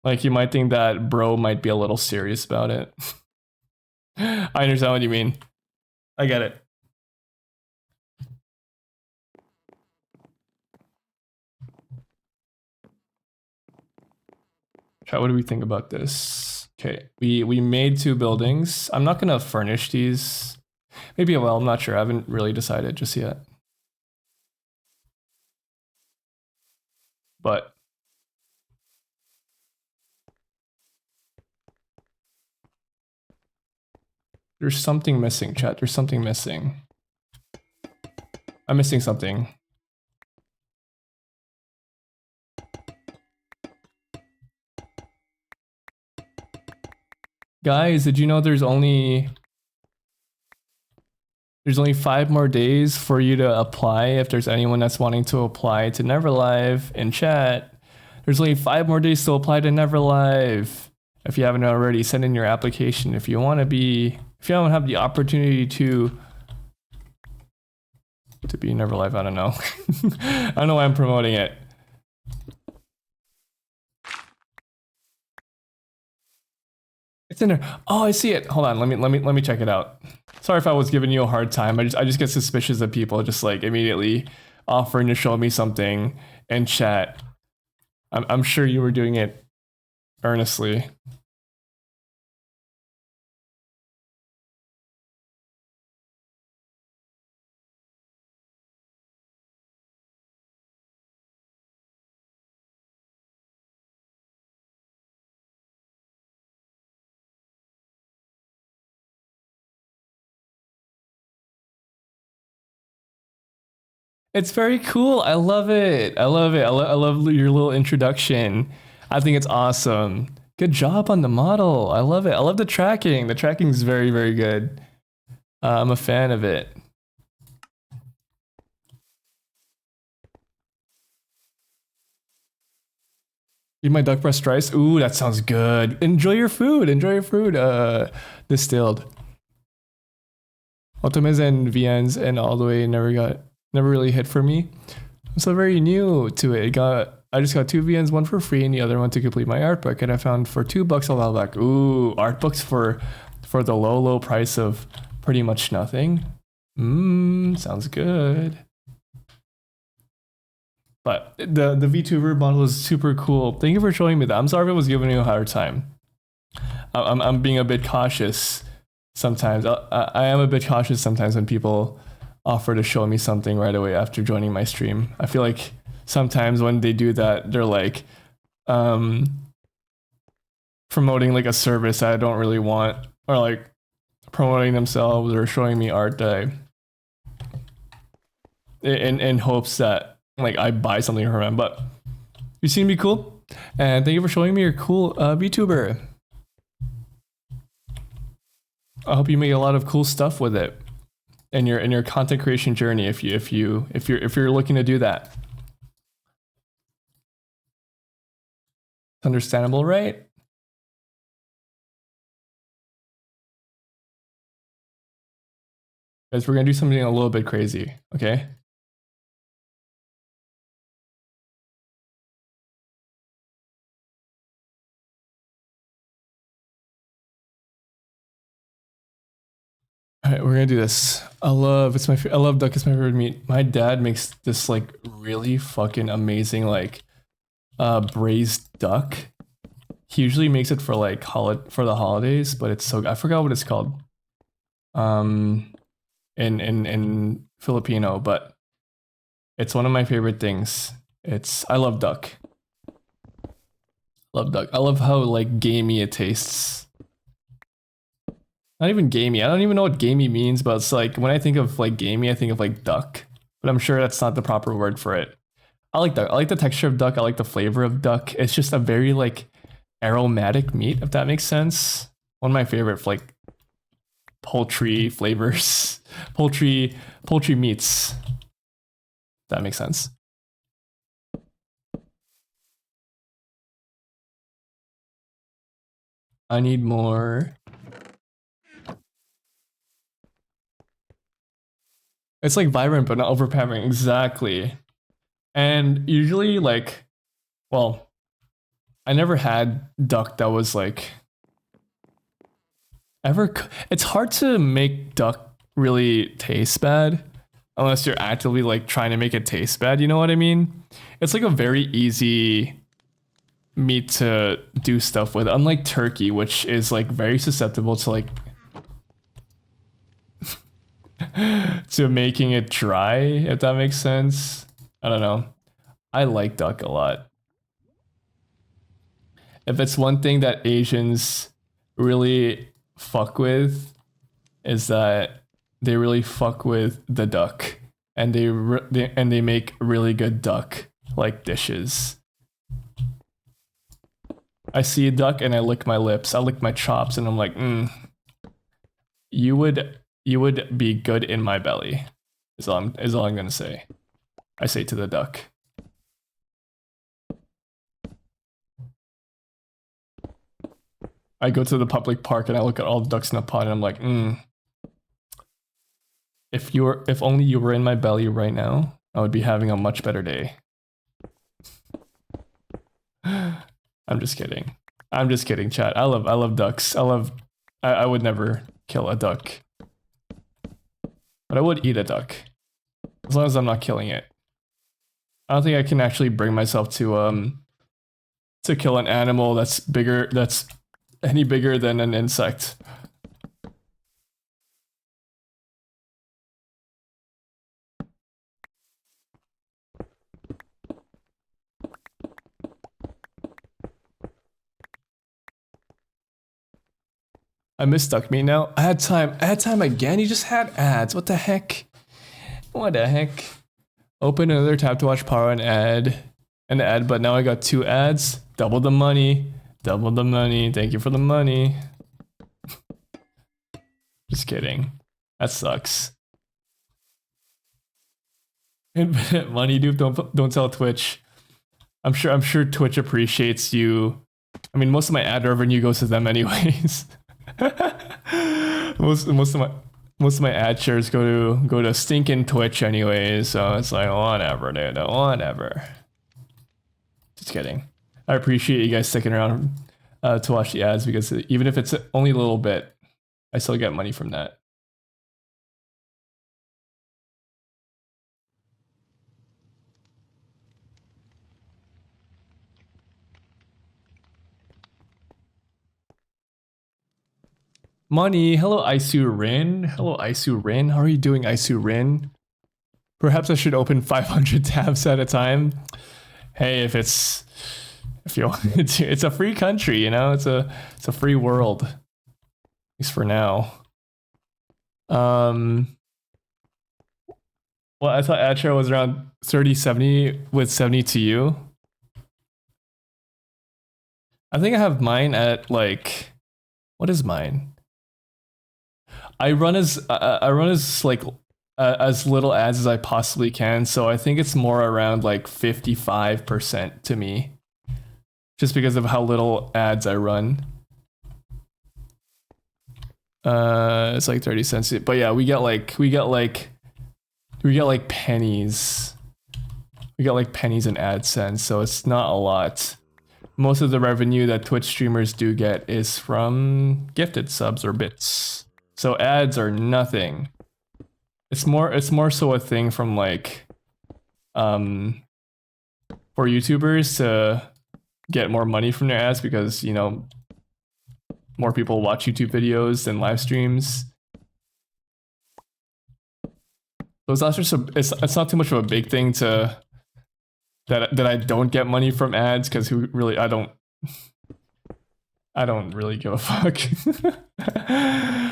Like you might think that bro might be a little serious about it. I understand what you mean. I get it. Chat, what do we think about this? Okay, we made 2 buildings. I'm not gonna furnish these. Maybe I will, I'm not sure. I haven't really decided just yet. But there's something missing, chat. There's something missing. I'm missing something. Guys, did you know there's only 5 more days for you to apply if there's anyone that's wanting to apply to NeverLive in chat. There's only 5 more days to apply to NeverLive. If you haven't already, send in your application. If you don't have the opportunity to be NeverLive, I don't know. I don't know why I'm promoting it. It's in there. Oh, I see it. Hold on. Let me check it out. Sorry if I was giving you a hard time. I just get suspicious of people just like immediately offering to show me something in chat. I'm sure you were doing it earnestly. It's very cool. I love it. I love your little introduction. I think it's awesome. Good job on the model. I love it. I love the tracking. The tracking is very, very good. I'm a fan of it. Eat my duck breast rice. Ooh, that sounds good. Enjoy your food. Distilled. Otomes and VNs and all the way never really hit for me. I'm still very new to it. I just got 2 VNs, one for free and the other one to complete my art book, and I found for $2 a while back. Ooh, art books for the low price of pretty much nothing. Sounds good. But the VTuber model is super cool. Thank you for showing me that. I'm sorry if I was giving you a hard time. I'm being a bit cautious sometimes. I am a bit cautious sometimes when people offer to show me something right away after joining my stream. I feel like sometimes when they do that, they're like promoting like a service I don't really want, or like promoting themselves or showing me art that in hopes that like I buy something from them. But you seem to be cool, and thank you for showing me your cool VTuber. I hope you make a lot of cool stuff with it in your content creation journey. If you're looking to do that, it's understandable, right? Guys, we're gonna do something a little bit crazy, okay? All right, we're gonna do this. I love duck. It's my favorite meat. My dad makes this like really fucking amazing like braised duck. He usually makes it for like for the holidays, but it's so I forgot what it's called. In Filipino, but it's one of my favorite things. I love duck. Love duck. I love how like gamey it tastes. Not even gamey. I don't even know what gamey means, but it's like when I think of like gamey, I think of like duck. But I'm sure that's not the proper word for it. I like duck. I like the texture of duck. I like the flavor of duck. It's just a very like aromatic meat, if that makes sense. One of my favorite like poultry flavors. poultry meats. If that makes sense. I need more. It's like vibrant, but not overpowering. Exactly. And usually, like, well, I never had duck that was like It's hard to make duck really taste bad unless you're actively like trying to make it taste bad. You know what I mean? It's like a very easy meat to do stuff with, unlike turkey, which is like very susceptible to like to making it dry, if that makes sense. I don't know. I like duck a lot. If it's one thing that Asians really fuck with, is that they really fuck with the duck, and they make really good duck like dishes. I see a duck and I lick my lips, I lick my chops, and I'm like, you would be good in my belly. Is all I'm gonna say. I say to the duck. I go to the public park and I look at all the ducks in a pond and I'm like, if only you were in my belly right now, I would be having a much better day. I'm just kidding. I'm just kidding, chat. I love ducks. I would never kill a duck. But I would eat a duck. As long as I'm not killing it. I don't think I can actually bring myself to kill an animal that's any bigger than an insect. I miss duck meat now. I had time again. You just had ads. What the heck? What the heck? Open another tab to watch Power and ad, but now I got 2 ads. Double the money. Double the money. Thank you for the money. Just kidding. That sucks. Infinite money, dude. Don't tell Twitch. I'm sure Twitch appreciates you. I mean, most of my ad revenue goes to them anyways. most of my ad shares go to stinking Twitch anyways, so it's like whatever, dude. Whatever. Just kidding. I appreciate you guys sticking around to watch the ads, because even if it's only a little bit, I still get money from that. Money. Hello, Isu Rin. Hello, Isu Rin. How are you doing, Isu Rin? Perhaps I should open 500 tabs at a time. Hey, if you want to, it's a free country, you know. It's a free world, at least for now. Well, I thought ad share was around 30-70 with 70 to you. I think I have mine at like, what is mine? I run as like as little ads as I possibly can, so I think it's more around like 55% to me, just because of how little ads I run. It's like 30 cents, but yeah, we get like pennies. We get like pennies in AdSense, so it's not a lot. Most of the revenue that Twitch streamers do get is from gifted subs or bits. So ads are nothing. It's more so a thing from like for YouTubers to get more money from their ads because, you know, more people watch YouTube videos than live streams. So it's not just it's not too much of a big thing to that I don't get money from ads, because who really I don't really give a fuck.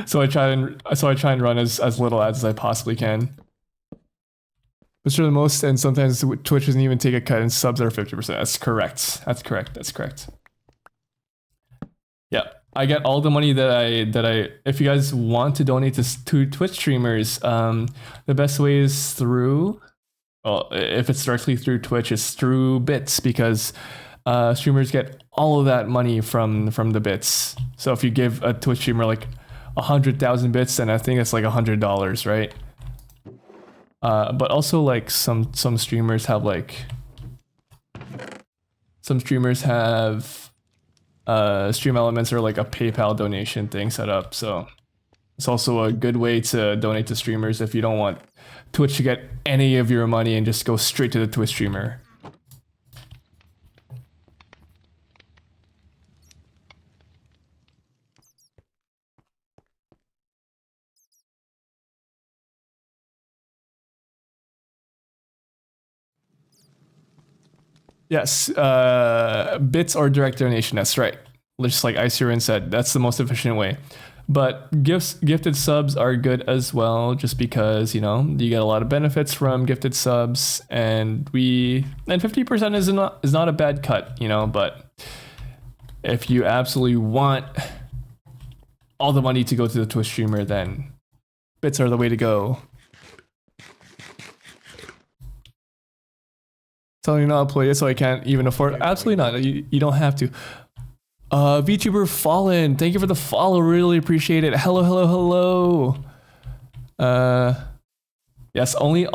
So I try and run as little ads as I possibly can. But for the most, and sometimes Twitch doesn't even take a cut, and subs are 50%. That's correct. That's correct. Yeah, I get all the money that I. If you guys want to donate to Twitch streamers, the best way is through. Well, if it's directly through Twitch, it's through bits, because streamers get all of that money from the bits. So if you give a Twitch streamer like 100,000 bits, then I think it's like $100, right? But also like some streamers have like stream elements or like a PayPal donation thing set up. So it's also a good way to donate to streamers if you don't want Twitch to get any of your money and just go straight to the Twitch streamer. Yes, bits or direct donation. That's right. Just like Icerin said, that's the most efficient way. But gifted subs are good as well, just because, you know, you get a lot of benefits from gifted subs, and 50% is not a bad cut, you know. But if you absolutely want all the money to go to the Twitch streamer, then bits are the way to go. Telling you not to play it so I can't even afford it. Absolutely not. You don't have to. VTuber Fallen, thank you for the follow. Really appreciate it. Hello. Yes, only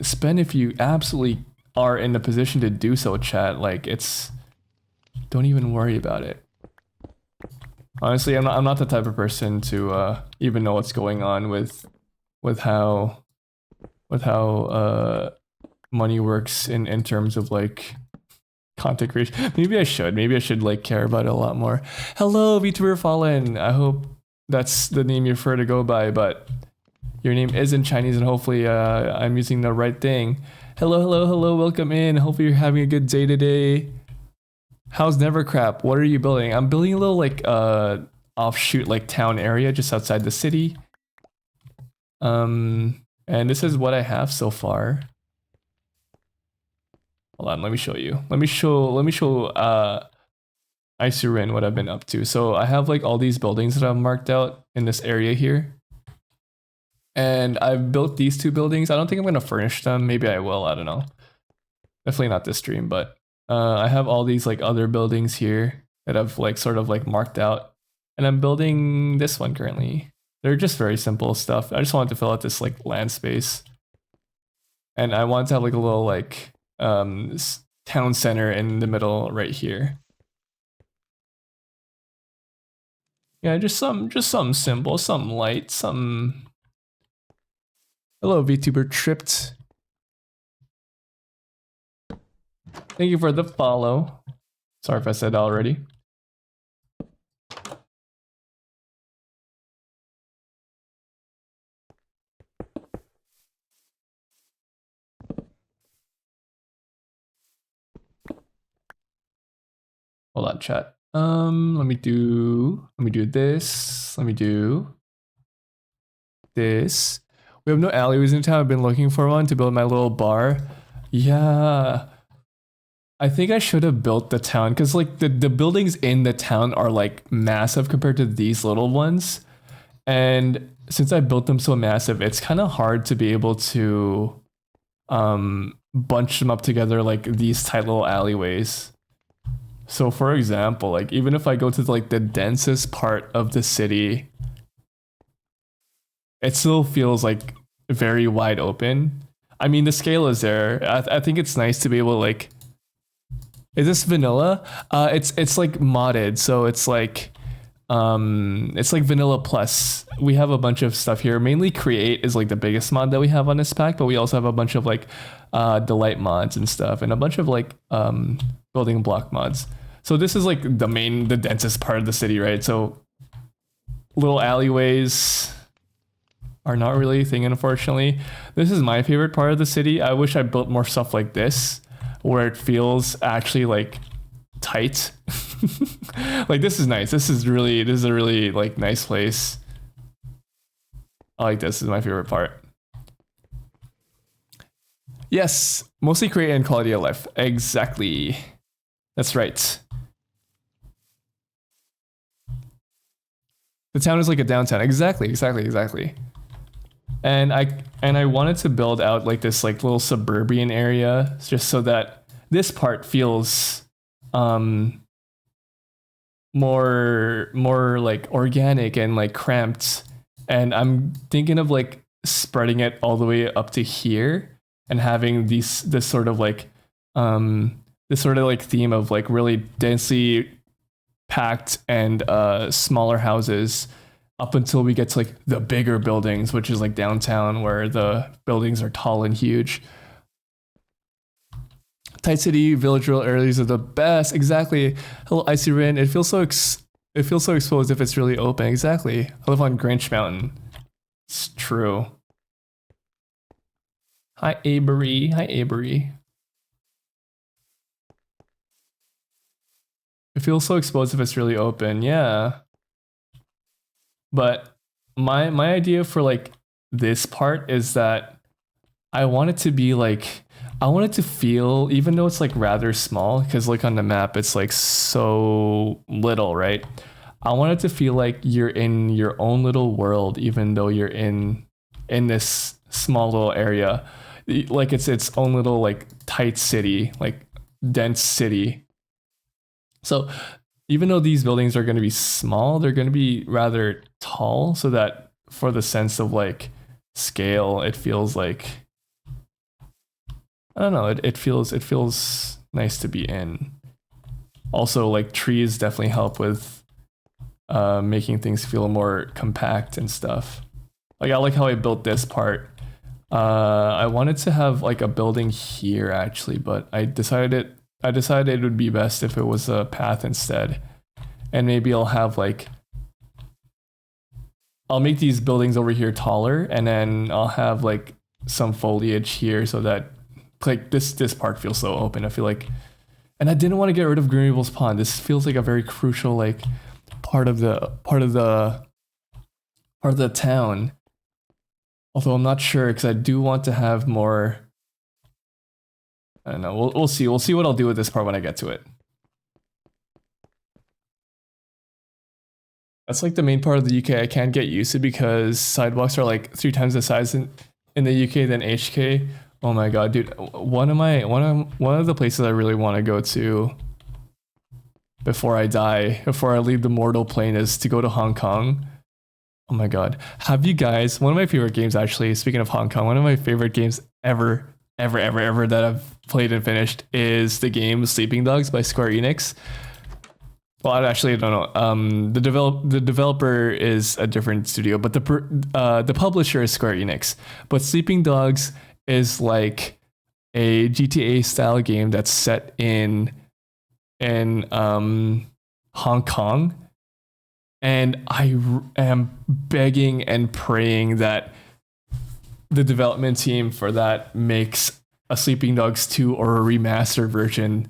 spend if you absolutely are in the position to do so, chat. Like, don't even worry about it. Honestly, I'm not the type of person to even know what's going on with how money works in terms of like content creation. Maybe I should like care about it a lot more. Hello, VTuber Fallen. I hope that's the name you prefer to go by, but your name is in Chinese, and hopefully I'm using the right thing. Hello, welcome in. Hopefully you're having a good day today. How's NeverCraft? What are you building? I'm building a little like offshoot like town area just outside the city. And this is what I have so far. Hold on, let me show you. Let me show Icerin what I've been up to. So I have like all these buildings that I've marked out in this area here. And I've built these two buildings. I don't think I'm gonna furnish them. Maybe I will, I don't know. Definitely not this stream, but I have all these like other buildings here that I've like sort of like marked out. And I'm building this one currently. They're just very simple stuff. I just wanted to fill out this like land space. And I want to have like a little like town center in the middle right here. Yeah, just something simple, something light, something. Hello, VTuber Tripped. Thank you for the follow. Sorry if I said that already. Hold on, chat. Let me do this. Let me do this. We have no alleyways in town. I've been looking for one to build my little bar. Yeah. I think I should have built the town because like the buildings in the town are like massive compared to these little ones. And since I built them so massive, it's kind of hard to be able to bunch them up together like these tight little alleyways. So for example, like even if I go to like the densest part of the city, it still feels like very wide open. I mean, the scale is there. I think it's nice to be able to like. Is this vanilla? It's like modded, so it's like vanilla plus. We have a bunch of stuff here. Mainly create is like the biggest mod that we have on this pack, but we also have a bunch of like delight mods and stuff, and a bunch of like building block mods. So this is like the densest part of the city, right? So little alleyways are not really a thing, unfortunately. This is my favorite part of the city. I wish I built more stuff like this, where it feels actually like tight. Like this is nice. This is a really like nice place. I like this. This is my favorite part. Yes, mostly create and quality of life. Exactly. That's right. The town is like a downtown. Exactly. And I wanted to build out like this like little suburban area just so that this part feels more like organic and like cramped. And I'm thinking of like spreading it all the way up to here and having this sort of like theme of like really densely packed and smaller houses up until we get to like the bigger buildings, which is like downtown where the buildings are tall and huge. Tight city village rural areas are the best. Exactly. Hello, Icy Rin. It feels so exposed if it's really open. Exactly. I live on Grinch Mountain. It's true. Hi, Avery. It feels so exposed if it's really open. Yeah. But my idea for like this part is that I want it to be like, I want it to feel, even though it's like rather small, because like on the map it's like so little, right? I want it to feel like you're in your own little world, even though you're in this small little area. Like it's its own little like tight city, like dense city. So even though these buildings are going to be small, they're going to be rather tall, so that for the sense of like scale, it feels like, I don't know, it feels nice to be in. Also, like trees definitely help with making things feel more compact and stuff. Like I like how I built this part. I wanted to have like a building here actually, but I decided it would be best if it was a path instead. And maybe I'll have like, I'll make these buildings over here taller, and then I'll have like some foliage here so that like this part feels so open. I feel like, and I didn't want to get rid of Greenable's Pond. This feels like a very crucial like part of the town. Although I'm not sure, because I do want to have more. I don't know. We'll see. We'll see what I'll do with this part when I get to it. That's like the main part of the UK I can't get used to, because sidewalks are like 3 times the size in the UK than HK. Oh my god, dude! One of the places I really want to go to before I die, before I leave the mortal plane, is to go to Hong Kong. Oh my god, have you guys? One of my favorite games, actually. Speaking of Hong Kong, one of my favorite games ever that I've played and finished is the game Sleeping Dogs by Square Enix. Well, I don't know. The developer is a different studio, but the publisher is Square Enix. But Sleeping Dogs is like a GTA style game that's set in Hong Kong, and I am begging and praying that the development team for that makes a Sleeping Dogs 2 or a remastered version,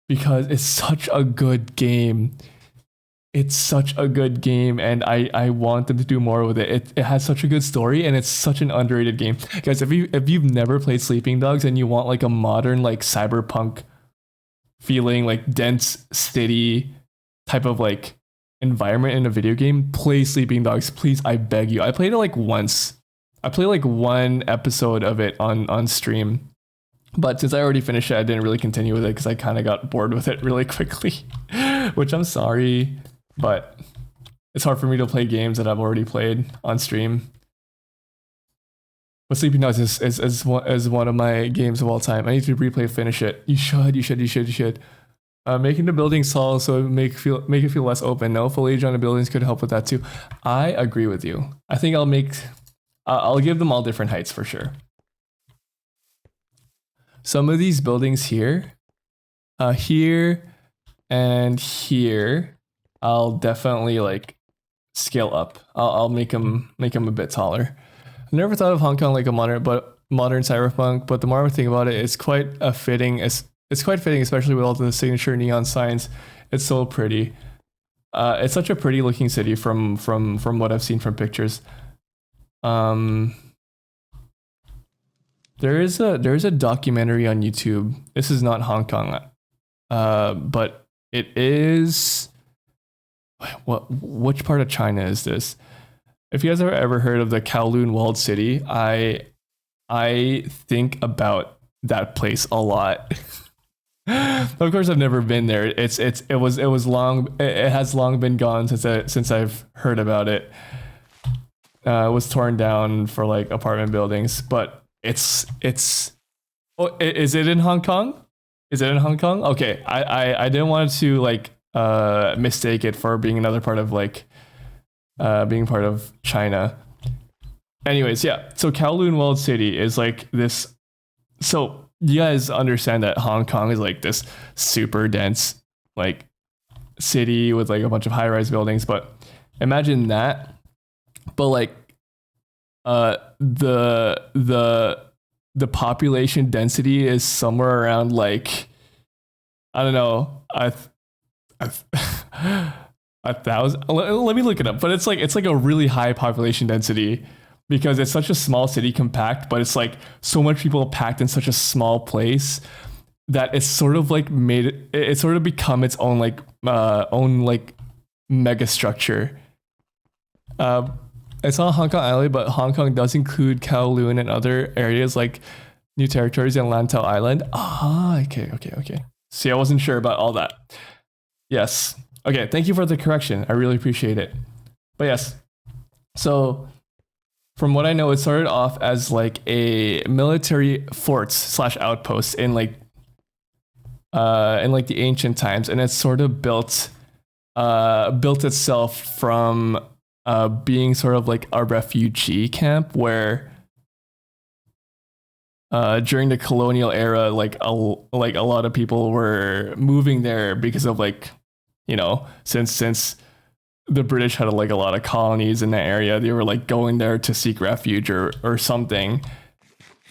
because it's such a good game. it's such a good game, and I want them to do more with it. It has such a good story, and it's such an underrated game. Guys, if you've never played Sleeping Dogs and you want like a modern like cyberpunk feeling, like dense city type of like environment in a video game, play Sleeping Dogs, please. I beg you. I played it like once. I played like one episode of it on stream. But since I already finished it, I didn't really continue with it because I kind of got bored with it really quickly, which I'm sorry, but it's hard for me to play games that I've already played on stream. But Sleeping Dogs is one of my games of all time. I need to replay, finish it. You should. Making the buildings tall so it make it feel less open. No foliage on the buildings could help with that too. I agree with you. I think I'll give them all different heights for sure. Some of these buildings here, here and here, I'll definitely like scale up. I'll make them a bit taller. I never thought of Hong Kong like a modern cyberpunk, but the more I think about it, it's quite fitting, especially with all the signature neon signs. It's so pretty. It's such a pretty looking city from what I've seen from pictures. There is a documentary on YouTube. This is not Hong Kong, but it is. Which part of China is this? If you guys have ever heard of the Kowloon walled city, I think about that place a lot. Of course, I've never been there. It has long been gone since I've heard about it. It was torn down for like apartment buildings, but it's oh, is it in Hong Kong? Okay, I didn't want to like mistake it for being another part of like being part of China. Anyways, yeah. So Kowloon Walled City is like this. So you guys understand that Hong Kong is like this super dense like city with like a bunch of high-rise buildings, but imagine that, but like the population density is somewhere around like, I don't know, a thousand. Let me look it up. But it's like a really high population density because it's such a small city, compact, but it's like so much people packed in such a small place that it's sort of like it's sort of become its own like mega structure. It's not Hong Kong Island, but Hong Kong does include Kowloon and other areas like New Territories and Lantau Island. Okay. See, I wasn't sure about all that. Yes. Okay, thank you for the correction. I really appreciate it. But yes, so from what I know, it started off as like a military forts / outpost in like the ancient times, and it's sort of built itself from being sort of like a refugee camp where during the colonial era, like a lot of people were moving there because of like, you know, since the British had like a lot of colonies in that area, they were like going there to seek refuge or something.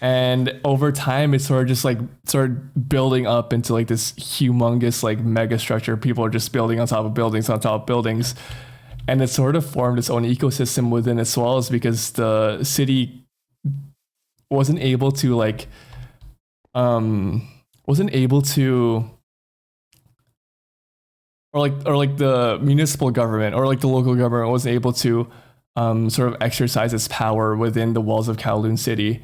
And over time, it sort of started building up into like this humongous like mega structure. People are just building on top of buildings on top of buildings. And it sort of formed its own ecosystem within its walls because the city wasn't able to or like the municipal government or like the local government wasn't able to sort of exercise its power within the walls of Kowloon City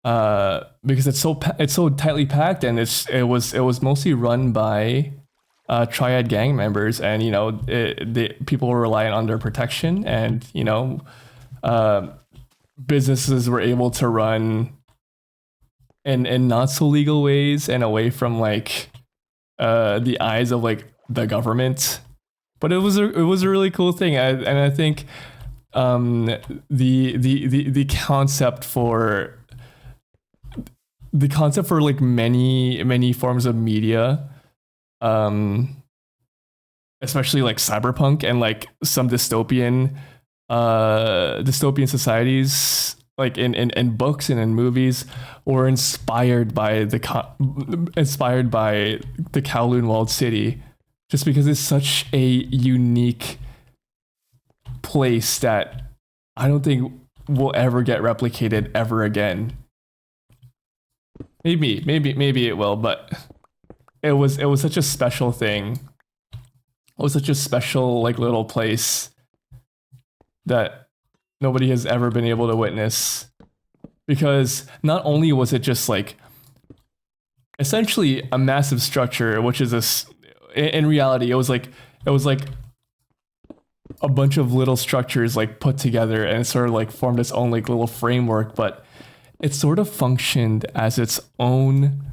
because it's so tightly packed, and it was mostly run by triad gang members, and you know people were reliant on their protection, and you know businesses were able to run in not so legal ways and away from like the eyes of like the government. But it was a really cool thing, and I think the concept for like many forms of media, especially like cyberpunk and like some dystopian societies, like in books and in movies, were inspired by the Kowloon walled city. just because it's such a unique place that I don't think will ever get replicated ever again. Maybe it will, but it was such a special thing. It was such a special like little place that nobody has ever been able to witness. Because not only was it just like essentially a massive structure, which is in reality, it was like a bunch of little structures like put together and sort of like formed its own like little framework, but it sort of functioned as its own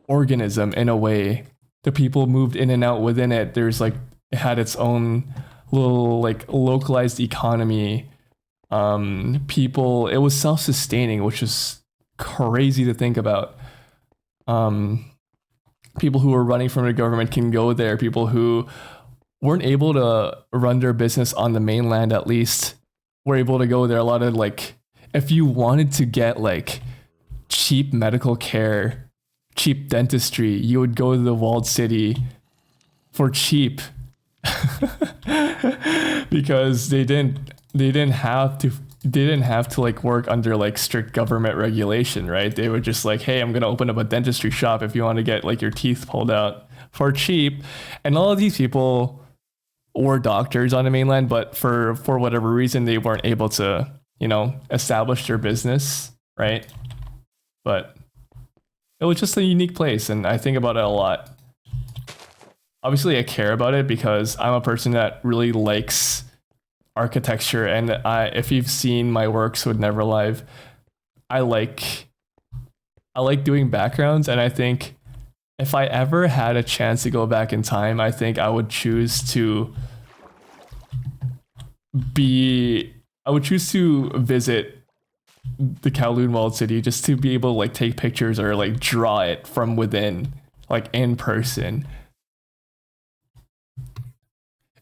organism in a way. The people moved in and out within it. There's like, it had its own little like localized economy. People, it was self-sustaining, which is crazy to think about. People who were running from the government can go there. People who weren't able to run their business on the mainland, at least, were able to go there. A lot of like, if you wanted to get like cheap medical care, cheap dentistry, you would go to the walled city for cheap. Because they didn't have to like work under like strict government regulation, right? They were just like, hey, I'm gonna open up a dentistry shop if you want to get like your teeth pulled out for cheap. And all of these people were doctors on the mainland, but for whatever reason they weren't able to, you know, establish their business, right? But it was just a unique place, and I think about it a lot. Obviously I care about it because I'm a person that really likes architecture, and if you've seen my works with NeverLive, I like doing backgrounds, and I think if I ever had a chance to go back in time, I think I would choose to visit the Kowloon walled city just to be able to like take pictures or like draw it from within, like in person.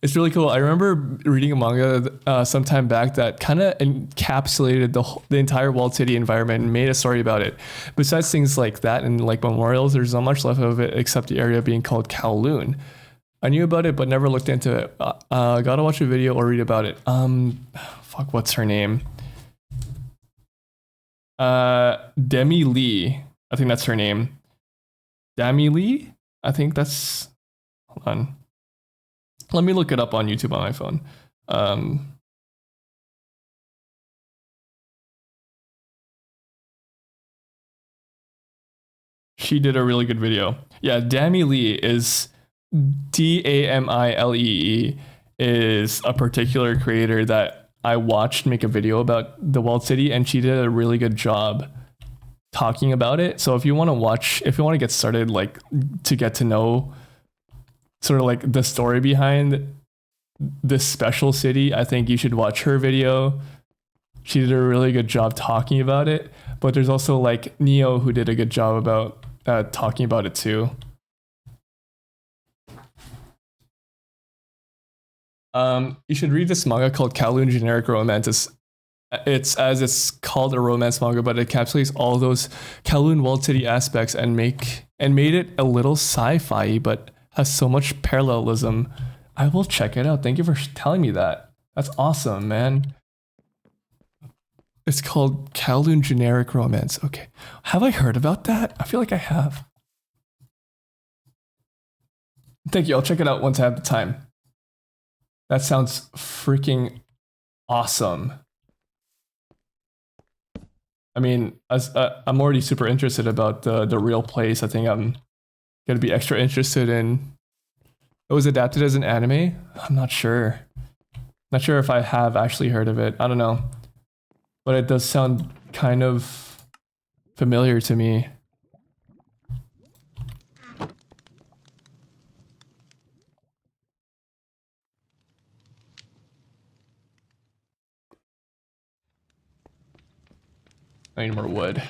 It's really cool. I remember reading a manga some time back that kind of encapsulated the entire walled city environment and made a story about it. Besides things like that and like memorials, there's not much left of it except the area being called Kowloon. I knew about it but never looked into it. Gotta watch a video or read about it. Fuck, what's her name? Demi Lee. I think that's her name. Demi Lee? I think that's... Hold on. Let me look it up on YouTube on my phone. She did a really good video. Yeah, Dami Lee is Damilee is a particular creator that I watched make a video about the walled city, and she did a really good job talking about it. So if you want to get started, like to get to know sort of like the story behind this special city, I think you should watch her video. She did a really good job talking about it, but there's also like Neo who did a good job about talking about it too. You should read this manga called Kowloon Generic Romance. It's called a romance manga, but it encapsulates all those Kowloon walled city aspects and made it a little sci-fi, but has so much parallelism. I will check it out. Thank you for telling me that. That's awesome, man. It's called Kowloon Generic Romance. Okay. Have I heard about that? I feel like I have. Thank you. I'll check it out once I have the time. That sounds freaking awesome. I mean, I'm already super interested about the real place. I think I'm gonna be extra interested in... It was adapted as an anime? I'm not sure. Not sure if I have actually heard of it. I don't know. But it does sound kind of familiar to me. I need more wood.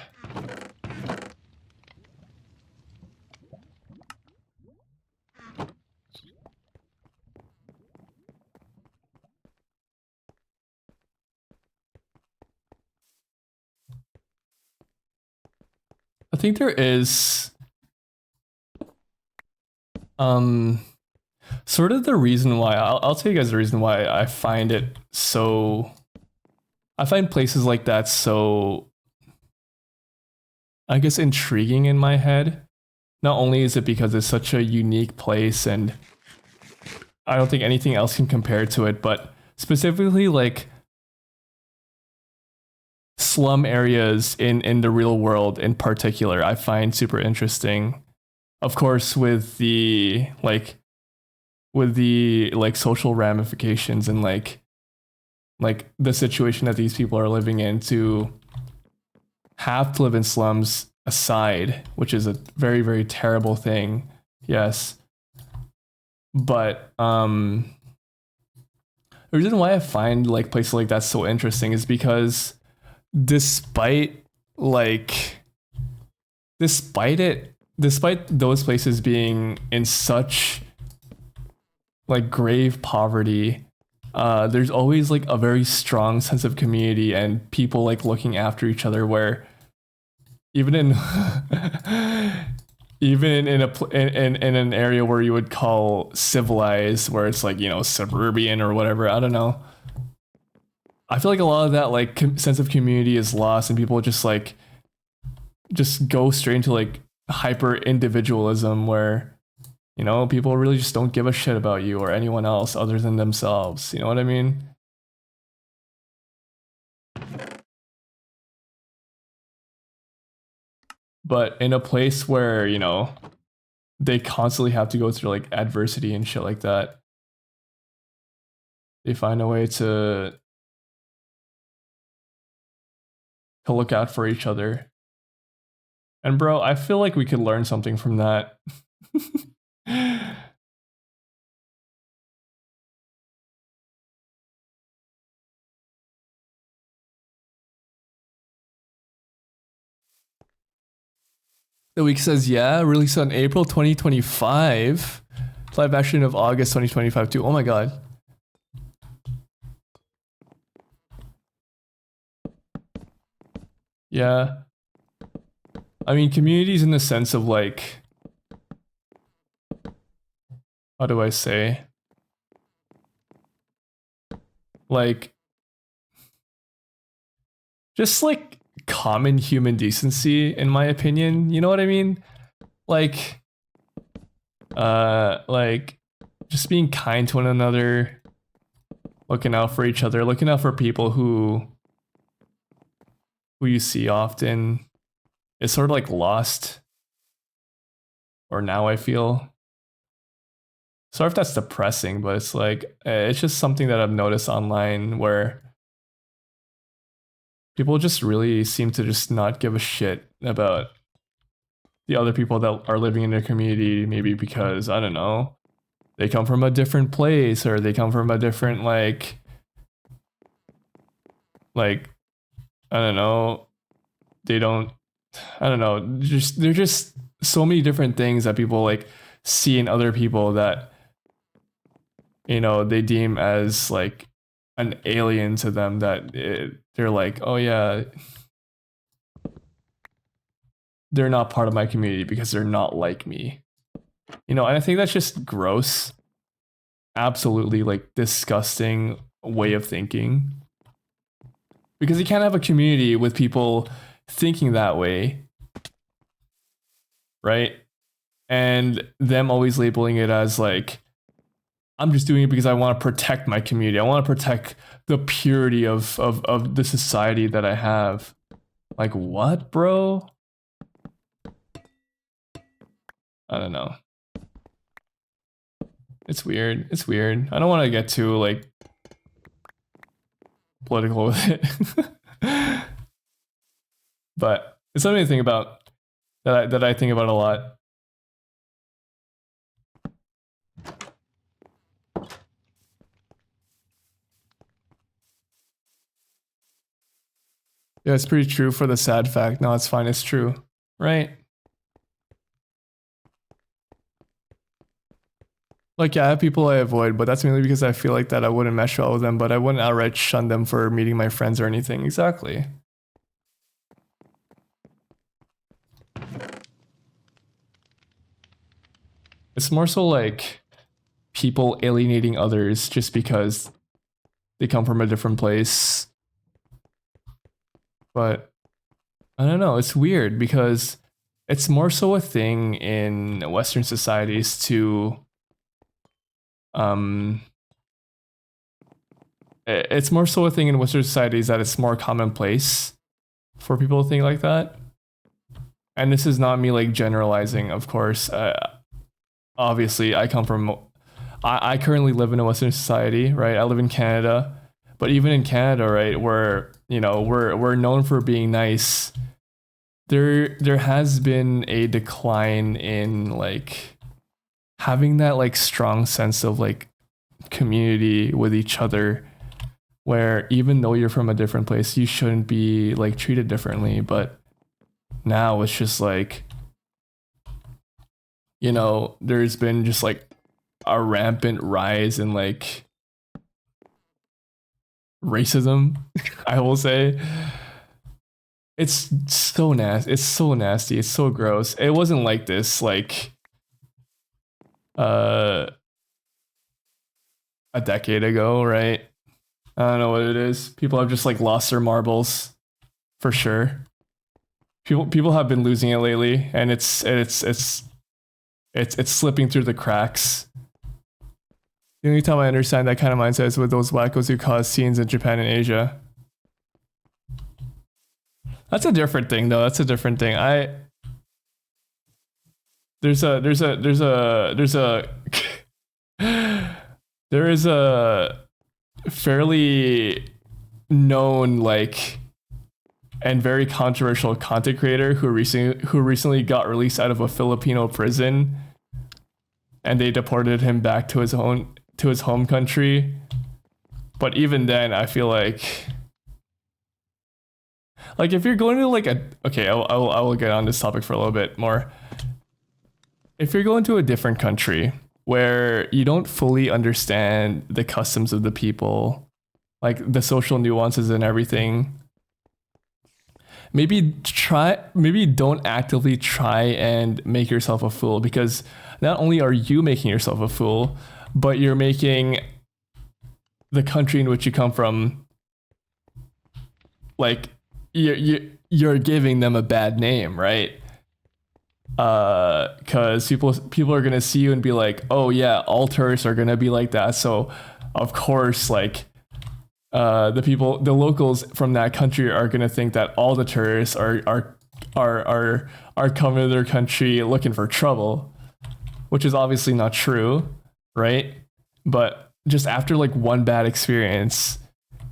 I think there is sort of the reason why I'll tell you guys the reason why I find it so. I find places like that so, I guess, intriguing in my head. Not only is it because it's such a unique place and I don't think anything else can compare to it, but specifically like slum areas in the real world in particular, I find super interesting. Of course, with the social ramifications and like the situation that these people are living in, to have to live in slums aside, which is a very, very terrible thing. Yes. But the reason why I find like places like that so interesting is because despite those places being in such like grave poverty, there's always like a very strong sense of community and people like looking after each other, where even in even in an area where you would call civilized, where it's like, you know, suburban or whatever, I don't know, I feel like a lot of that like sense of community is lost, and people just go straight into like hyper individualism, where, you know, people really just don't give a shit about you or anyone else other than themselves. You know what I mean? But in a place where, you know, they constantly have to go through like adversity and shit like that, they find a way to look out for each other. And bro, I feel like we could learn something from that. The week says, yeah, released on April 2025. Live action of August 2025 too. Oh my god. Yeah. I mean, communities in the sense of like, how do I say? Like, just like common human decency, in my opinion. You know what I mean? Like, like just being kind to one another, looking out for each other, looking out for people who you see often. It's sort of like lost. Or now I feel. Sorry if that's depressing, but it's like, it's just something that I've noticed online, where people just really seem to just not give a shit about the other people that are living in their community, maybe because, I don't know, they come from a different place, or they come from a different like I don't know, they don't, I don't know, just there's just so many different things that people like see in other people that, you know, they deem as like an alien to them, that they're like, oh yeah, they're not part of my community because they're not like me. You know, and I think that's just gross. Absolutely like disgusting way of thinking. Because you can't have a community with people thinking that way, right? And them always labeling it as like, I'm just doing it because I want to protect my community. I want to protect the purity of the society that I have. Like, what, bro? I don't know. It's weird. It's weird. I don't want to get too like political with it. But it's something to think about, that I think about a lot. Yeah, it's pretty true for the sad fact. No, it's fine. It's true. Right? Like, yeah, I have people I avoid, but that's mainly because I feel like that I wouldn't mesh well with them, but I wouldn't outright shun them for meeting my friends or anything. Exactly. It's more so like, people alienating others just because they come from a different place. But I don't know, it's weird because it's more so a thing in Western societies to it's more so a thing in Western societies that it's more commonplace for people to think like that. And this is not me like generalizing, of course. Obviously, I currently live in a Western society, right? I live in Canada, but even in Canada, right, where we're known for being nice. There has been a decline in like having that like strong sense of like community with each other, where even though you're from a different place, you shouldn't be like treated differently. But now it's just like, there's been just like a rampant rise in like racism, I will say. It's so nasty. It's so nasty. It's so gross. It wasn't like this like a decade ago, right? I don't know what it is. People have just like lost their marbles for sure. People have been losing it lately, and it's slipping through the cracks. The only time I understand that kind of mindset is with those wackos who cause scenes in Japan and Asia. That's a different thing, though. That's a different thing. There's a there is a fairly known like and very controversial content creator who recently got released out of a Filipino prison, and they deported him back to his home country. But even then, I feel like if you're going to like I will get on this topic for a little bit more. If you're going to a different country where you don't fully understand the customs of the people, like the social nuances and everything, maybe don't actively try and make yourself a fool, because not only are you making yourself a fool, but you're making the country in which you come from, like you're giving them a bad name, right? Because people are gonna see you and be like, oh yeah, all tourists are gonna be like that, so of course like the locals from that country are gonna think that all the tourists are coming to their country looking for trouble, which is obviously not true, right? But just after like one bad experience,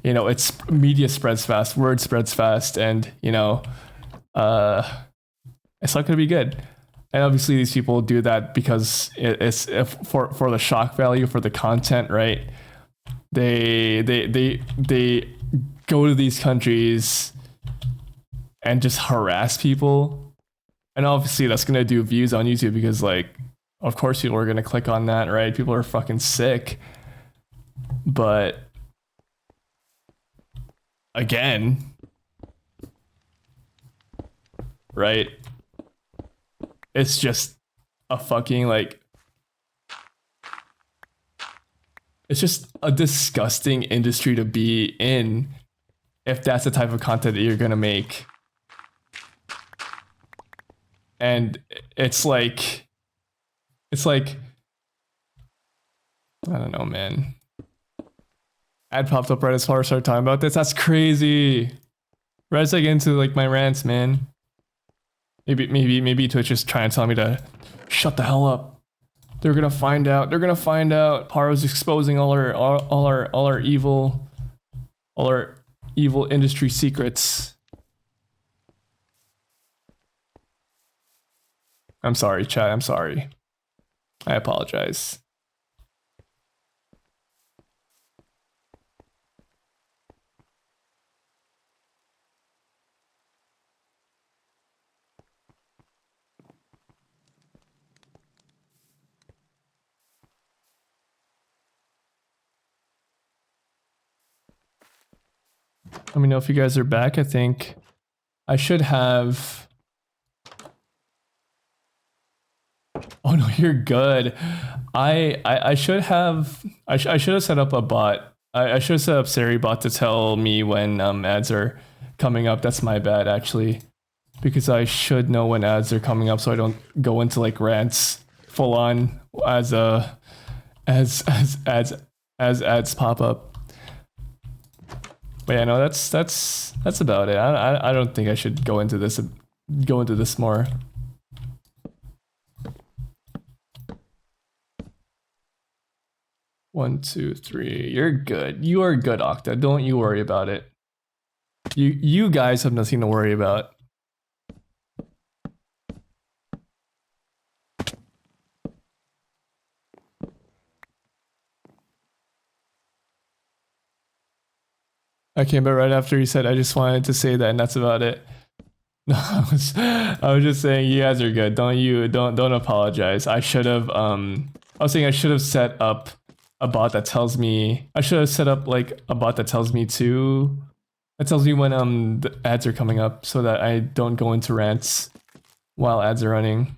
it's media spreads fast, word spreads fast, and it's not gonna be good. And obviously these people do that because it's for the shock value, for the content, right? They go to these countries and just harass people, and obviously that's gonna do views on YouTube, because like of course people are gonna click on that, right? People are fucking sick. But again, right, it's just a fucking like, it's just a disgusting industry to be in if that's the type of content that you're gonna make. And it's like I don't know, man. Ad popped up right as far as I started talking about this. That's crazy. Right as I get into like my rants, man. Maybe Twitch is trying to tell me to shut the hell up. They're gonna find out. Paro's exposing all our evil industry secrets. I'm sorry, chat. I'm sorry. I apologize. Let me know if you guys are back. I think I should have... Oh no, you're good. I should have I should have set up a bot. I should have set up Siri bot to tell me when ads are coming up. That's my bad actually, because I should know when ads are coming up so I don't go into like rants full on as ads pop up. But yeah, no, that's about it. I don't think I should go into this more. One, two, three. You're good. You are good, Octa. Don't you worry about it. You guys have nothing to worry about. I came back right after he said, I just wanted to say that, and that's about it. No, I was just saying you guys are good. Don't apologize. I should have I was saying I should have set up a bot that tells me I should have set up like a bot that tells me when the ads are coming up so that I don't go into rants while ads are running.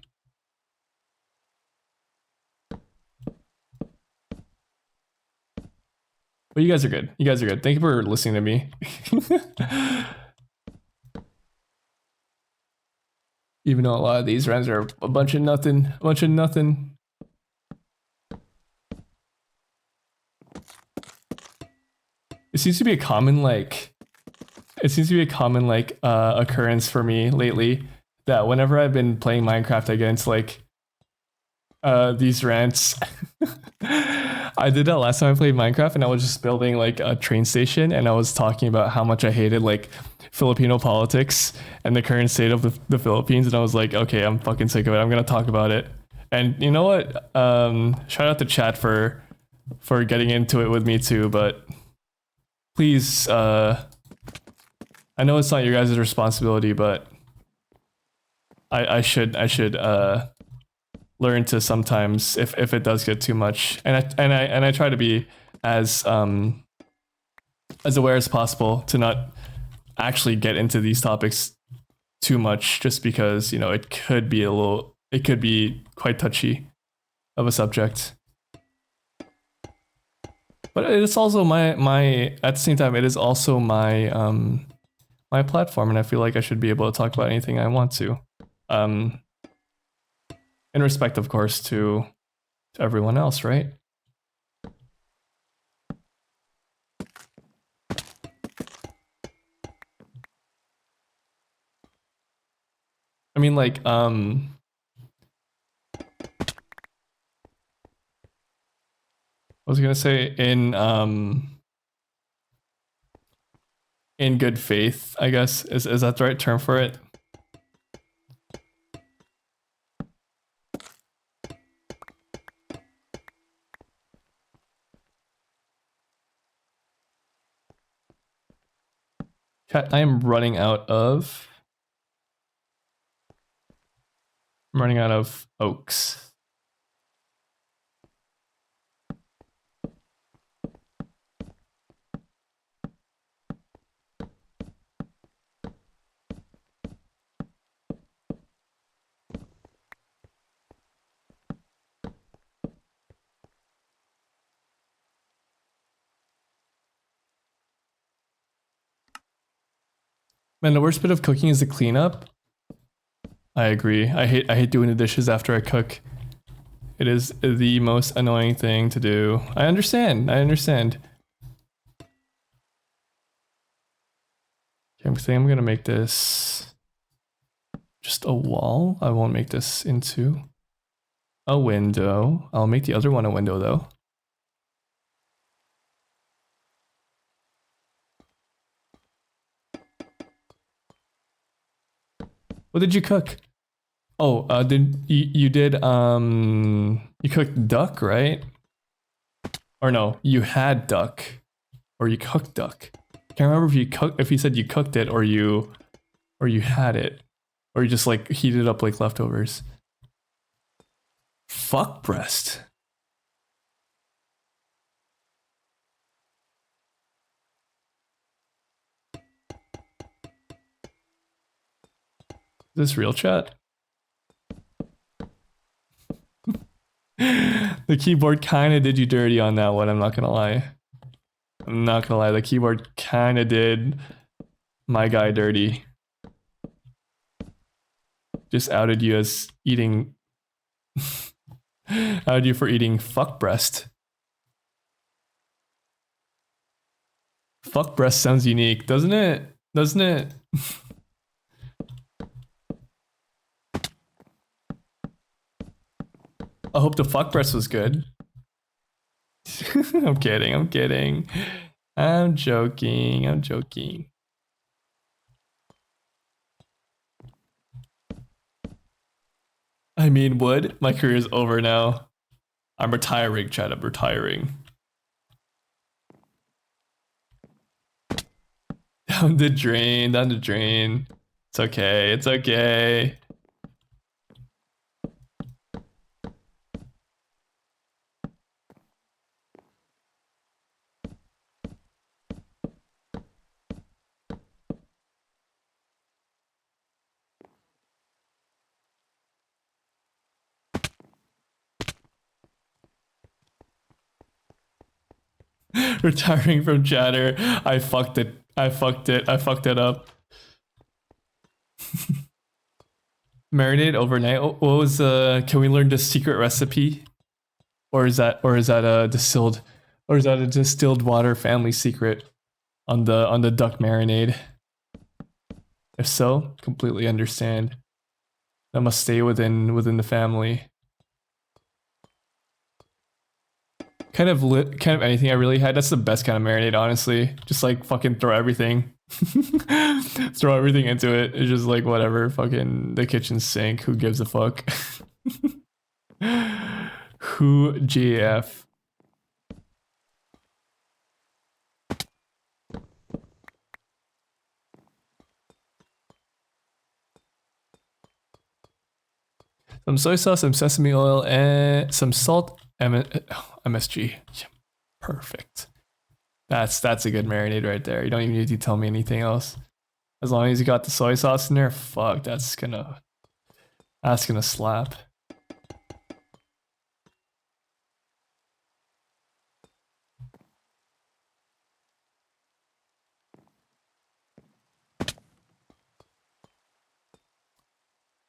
But you guys are good. You guys are good. Thank you for listening to me. Even though a lot of these rants are a bunch of nothing. It seems to be a common occurrence for me lately that whenever I've been playing Minecraft, I get into like these rants. I did that last time I played Minecraft, and I was just building like a train station, and I was talking about how much I hated like Filipino politics and the current state of the Philippines, and I was like, okay, I'm fucking sick of it. I'm gonna talk about it. And you know what? Shout out to chat for getting into it with me too, but please, I know it's not your guys' responsibility, but I should learn to sometimes if it does get too much, and I try to be as aware as possible to not actually get into these topics too much, just because, you know, it could be quite touchy of a subject. But it's also my at the same time, it is also my my platform, and I feel like I should be able to talk about anything I want to. In respect, of course, to everyone else, right? I mean, like, I was gonna say in good faith, I guess. Is that the right term for it? Chat, I am running out of oaks. Man, the worst bit of cooking is the cleanup. I agree. I hate doing the dishes after I cook. It is the most annoying thing to do. I understand. Okay, I'm saying I'm gonna make this just a wall. I won't make this into a window. I'll make the other one a window though. What did you cook? Oh, you cooked duck, right? Or no, you had duck, or you cooked duck. Can't remember if you said you cooked it or you had it, or you just like heated up like leftovers. Fuck breast. Is this real chat? The keyboard kind of did you dirty on that one. I'm not gonna lie. I'm not gonna lie. The keyboard kind of did my guy dirty. Just outed you as eating. Outed you for eating fuck breast. Fuck breast sounds unique, doesn't it? Doesn't it? I hope the fuck breast was good. I'm kidding, I'm kidding. I'm joking, I'm joking. I mean, wood, my career is over now. I'm retiring, Chad, I'm retiring. Down the drain, down the drain. It's okay, it's okay. Retiring from chatter. I fucked it. I fucked it. I fucked it up. Marinate overnight. What was can we learn the secret recipe? Or is that a distilled water family secret on the duck marinade? If so, completely understand. That must stay within the family. Kind of anything I really had. That's the best kind of marinade, honestly. Just like fucking throw everything. Throw everything into it. It's just like whatever. Fucking the kitchen sink. Who gives a fuck? Who GF? Some soy sauce, some sesame oil, and some salt. MSG. Yeah, perfect. That's a good marinade right there. You don't even need to tell me anything else. As long as you got the soy sauce in there, fuck, that's gonna slap.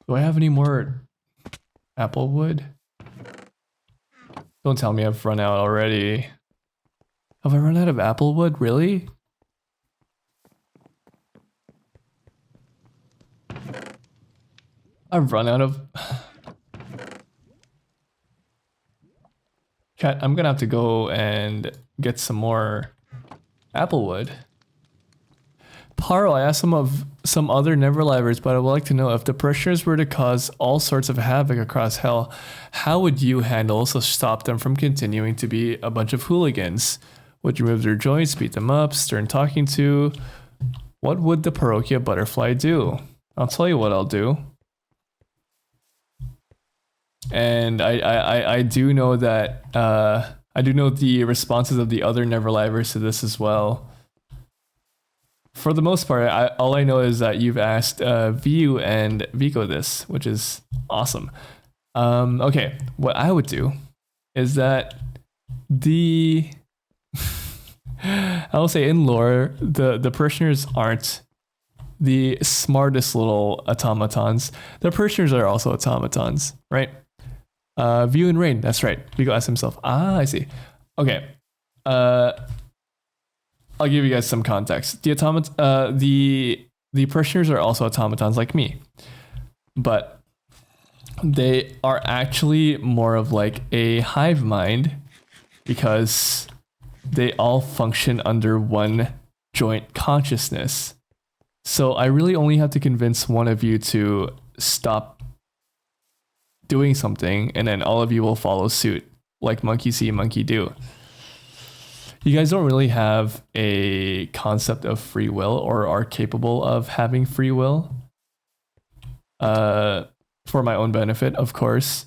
Do I have any more apple wood? Don't tell me I've run out already. Have I run out of apple wood? Really? I've run out of... Chat, I'm gonna have to go and get some more apple wood. Paro, I asked some other Neverlivers, but I would like to know if the parishioners were to cause all sorts of havoc across hell, how would you handle to stop them from continuing to be a bunch of hooligans? Would you remove their joints, beat them up, stern talking to? What would the parochia butterfly do? I'll tell you what I'll do. And I do know that I do know the responses of the other Neverlivers to this as well. For the most part, all I know is that you've asked Viu and Vico this, which is awesome. Okay, what I would do is that I will say in lore, the parishioners aren't the smartest little automatons. The parishioners are also automatons, right? Viu and Rain, that's right. Vico asked himself. Ah, I see. Okay. I'll give you guys some context. The parishioners are also automatons like me, but they are actually more of like a hive mind because they all function under one joint consciousness. So I really only have to convince one of you to stop doing something, and then all of you will follow suit, like monkey see, monkey do. You guys don't really have a concept of free will or are capable of having free will. For my own benefit, of course.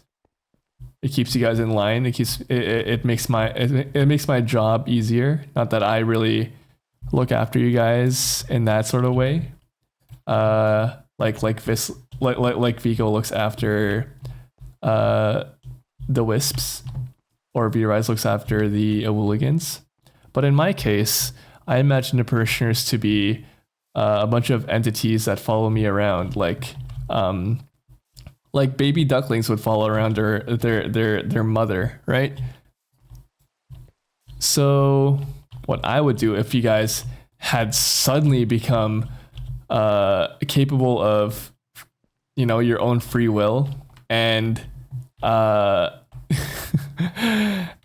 It keeps you guys in line. It makes my job easier. Not that I really look after you guys in that sort of way. Like Vico looks after the wisps, or V-Rise looks after the Awooligans. But in my case, I imagine the parishioners to be a bunch of entities that follow me around, like baby ducklings would follow around their mother, right? So what I would do if you guys had suddenly become capable of, your own free will and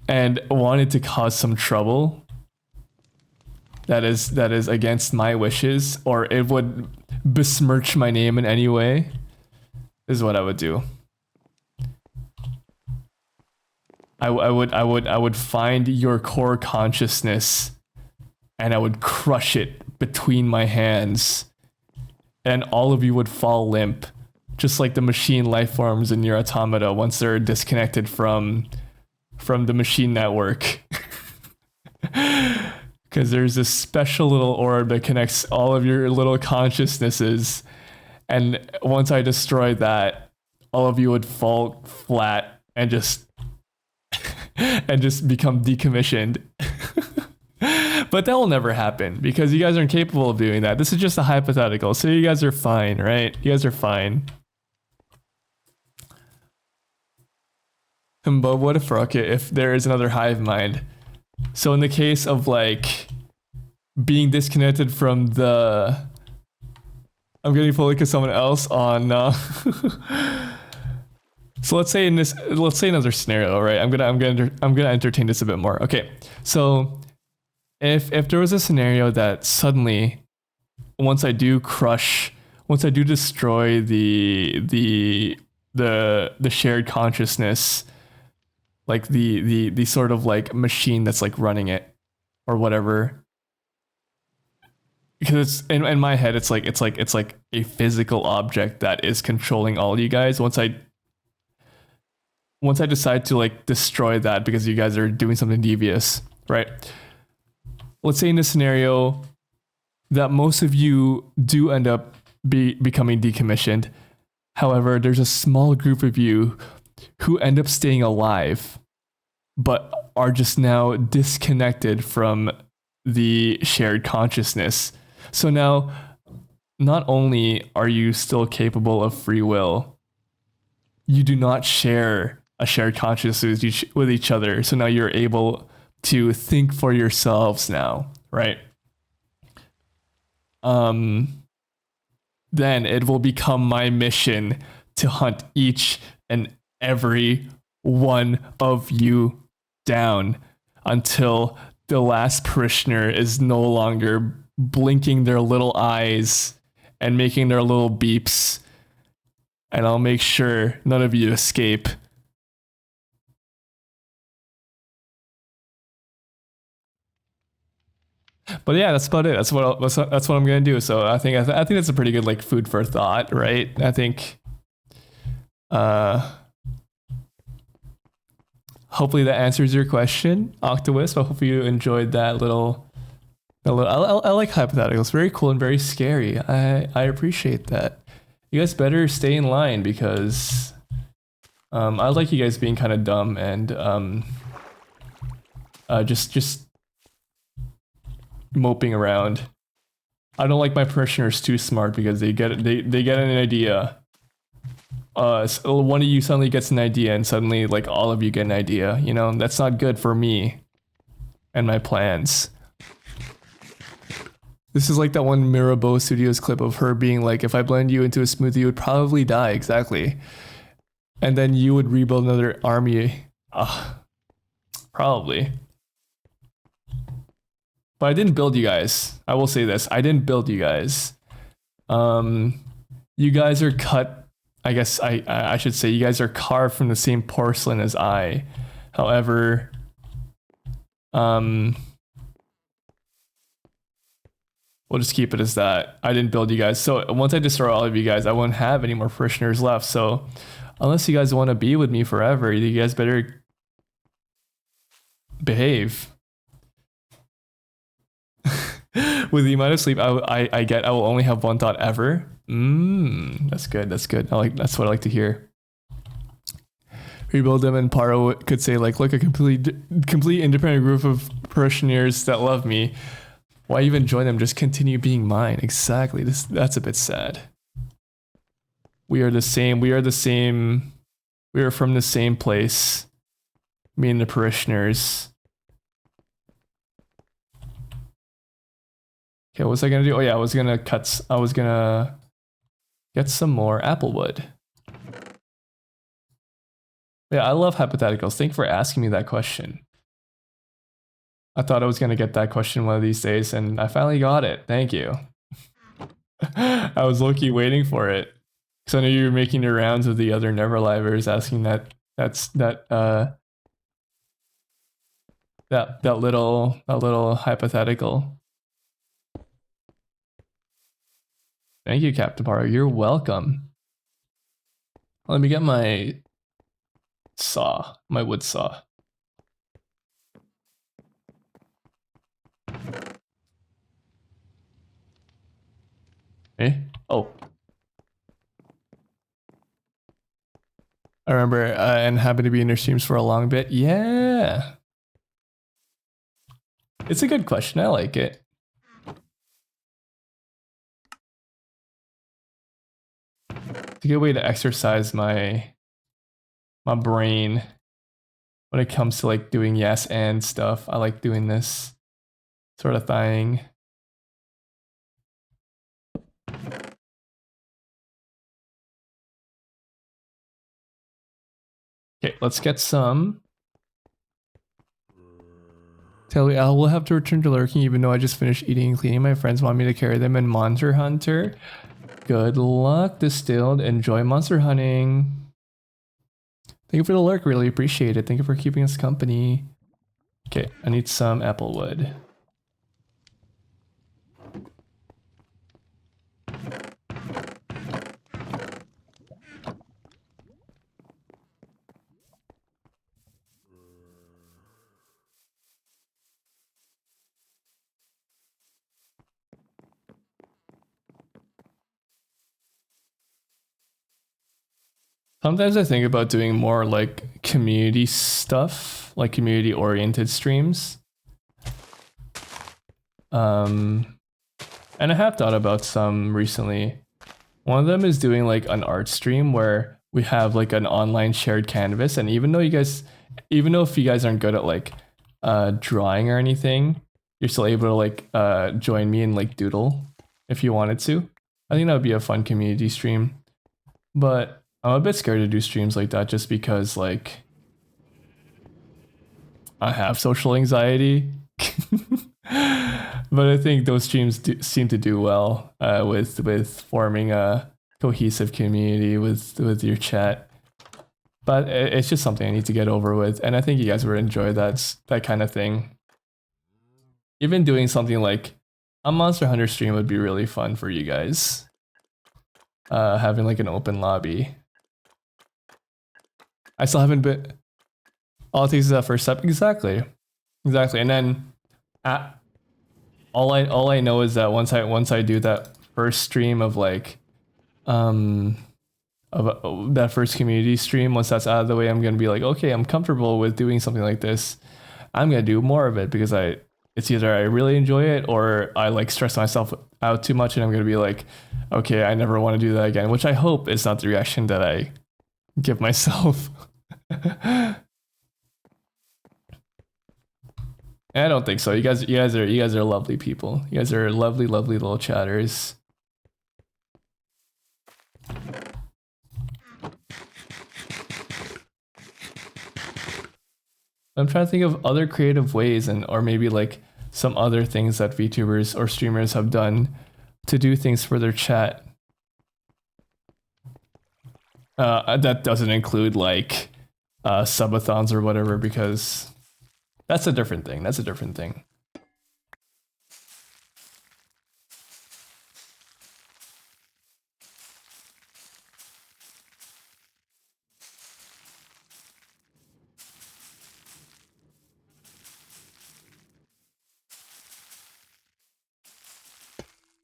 and wanted to cause some trouble that is against my wishes, or it would besmirch my name in any way, is what I would do. I would find your core consciousness and I would crush it between my hands, and all of you would fall limp, just like the machine life forms in your automata once they're disconnected from the machine network. Because there's this special little orb that connects all of your little consciousnesses, and once I destroyed that, all of you would fall flat and just become decommissioned. But that will never happen because you guys aren't capable of doing that. This is just a hypothetical, so you guys are fine, right? You guys are fine. But what if there is another hive mind? So in the case of like being disconnected from the, I'm getting focused someone else on. So let's say another scenario, right? I'm gonna entertain this a bit more. Okay, so if there was a scenario that suddenly, once I do destroy the shared consciousness, like the sort of like machine that's like running it or whatever, because it's in my head it's like a physical object that is controlling all you guys. Once I decide to like destroy that because you guys are doing something devious, right? Let's say in this scenario that most of you do end up becoming decommissioned. However, there's a small group of you who end up staying alive, but are just now disconnected from the shared consciousness. So now, not only are you still capable of free will, you do not share a shared consciousness with each other. So now you're able to think for yourselves now, right? Then it will become my mission to hunt each and every one of you down until the last parishioner is no longer blinking their little eyes and making their little beeps, and I'll make sure none of you escape. But yeah, that's about it. That's what I'm gonna do. So I think that's a pretty good like food for thought, right? I think, hopefully that answers your question, Octowist. But hopefully you enjoyed that little. I like hypotheticals. Very cool and very scary. I appreciate that. You guys better stay in line because, I like you guys being kind of dumb and just moping around. I don't like my parishioners too smart because they get an idea. So one of you suddenly gets an idea and suddenly like all of you get an idea. That's not good for me and my plans. This is like that one Mirabeau Studios clip of her being like, if I blend you into a smoothie, you would probably die. Exactly. And then you would rebuild another army. Probably. But I didn't build you guys. I will say this. I didn't build you guys. You guys are cut. I guess I should say you guys are carved from the same porcelain as I. However, we'll just keep it as that. I didn't build you guys. So once I destroy all of you guys, I won't have any more parishioners left. So unless you guys want to be with me forever, you guys better behave. With the amount of sleep I get, I will only have one thought ever. That's good. That's good. That's what I like to hear. rebuild them, and Paro could say like, look, a complete independent group of parishioners that love me. Why even join them? Just continue being mine. Exactly. That's a bit sad. We are the same. We are the same. We are from the same place. Me and the parishioners. Okay, what was I gonna do? Oh yeah, I was gonna get some more apple wood. Yeah, I love hypotheticals. Thank you for asking me that question. I thought I was gonna get that question one of these days, and I finally got it. Thank you. I was low-key waiting for it. Because I know you were making the rounds of the other Neverlivers asking that little hypothetical. Thank you, Captain Paro. You're welcome. Let me get my saw, my wood saw. Okay. Oh. I remember and happened to be in their streams for a long bit. Yeah. It's a good question. I like it. It's a good way to exercise my brain when it comes to like doing yes and stuff. I like doing this sort of thing. Okay, let's get some. Tell me, I will have to return to lurking even though I just finished eating and cleaning. My friends want me to carry them in Monster Hunter. Good luck, Distilled. Enjoy monster hunting. Thank you for the lurk. Really appreciate it. Thank you for keeping us company. Okay, I need some apple wood. Sometimes I think about doing more like community stuff, like community oriented streams. And I have thought about some recently. One of them is doing like an art stream where we have like an online shared canvas, and even though if you guys aren't good at like drawing or anything, you're still able to like join me and like doodle if you wanted to. I think that would be a fun community stream. But I'm a bit scared to do streams like that just because like I have social anxiety. But I think those streams seem to do well with forming a cohesive community with your chat. But it's just something I need to get over with, and I think you guys would enjoy that kind of thing. Even doing something like a Monster Hunter stream would be really fun for you guys. Having like an open lobby. I still haven't been. All it takes is that first step. Exactly. And then all I know is that once I do that first stream of like that first community stream, once that's out of the way, I'm gonna be like, okay, I'm comfortable with doing something like this. I'm gonna do more of it because it's either I really enjoy it or I like stress myself out too much, and I'm gonna be like, okay, I never want to do that again. Which I hope is not the reaction that I give myself. I don't think so. You guys are lovely people. You guys are lovely little chatters. I'm trying to think of other creative ways or maybe like some other things that VTubers or streamers have done to do things for their chat. That doesn't include like subathons or whatever, because that's a different thing.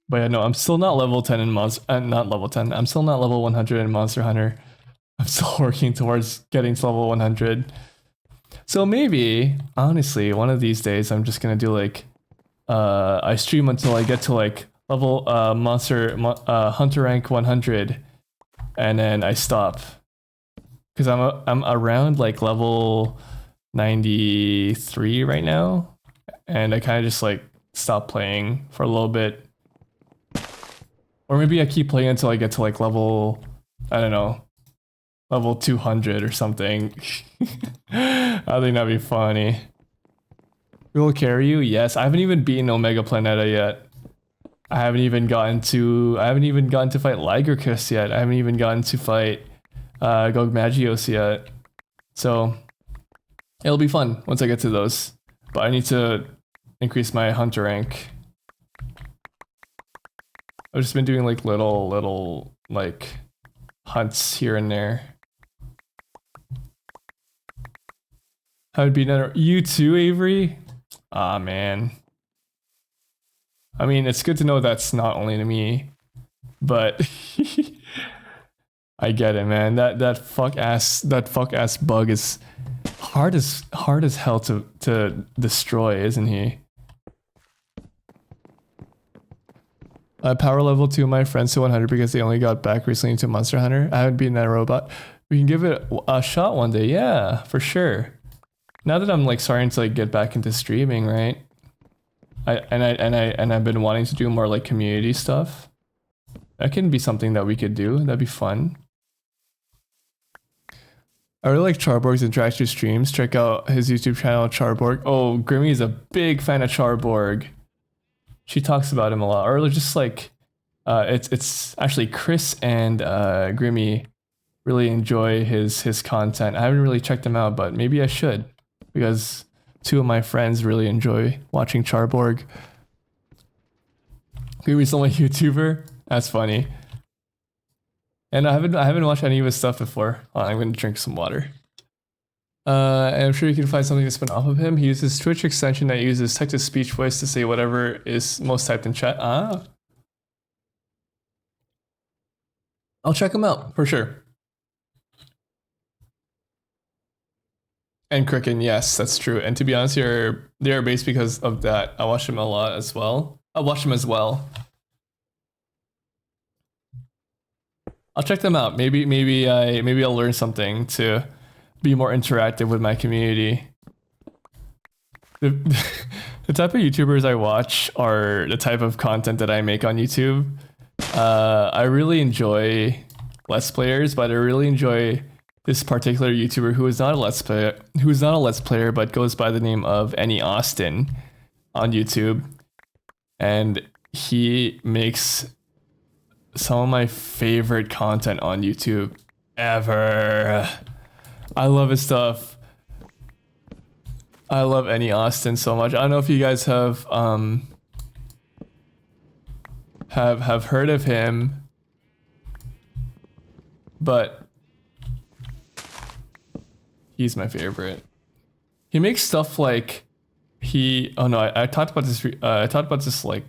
But yeah, no, I'm still not level 10 in Monster. Not level 10. I'm still not level 100 in Monster Hunter. I'm still working towards getting to level 100. So maybe, honestly, one of these days I'm just gonna do like, I stream until I get to like level hunter rank 100, and then I stop. Because I'm around like level 93 right now, and I kind of just like stop playing for a little bit. Or maybe I keep playing until I get to like level, I don't know, level 200 or something. I think that'd be funny. We will carry you? Yes. I haven't even beaten Omega Planeta yet. I haven't even gotten to fight Ligercus yet. I haven't even gotten to fight Gogmagios yet. So it'll be fun once I get to those. But I need to increase my hunter rank. I've just been doing like little like hunts here and there. How would be another you too, Avery? Ah man. I mean, it's good to know that's not only to me, but I get it, man. That fuck ass bug is hard as hell to destroy, isn't he? Power level 2 of my friends to 100 because they only got back recently into Monster Hunter. I haven't beaten that robot. We can give it a shot one day. Yeah, for sure. Now that I'm like starting to like get back into streaming, right? I've been wanting to do more like community stuff. That can be something that we could do. That'd be fun. I really like Charborg's interactive streams. Check out his YouTube channel, Charborg. Oh, Grimmy is a big fan of Charborg. She talks about him a lot. Or just like, it's actually Chris and Grimmy really enjoy his content. I haven't really checked him out, but maybe I should, because two of my friends really enjoy watching Charborg. Grimmy's the only YouTuber. That's funny. And I haven't watched any of his stuff before. I'm gonna drink some water. And I'm sure you can find something to spin off of him. He uses Twitch extension that uses text-to-speech voice to say whatever is most typed in chat. Ah. I'll check him out for sure. And Cricken, yes, that's true. And to be honest, they're based because of that. I watch him a lot as well. I watch him as well. I'll check them out. Maybe I'll learn something to be more interactive with my community. The type of YouTubers I watch are the type of content that I make on YouTube. I really enjoy Let's Players, but I really enjoy this particular YouTuber who is not a Let's Player, but goes by the name of Any Austin on YouTube, and he makes some of my favorite content on YouTube ever. I love his stuff. I love Any Austin so much. I don't know if you guys have heard of him, but he's my favorite. He makes stuff like I talked about this. I talked about this like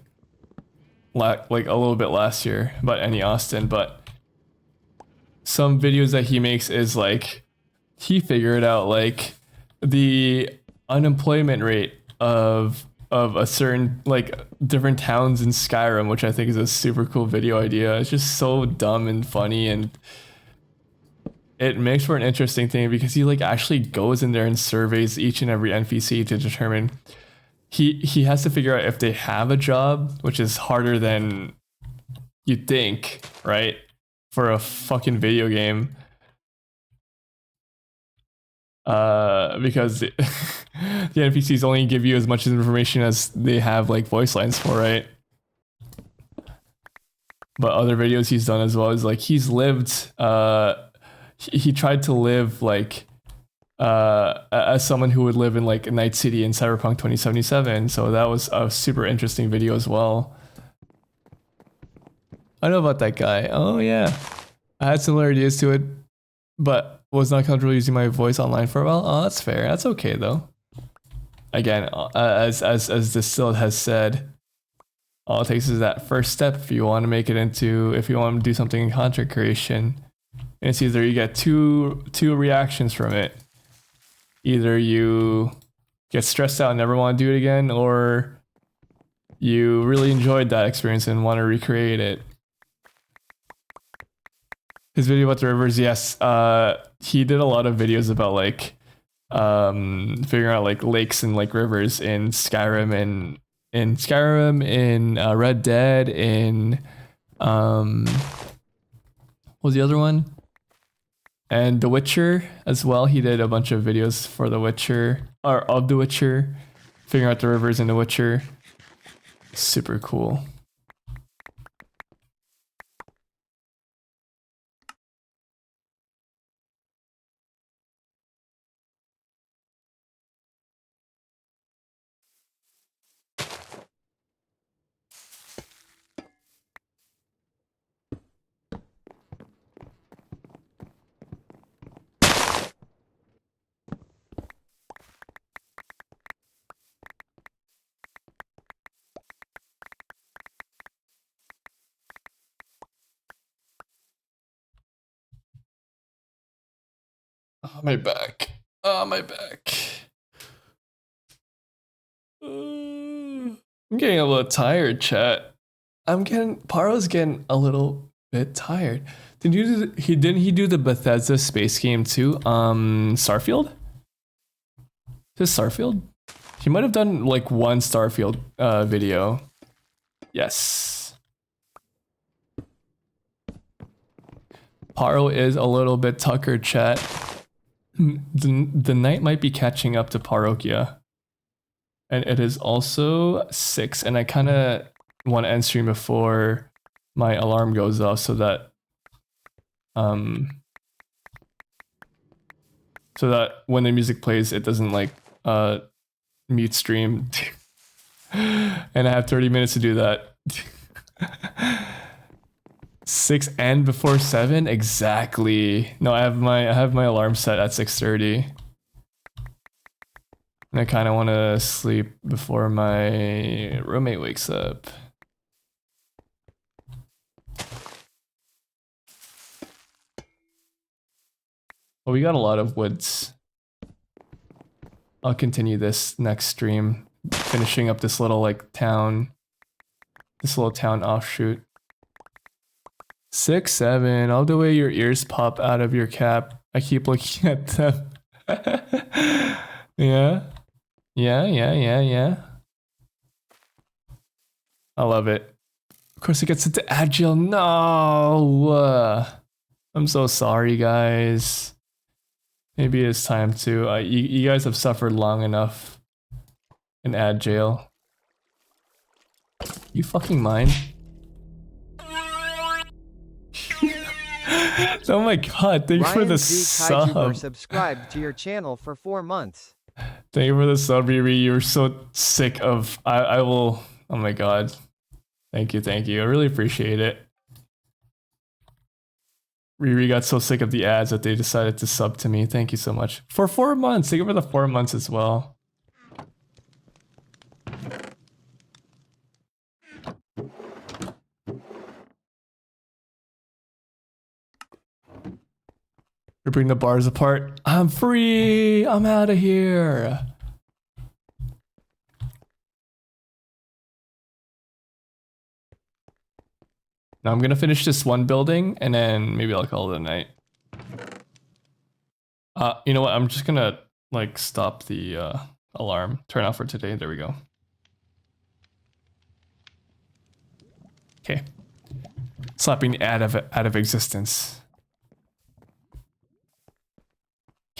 a little bit last year about Any Austin, but some videos that he makes is like he figured out like the unemployment rate of a certain like different towns in Skyrim, which I think is a super cool video idea. It's just so dumb and funny, and it makes for an interesting thing because he like actually goes in there and surveys each and every NPC to determine he has to figure out if they have a job, which is harder than you'd think, right? For a fucking video game. Because the NPCs only give you as much information as they have like voice lines for, right? But other videos he's done as well is like he's lived he tried to live like as someone who would live in like Night City in Cyberpunk 2077, so that was a super interesting video as well. I know about that guy. Oh yeah, I had similar ideas to it, but was not comfortable using my voice online for a while. Oh, that's fair. That's okay though. Again, as Distilled has said, all it takes is that first step if you want to make it into, if you want to do something in content creation. And it's either you get two reactions from it. Either you get stressed out and never want to do it again, or you really enjoyed that experience and want to recreate it. His video about the rivers, yes. He did a lot of videos about like figuring out like lakes and like rivers in Skyrim and in Red Dead, in what was the other one? And The Witcher as well. He did a bunch of videos for The Witcher, or of The Witcher, figuring out the rivers in The Witcher. Super cool. Oh, my back. Oh, my back. I'm getting a little tired, chat. Paro's getting a little bit tired. Didn't he do the Bethesda space game too? Starfield? Is this Starfield? He might have done like one Starfield video. Yes. Paro is a little bit tuckered, chat. The night might be catching up to Parokia. And it is also 6, and I kind of want to end stream before my alarm goes off so that when the music plays it doesn't like mute stream. And I have 30 minutes to do that. 6 and before 7 exactly. No, I have my alarm set at 6:30. And I kind of want to sleep before my roommate wakes up. Well, we got a lot of woods. I'll continue this next stream, finishing up this little like town, this little town offshoot. 6, 7, all the way your ears pop out of your cap. I keep looking at them. Yeah. Yeah. I love it. Of course it gets into agile. No. I'm so sorry, guys. Maybe it's time to. You guys have suffered long enough in agile. You fucking mind? Oh my god, thank you for the sub. Subscribed to your channel for 4 months. Thank you for the sub, Riri. You're so sick of. I will. Oh my god. Thank you. I really appreciate it. Riri got so sick of the ads that they decided to sub to me. Thank you so much. For 4 months. Thank you for the 4 months as well. Ripping the bars apart. I'm free. I'm out of here. Now I'm gonna finish this one building and then maybe I'll call it a night. You know what? I'm just gonna like stop the alarm. Turn off for today. There we go. Okay. Slapping out of existence.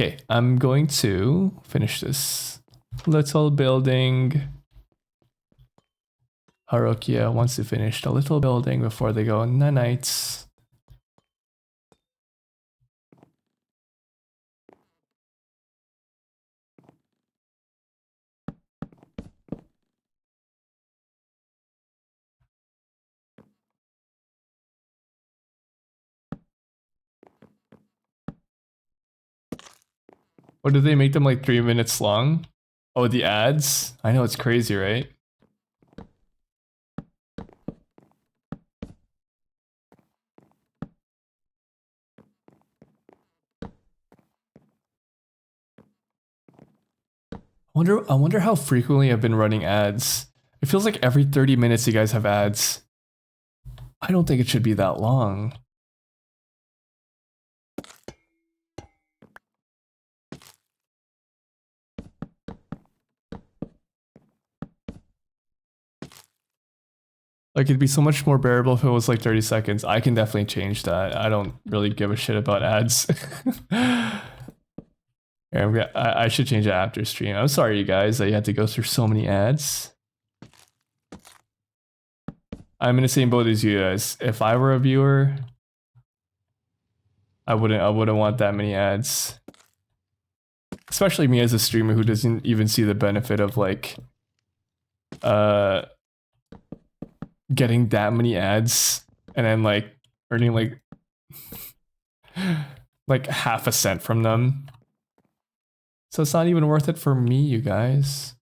Okay, I'm going to finish this little building. Harukia wants to finish the little building before they go on the nights. Or did they make them like 3 minutes long? Oh, the ads? I know, it's crazy, right? I wonder how frequently I've been running ads. It feels like every 30 minutes you guys have ads. I don't think it should be that long. Like, it'd be so much more bearable if it was like 30 seconds. I can definitely change that. I don't really give a shit about ads. Here, I should change it after stream. I'm sorry, you guys, that you had to go through so many ads. I'm in the same boat as you guys. If I were a viewer, I wouldn't want that many ads. Especially me as a streamer who doesn't even see the benefit of like getting that many ads and then like earning like like half a cent from them. So it's not even worth it for me, you guys.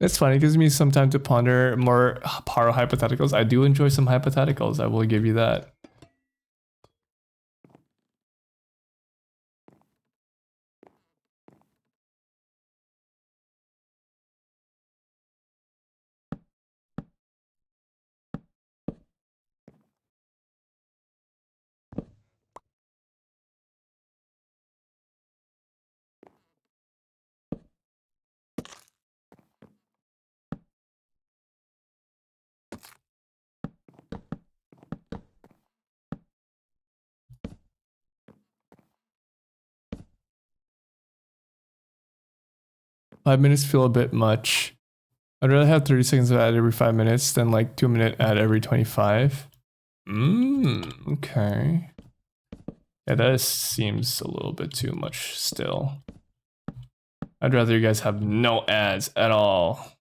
It's funny, it gives me some time to ponder more Paro hypotheticals. I do enjoy some hypotheticals, I will give you that. Five minutes feel a bit much. I'd rather have 30 seconds of ad every 5 minutes than like 2-minute ad every 25. Okay. Yeah, that seems a little bit too much still. I'd rather you guys have no ads at all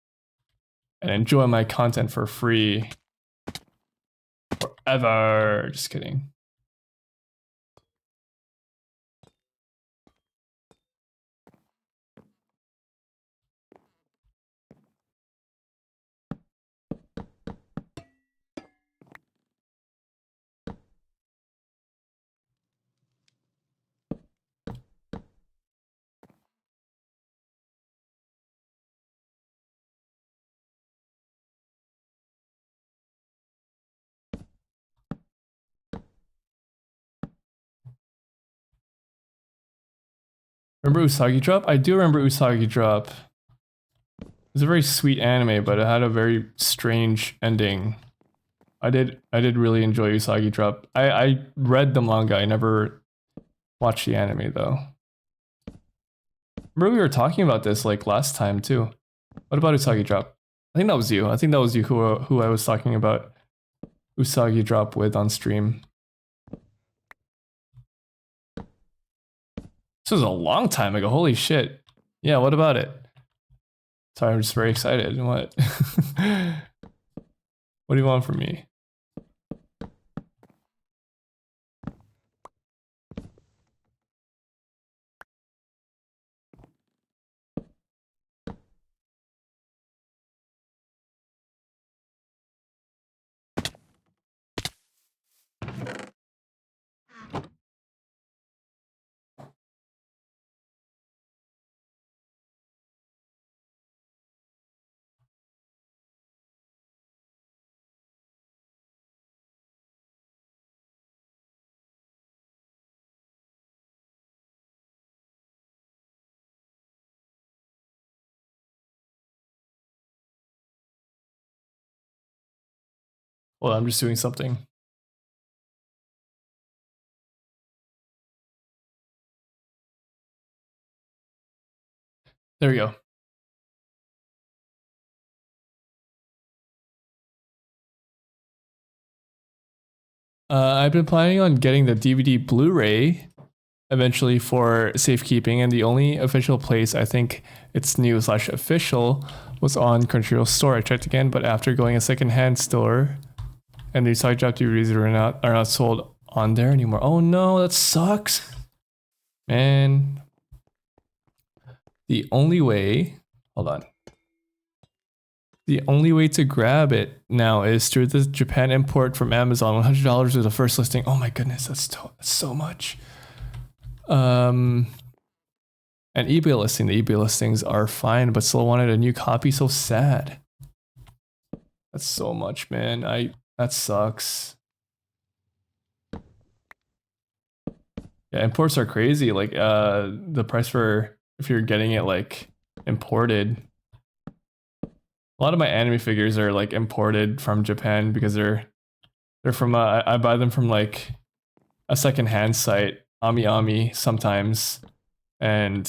and enjoy my content for free forever. Just kidding. Remember Usagi Drop? I do remember Usagi Drop. It was a very sweet anime, but it had a very strange ending. I did really enjoy Usagi Drop. I read the manga, I never watched the anime though. Remember we were talking about this like last time too. What about Usagi Drop? I think that was you. I think that was you who I was talking about Usagi Drop with on stream. This was a long time ago. Holy shit. Yeah, what about it? Sorry, I'm just very excited. What? What do you want from me? Well, I'm just doing something. There we go. I've been planning on getting the DVD Blu-ray eventually for safekeeping, and the only official place I think it's new / official was on Crunchyroll store. I checked again, but after going a secondhand store, and the Usagi Drop DVDs are not sold on there anymore. Oh no, that sucks, man. The only way, hold on. The only way to grab it now is through the Japan import from Amazon. $100 is the first listing. Oh my goodness, that's so much. An eBay listing. The eBay listings are fine, but still wanted a new copy. So sad. That's so much, man. That sucks. Yeah, imports are crazy. Like the price for if you're getting it like imported. A lot of my anime figures are like imported from Japan because they're from I buy them from like a secondhand site, Ami sometimes, and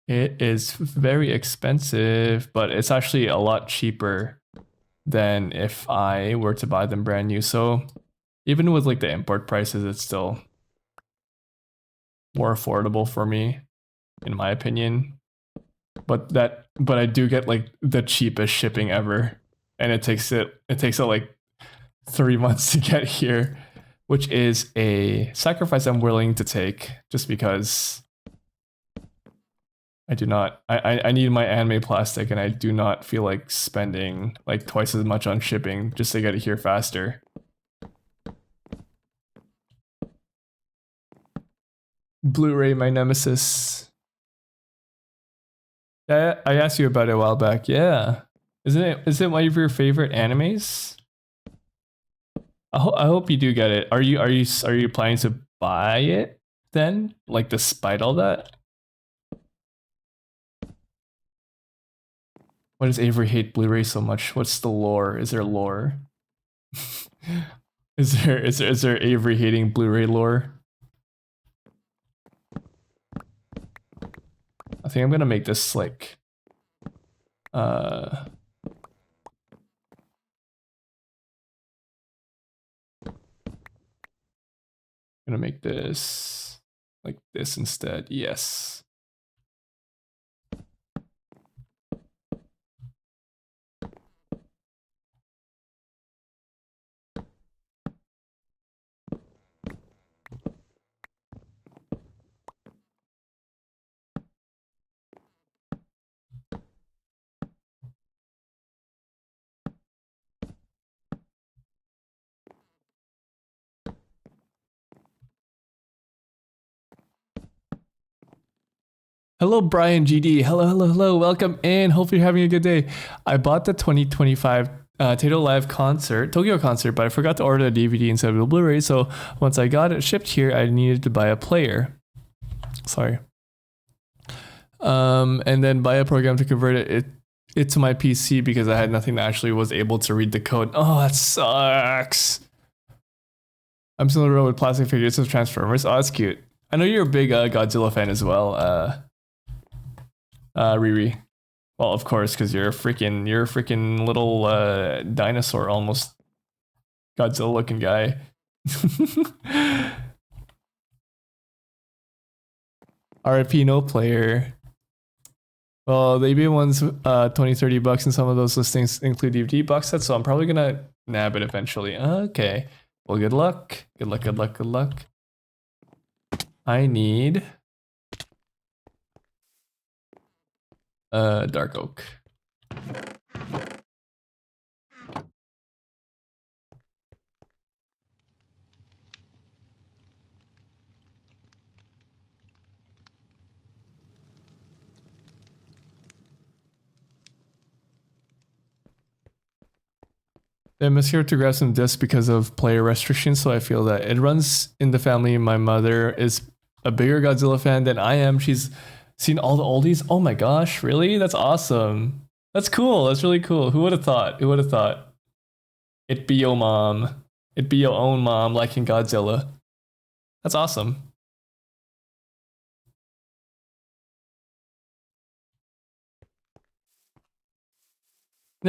it is very expensive, but it's actually a lot cheaper than if I were to buy them brand new. So even with like the import prices, it's still more affordable for me, in my opinion. But I do get like the cheapest shipping ever, and it takes it like 3 months to get here, which is a sacrifice I'm willing to take just because I need my anime plastic, and I do not feel like spending like twice as much on shipping just to get it here faster. Blu-ray, my nemesis. I asked you about it a while back. Yeah, is it one of your favorite animes? I hope you do get it. Are you planning to buy it then? Like despite all that? Why does Avery hate Blu-ray so much? What's the lore? Is there lore? is there Avery hating Blu-ray lore? I think I'm gonna make this like gonna make this like this instead. Yes. Hello, Brian GD. Hello. Welcome in. Hope you're having a good day. I bought the 2025 Tato Live Tokyo concert, but I forgot to order the DVD instead of the Blu-ray. So once I got it shipped here, I needed to buy a player. Sorry. And then buy a program to convert it to my PC because I had nothing that actually was able to read the code. Oh, that sucks. I'm still in a row with plastic figures of Transformers. Oh, that's cute. I know you're a big Godzilla fan as well. Riri. Well, of course, because you're a freaking little dinosaur, almost Godzilla looking guy. RIP no player. Well, the eBay one's $20-$30, and some of those listings include DVD box sets, so I'm probably gonna nab it eventually. Okay. Well, good luck. Good luck. I need dark oak. I'm here to grab some discs because of player restrictions, so I feel that it runs in the family. My mother is a bigger Godzilla fan than I am. She's seen all the oldies. Oh my gosh, really? That's awesome. That's cool. That's really cool. Who would have thought? It'd be your mom. It'd be your own mom liking Godzilla. That's awesome. I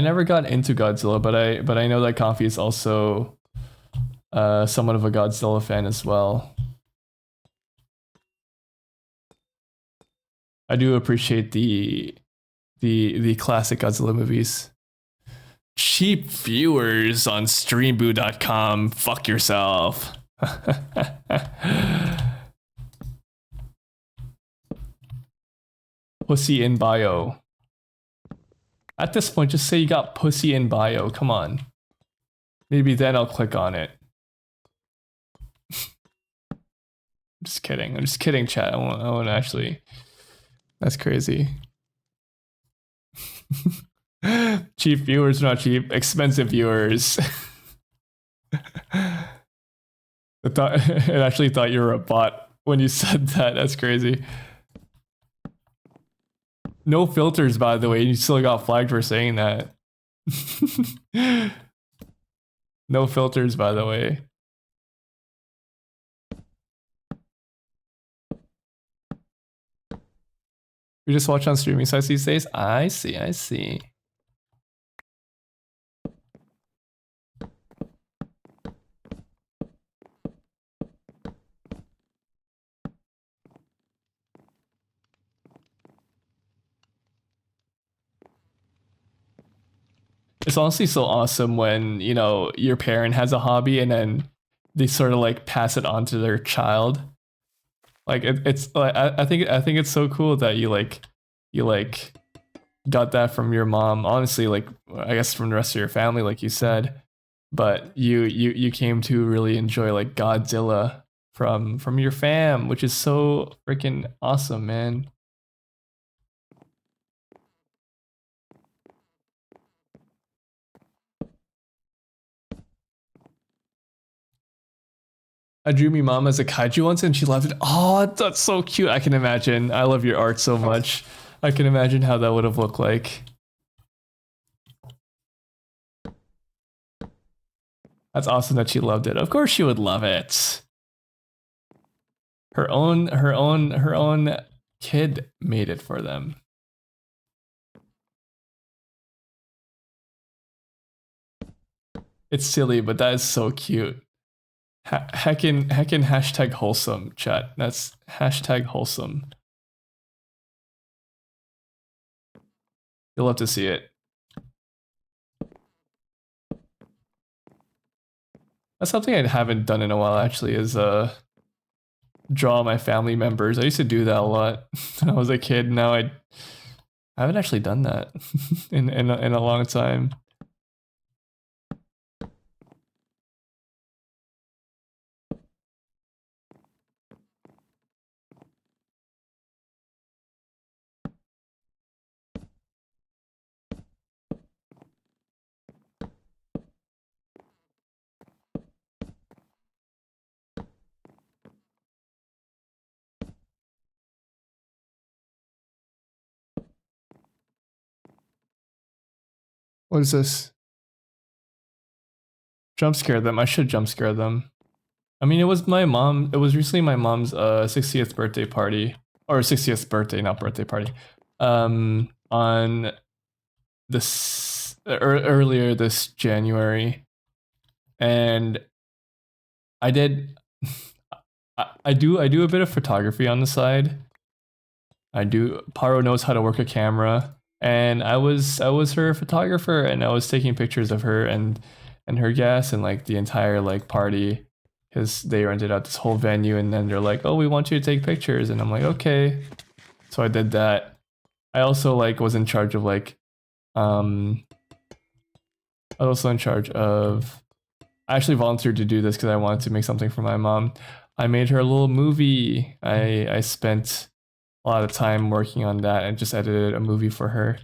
never got into Godzilla, but I know that Coffee is also somewhat of a Godzilla fan as well. I do appreciate the classic Godzilla movies. Cheap viewers on streamboo.com. Fuck yourself. Pussy in bio. At this point, just say you got pussy in bio. Come on. Maybe then I'll click on it. Just kidding. I'm just kidding, chat. I won't actually. That's crazy. Cheap viewers, not cheap. Expensive viewers. It actually thought you were a bot when you said that. That's crazy. No filters, by the way. You still got flagged for saying that. No filters, by the way. You just watch on streaming sites these days? I see, I see. It's honestly so awesome when, you know, your parent has a hobby and then they sort of like pass it on to their child. Like it's like I think it's so cool that you got that from your mom. Honestly, like I guess from the rest of your family, like you said, but you came to really enjoy like Godzilla from your fam, which is so freaking awesome, man. I drew my mom as a kaiju once and she loved it. Oh, that's so cute. I can imagine. I love your art so much. I can imagine how that would have looked like. That's awesome that she loved it. Of course she would love it. Her own kid made it for them. It's silly, but that is so cute. Heckin' hashtag wholesome, chat. That's hashtag wholesome. You'll love to see it. That's something I haven't done in a while actually, is draw my family members. I used to do that a lot when I was a kid. Now I haven't actually done that in a long time. What is this? Jump scare them. I should jump scare them. I mean, it was my mom. It was recently my mom's 60th birthday party, or 60th birthday, not birthday party. On this earlier this January, and I did. I do a bit of photography on the side. Paro knows how to work a camera, and I was her photographer, and I was taking pictures of her and her guests and like the entire like party, because they rented out this whole venue, and then they're like, oh, we want you to take pictures, and I'm like, okay. So I did that. I also like was in charge of like I was also in charge of, I actually volunteered to do this because I wanted to make something for my mom. I made her a little movie. I spent a lot of time working on that and just edited a movie for her.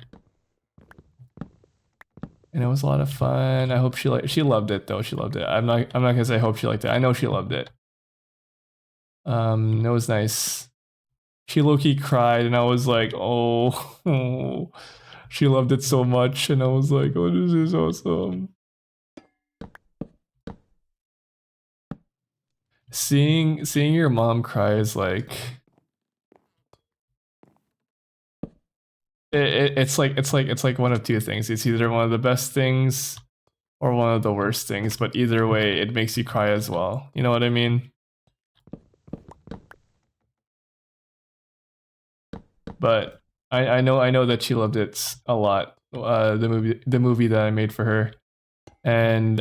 And it was a lot of fun. I hope she loved it though. She loved it. I'm not gonna say I hope she liked it. I know she loved it. It was nice. She low-key cried and I was like, oh, she loved it so much, and I was like, oh, this is awesome. Seeing your mom cry is like it's like one of two things. It's either one of the best things or one of the worst things, but either way it makes you cry as well. You know what I mean? But I know that she loved it a lot. The movie that I made for her, and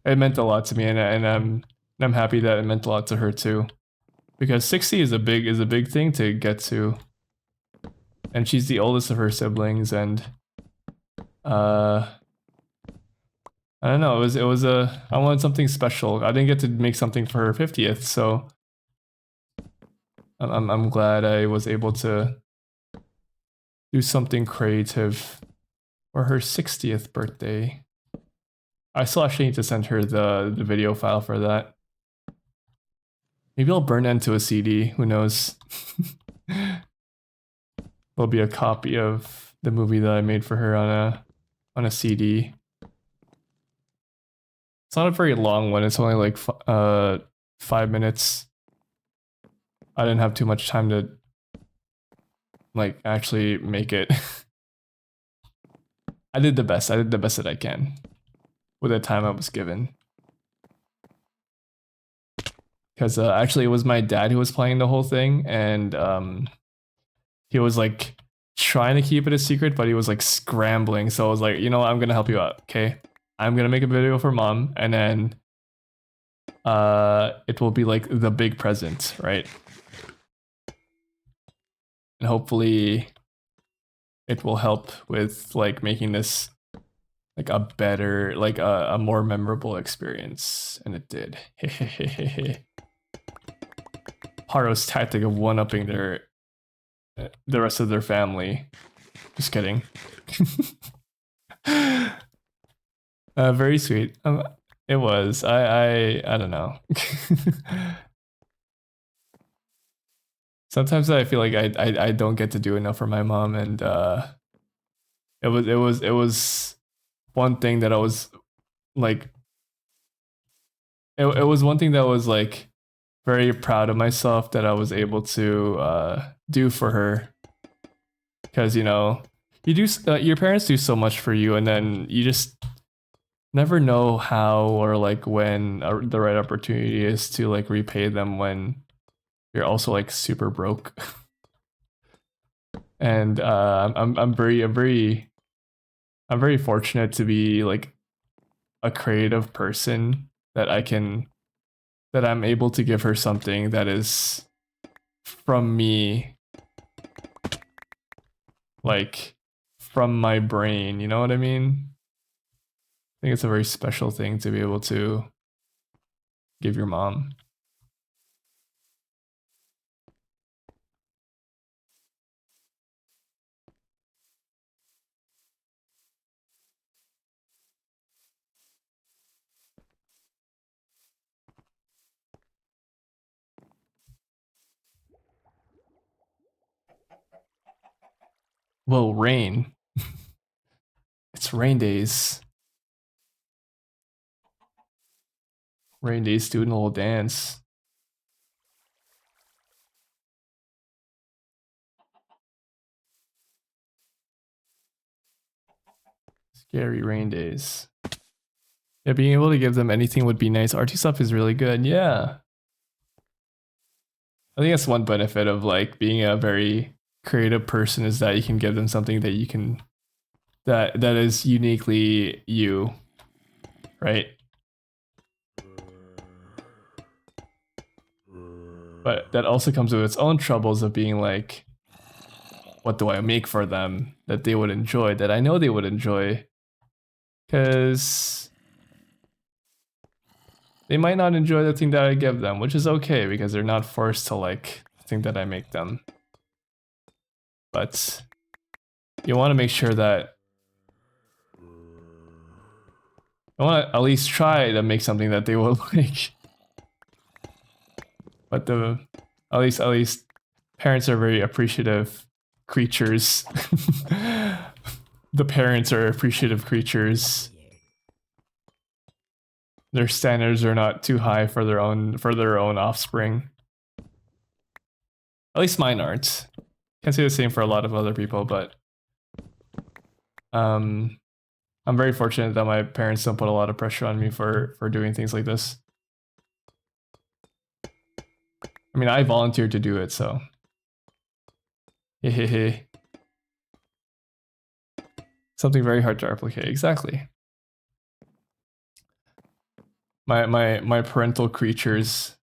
it meant a lot to me, and I'm happy that it meant a lot to her too, because 60 is a big thing to get to, and she's the oldest of her siblings, and I don't know. I wanted something special. I didn't get to make something for her 50th, so I'm glad I was able to do something creative for her 60th birthday. I still actually need to send her the video file for that. Maybe I'll burn it into a CD. Who knows? There'll be a copy of the movie that I made for her on a CD. It's not a very long one. It's only like 5 minutes. I didn't have too much time to like actually make it. I did the best. I did the best that I can with the time I was given. Because actually, it was my dad who was playing the whole thing, and he was like trying to keep it a secret, but he was like scrambling. So I was like, you know what? I'm gonna help you out. Okay, I'm gonna make a video for mom, and then it will be like the big present, right? And hopefully it will help with like making this like a better, like a more memorable experience. And it did. Haru's tactic of one-upping the rest of their family. Just kidding. Very sweet. It was. I don't know. Sometimes I feel like I don't get to do enough for my mom, and it was one thing that I was like it was one thing that was like very proud of myself that I was able to do for her, because you know you do your parents do so much for you, and then you just never know how or like when the right opportunity is to like repay them when you're also like super broke. And I'm very fortunate to be like a creative person that I'm able to give her something that is from me, like from my brain, you know what I mean? I think it's a very special thing to be able to give your mom. Well, rain. It's rain days. Rain days doing a little dance. Scary rain days. Yeah, being able to give them anything would be nice. RT stuff is really good. Yeah. I think that's one benefit of like being a very creative person, is that you can give them something that you can that is uniquely you, right? But that also comes with its own troubles of being like, what do I make for them that they would enjoy, that I know they would enjoy? Because they might not enjoy the thing that I give them, which is okay because they're not forced to like the thing that I make them. But you want to make sure that I want to at least try to make something that they will like. But at least parents are very appreciative creatures. The parents are appreciative creatures. Their standards are not too high for their own offspring. At least mine aren't. Can't say the same for a lot of other people, but I'm very fortunate that my parents don't put a lot of pressure on me for doing things like this. I mean, I volunteered to do it, so. Hehehe. Something very hard to replicate, exactly. My parental creatures.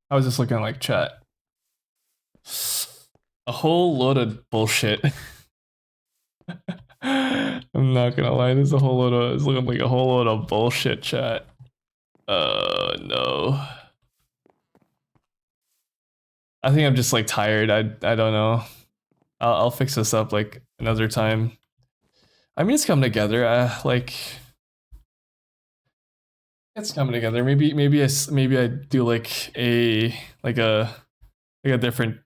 I was just looking at like chat. A whole load of bullshit. I'm not gonna lie, it's looking like a whole load of bullshit, chat. No. I think I'm just like tired. I don't know. I'll fix this up like another time. I mean, it's coming together. Like it's coming together. Maybe I do like a different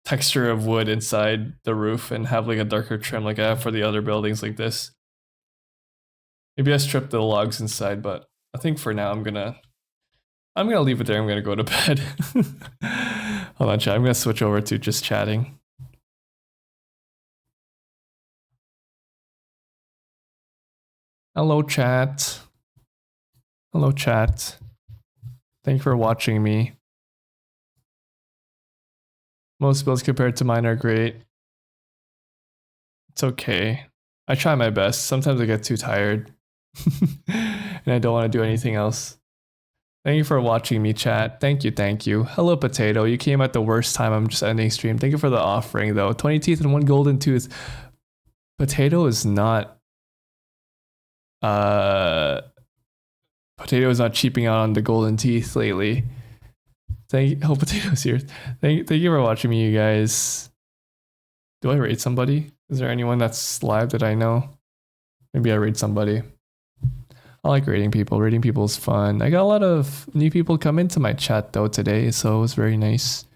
texture of wood inside the roof and have like a darker trim like I have for the other buildings like this. Maybe I strip the logs inside, but I think for now I'm gonna leave it there. I'm gonna go to bed. Hold on, chat. I'm gonna switch over to just chatting. Hello, chat. Hello, chat. Thank you for watching me. Most builds compared to mine are great. It's okay. I try my best. Sometimes I get too tired. And I don't want to do anything else. Thank you for watching me, chat. Thank you, thank you. Hello, Potato. You came at the worst time. I'm just ending stream. Thank you for the offering, though. 20 teeth and 1 golden tooth. Potato is not... Potato is not cheaping out on the golden teeth lately. Thank you. Oh, Potato's here. Thank you for watching me, you guys. Do I rate somebody? Is there anyone that's live that I know? Maybe I rate somebody. I like rating people. Rating people is fun. I got a lot of new people come into my chat though today, so it was very nice.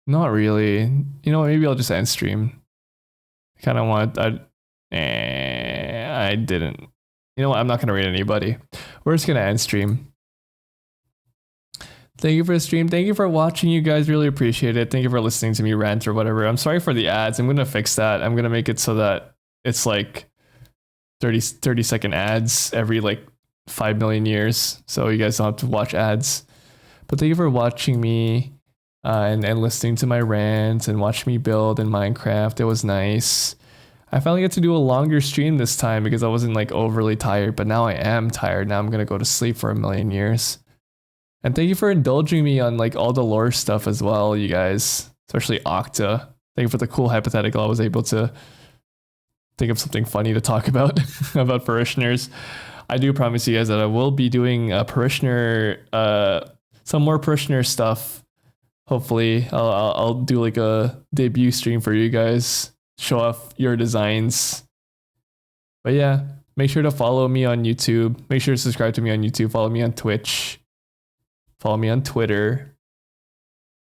Not really. You know, maybe I'll just end stream. I kind of want. I didn't. You know what? I'm not gonna rate anybody. We're just gonna end stream. Thank you for the stream. Thank you for watching, you guys. Really appreciate it. Thank you for listening to me rant or whatever. I'm sorry for the ads. I'm gonna fix that. I'm gonna make it so that it's like 30-second ads every like 5 million years, so you guys don't have to watch ads. But thank you for watching me and listening to my rants and watching me build in Minecraft. It was nice. I finally get to do a longer stream this time because I wasn't like overly tired, but now I am tired. Now I'm gonna go to sleep for a million years. And thank you for indulging me on like all the lore stuff as well, you guys, especially Octa. Thank you for the cool hypothetical. I was able to think of something funny to talk about about parishioners. I do promise you guys that I will be doing a parishioner, some more parishioner stuff. Hopefully, I'll do like a debut stream for you guys, show off your designs. But yeah, make sure to follow me on YouTube. Make sure to subscribe to me on YouTube. Follow me on Twitch. Follow me on Twitter.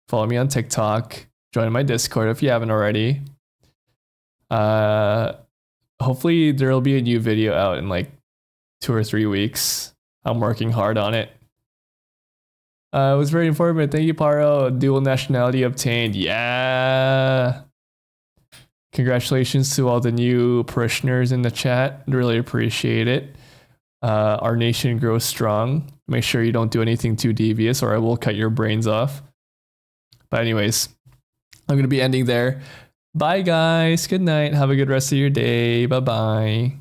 Follow me on TikTok. Join my Discord if you haven't already. Hopefully there'll be a new video out in like 2 or 3 weeks. I'm working hard on it. It was very informative. Thank you, Paro. Dual nationality obtained. Yeah. Congratulations to all the new parishioners in the chat. Really appreciate it. Our nation grows strong. Make sure you don't do anything too devious or I will cut your brains off. But anyways, I'm going to be ending there. Bye, guys. Good night. Have a good rest of your day. Bye-bye.